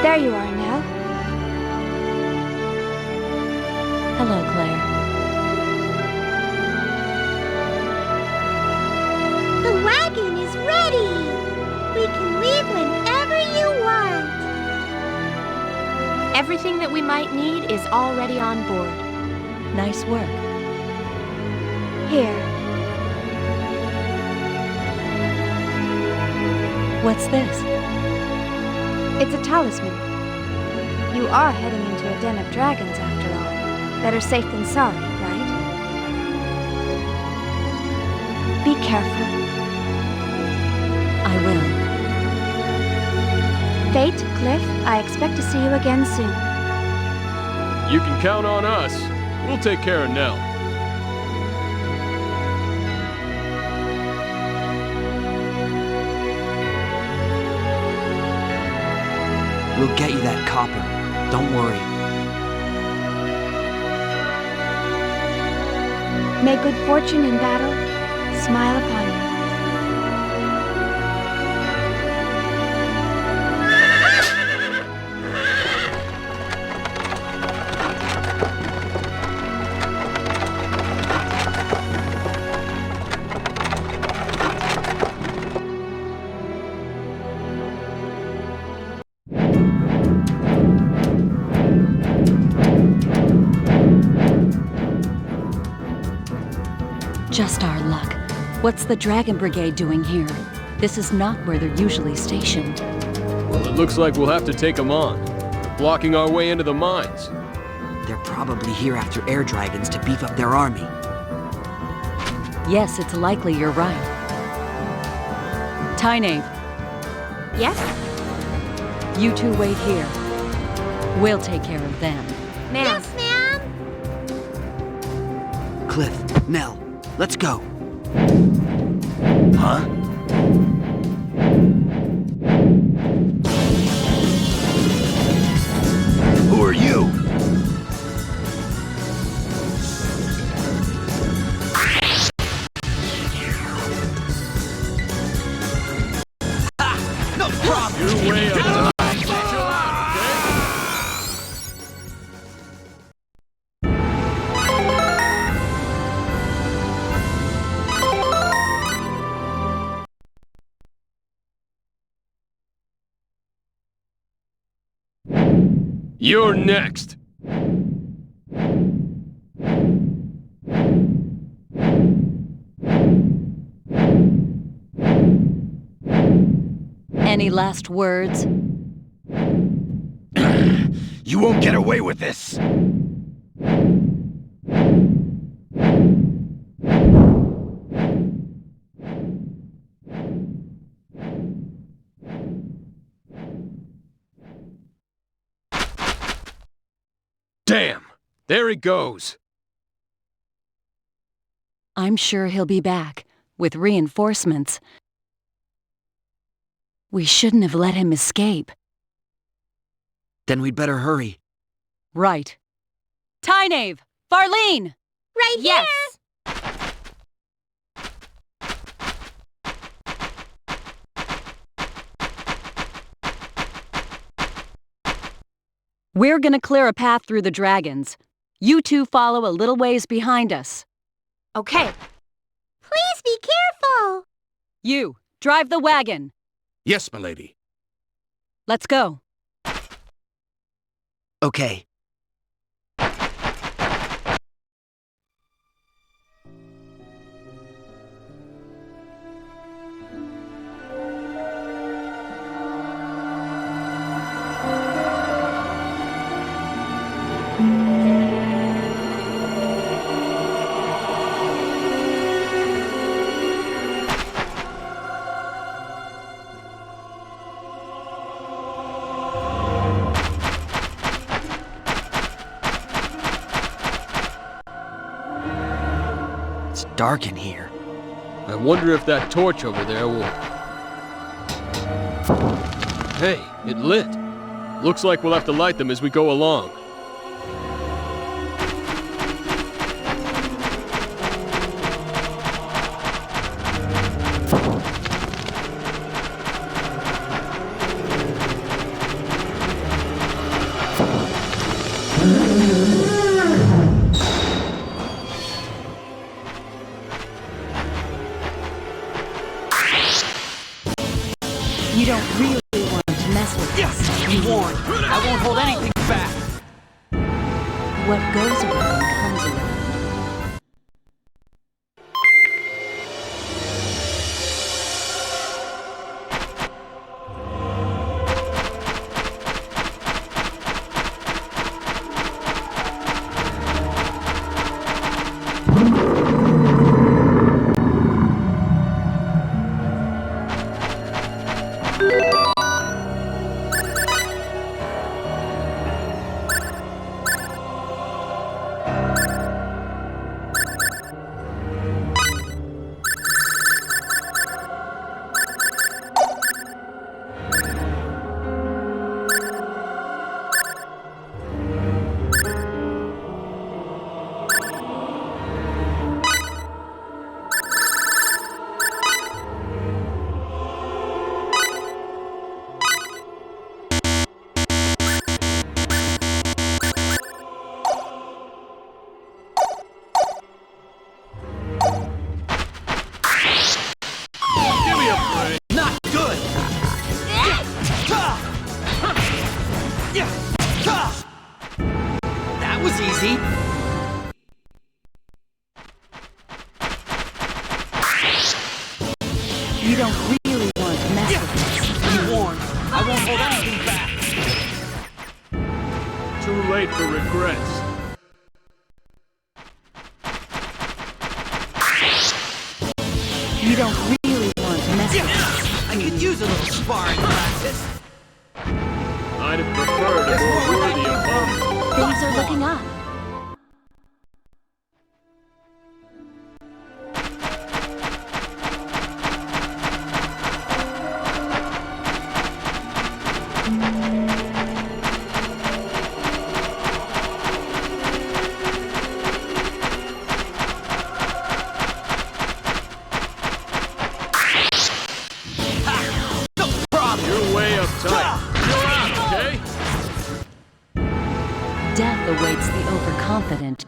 There you are, Nell. Hello, Claire. The wagon is ready! We can leave whenever you want. Everything that we might need is already on board. Nice work. Here. What's this? It's a talisman. You are heading into a den of dragons after all. Better safe than sorry, right? Be careful. I will. Fate, Cliff, I expect to see you again soon. You can count on us. We'll take care of Nell. We'll get you that copper. Don't worry. May good fortune in battle smile upon you. Just our luck. What's the Dragon Brigade doing here? This is not where they're usually stationed. Well, it looks like we'll have to take them on. They're blocking our way into the mines. They're probably here after air dragons to beef up their army. Yes, it's likely you're right. Tynave. Yes? You two wait here. We'll take care of them. Ma'am. Yes, ma'am! Cliff, Nell, let's go. Huh? Who are you? No problem! You're way up top. You're next. Any last words? You won't get away with this! Damn! There he goes. I'm sure he'll be back, with reinforcements. We shouldn't have let him escape. Then we'd better hurry. Right. Tynave! Farlene! Right Yes! We're gonna clear a path through the dragons. You two follow a little ways behind us. Okay. Please be careful! You, drive the wagon. Yes, milady. Let's go. Okay. It's dark in here. I wonder if that torch over there will... Hey, it lit. Looks like we'll have to light them as we go along. You don't really want to mess with us. You warned. I won't hold anything back. What goes around comes around. That was easy. You don't really want to mess with us. Be warned, I won't hold anything back. Too late for regrets. You don't really want to mess with us. I could use a little sparring practice. I'd have preferred a more worthy opponent. Things are looking up. You're way uptight. Chill out, okay? Death awaits the overconfident.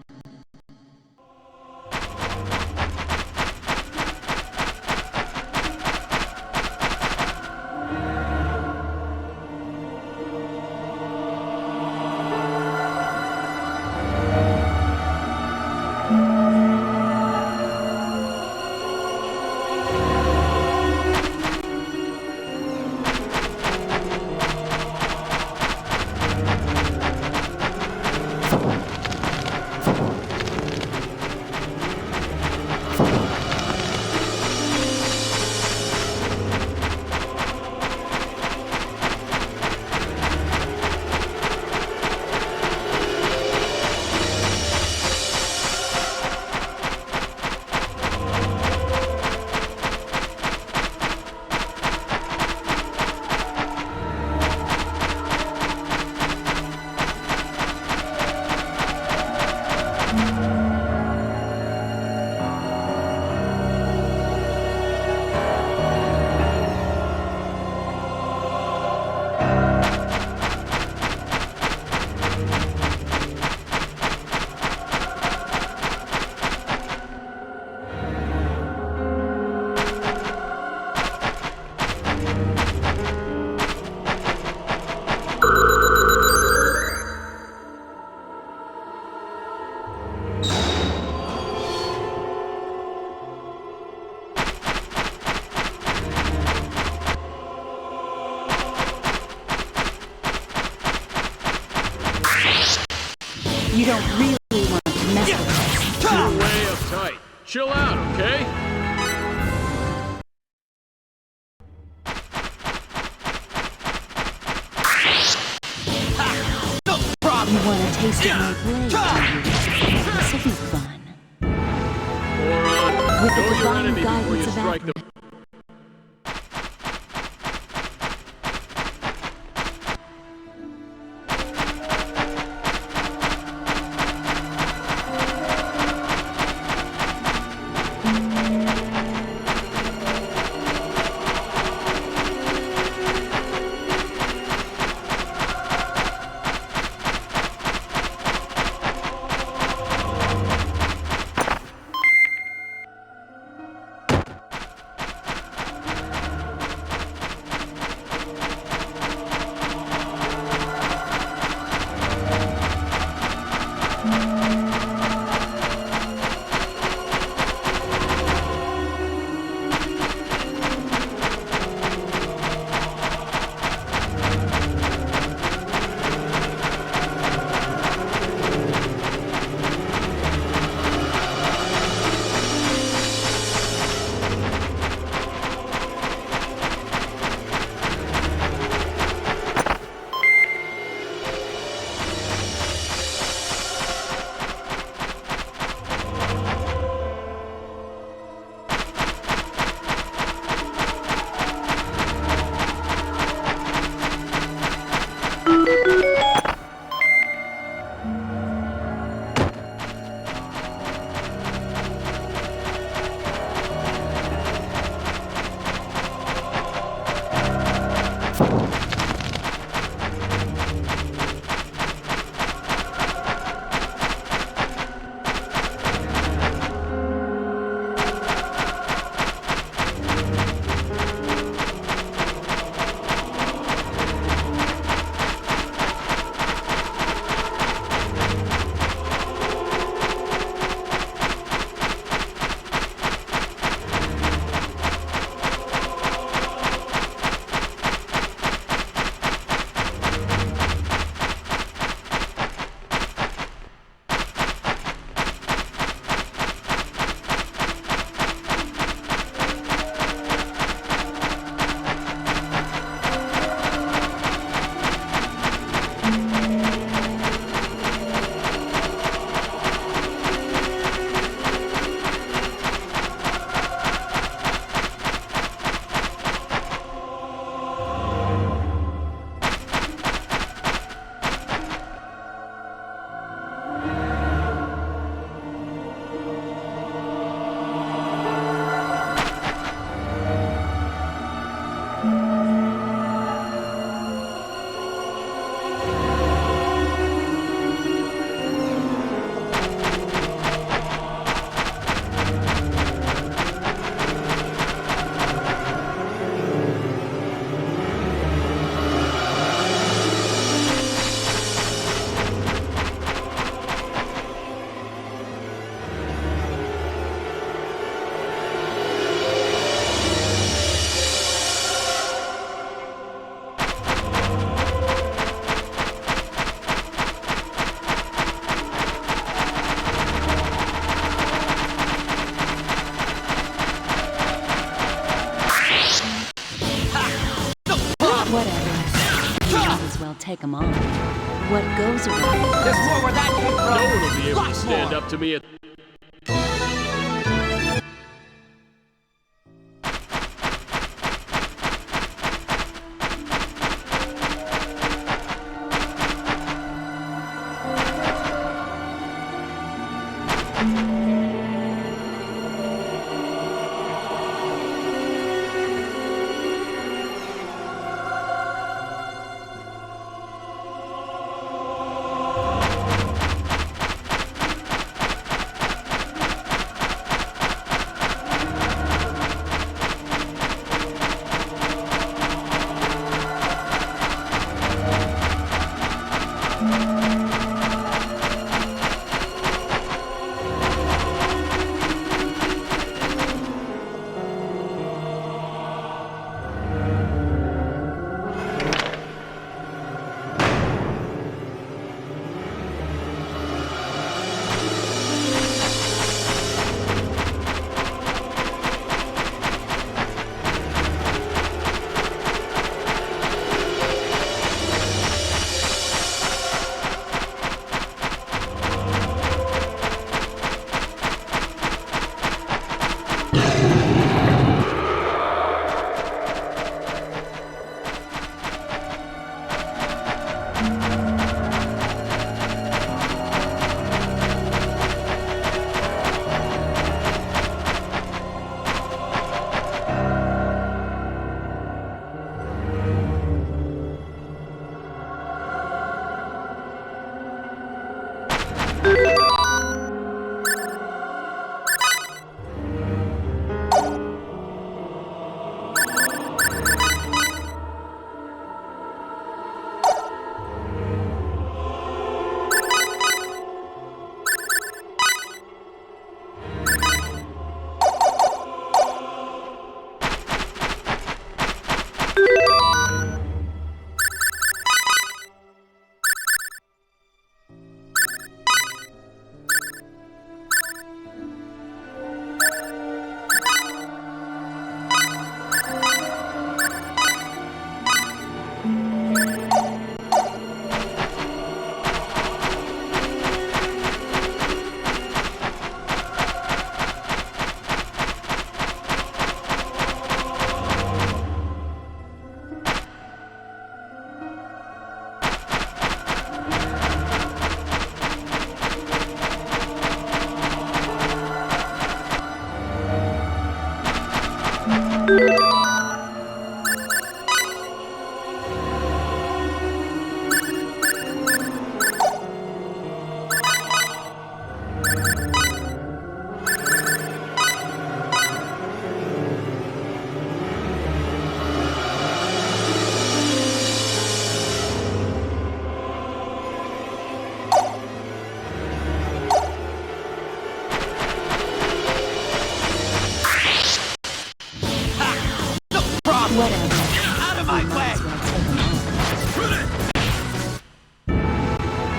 You don't really want to mess with us. You're way uptight. Chill out, okay? You want to taste of my blade, do you? This will be fun. Moron, With the know your divine enemy before you guidance of strike them. well take 'em on. What goes around... There's more where that came from. No one will be able to Lots stand more. up to me at...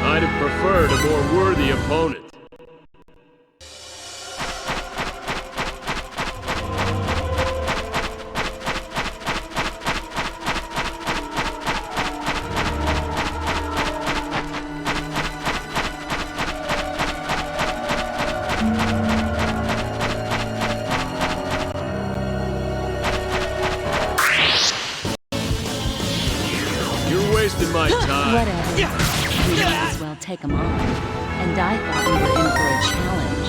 I'd have preferred a more worthy opponent. You're wasting my time. Whatever. We might as well take 'em on. And I thought we were in for a challenge.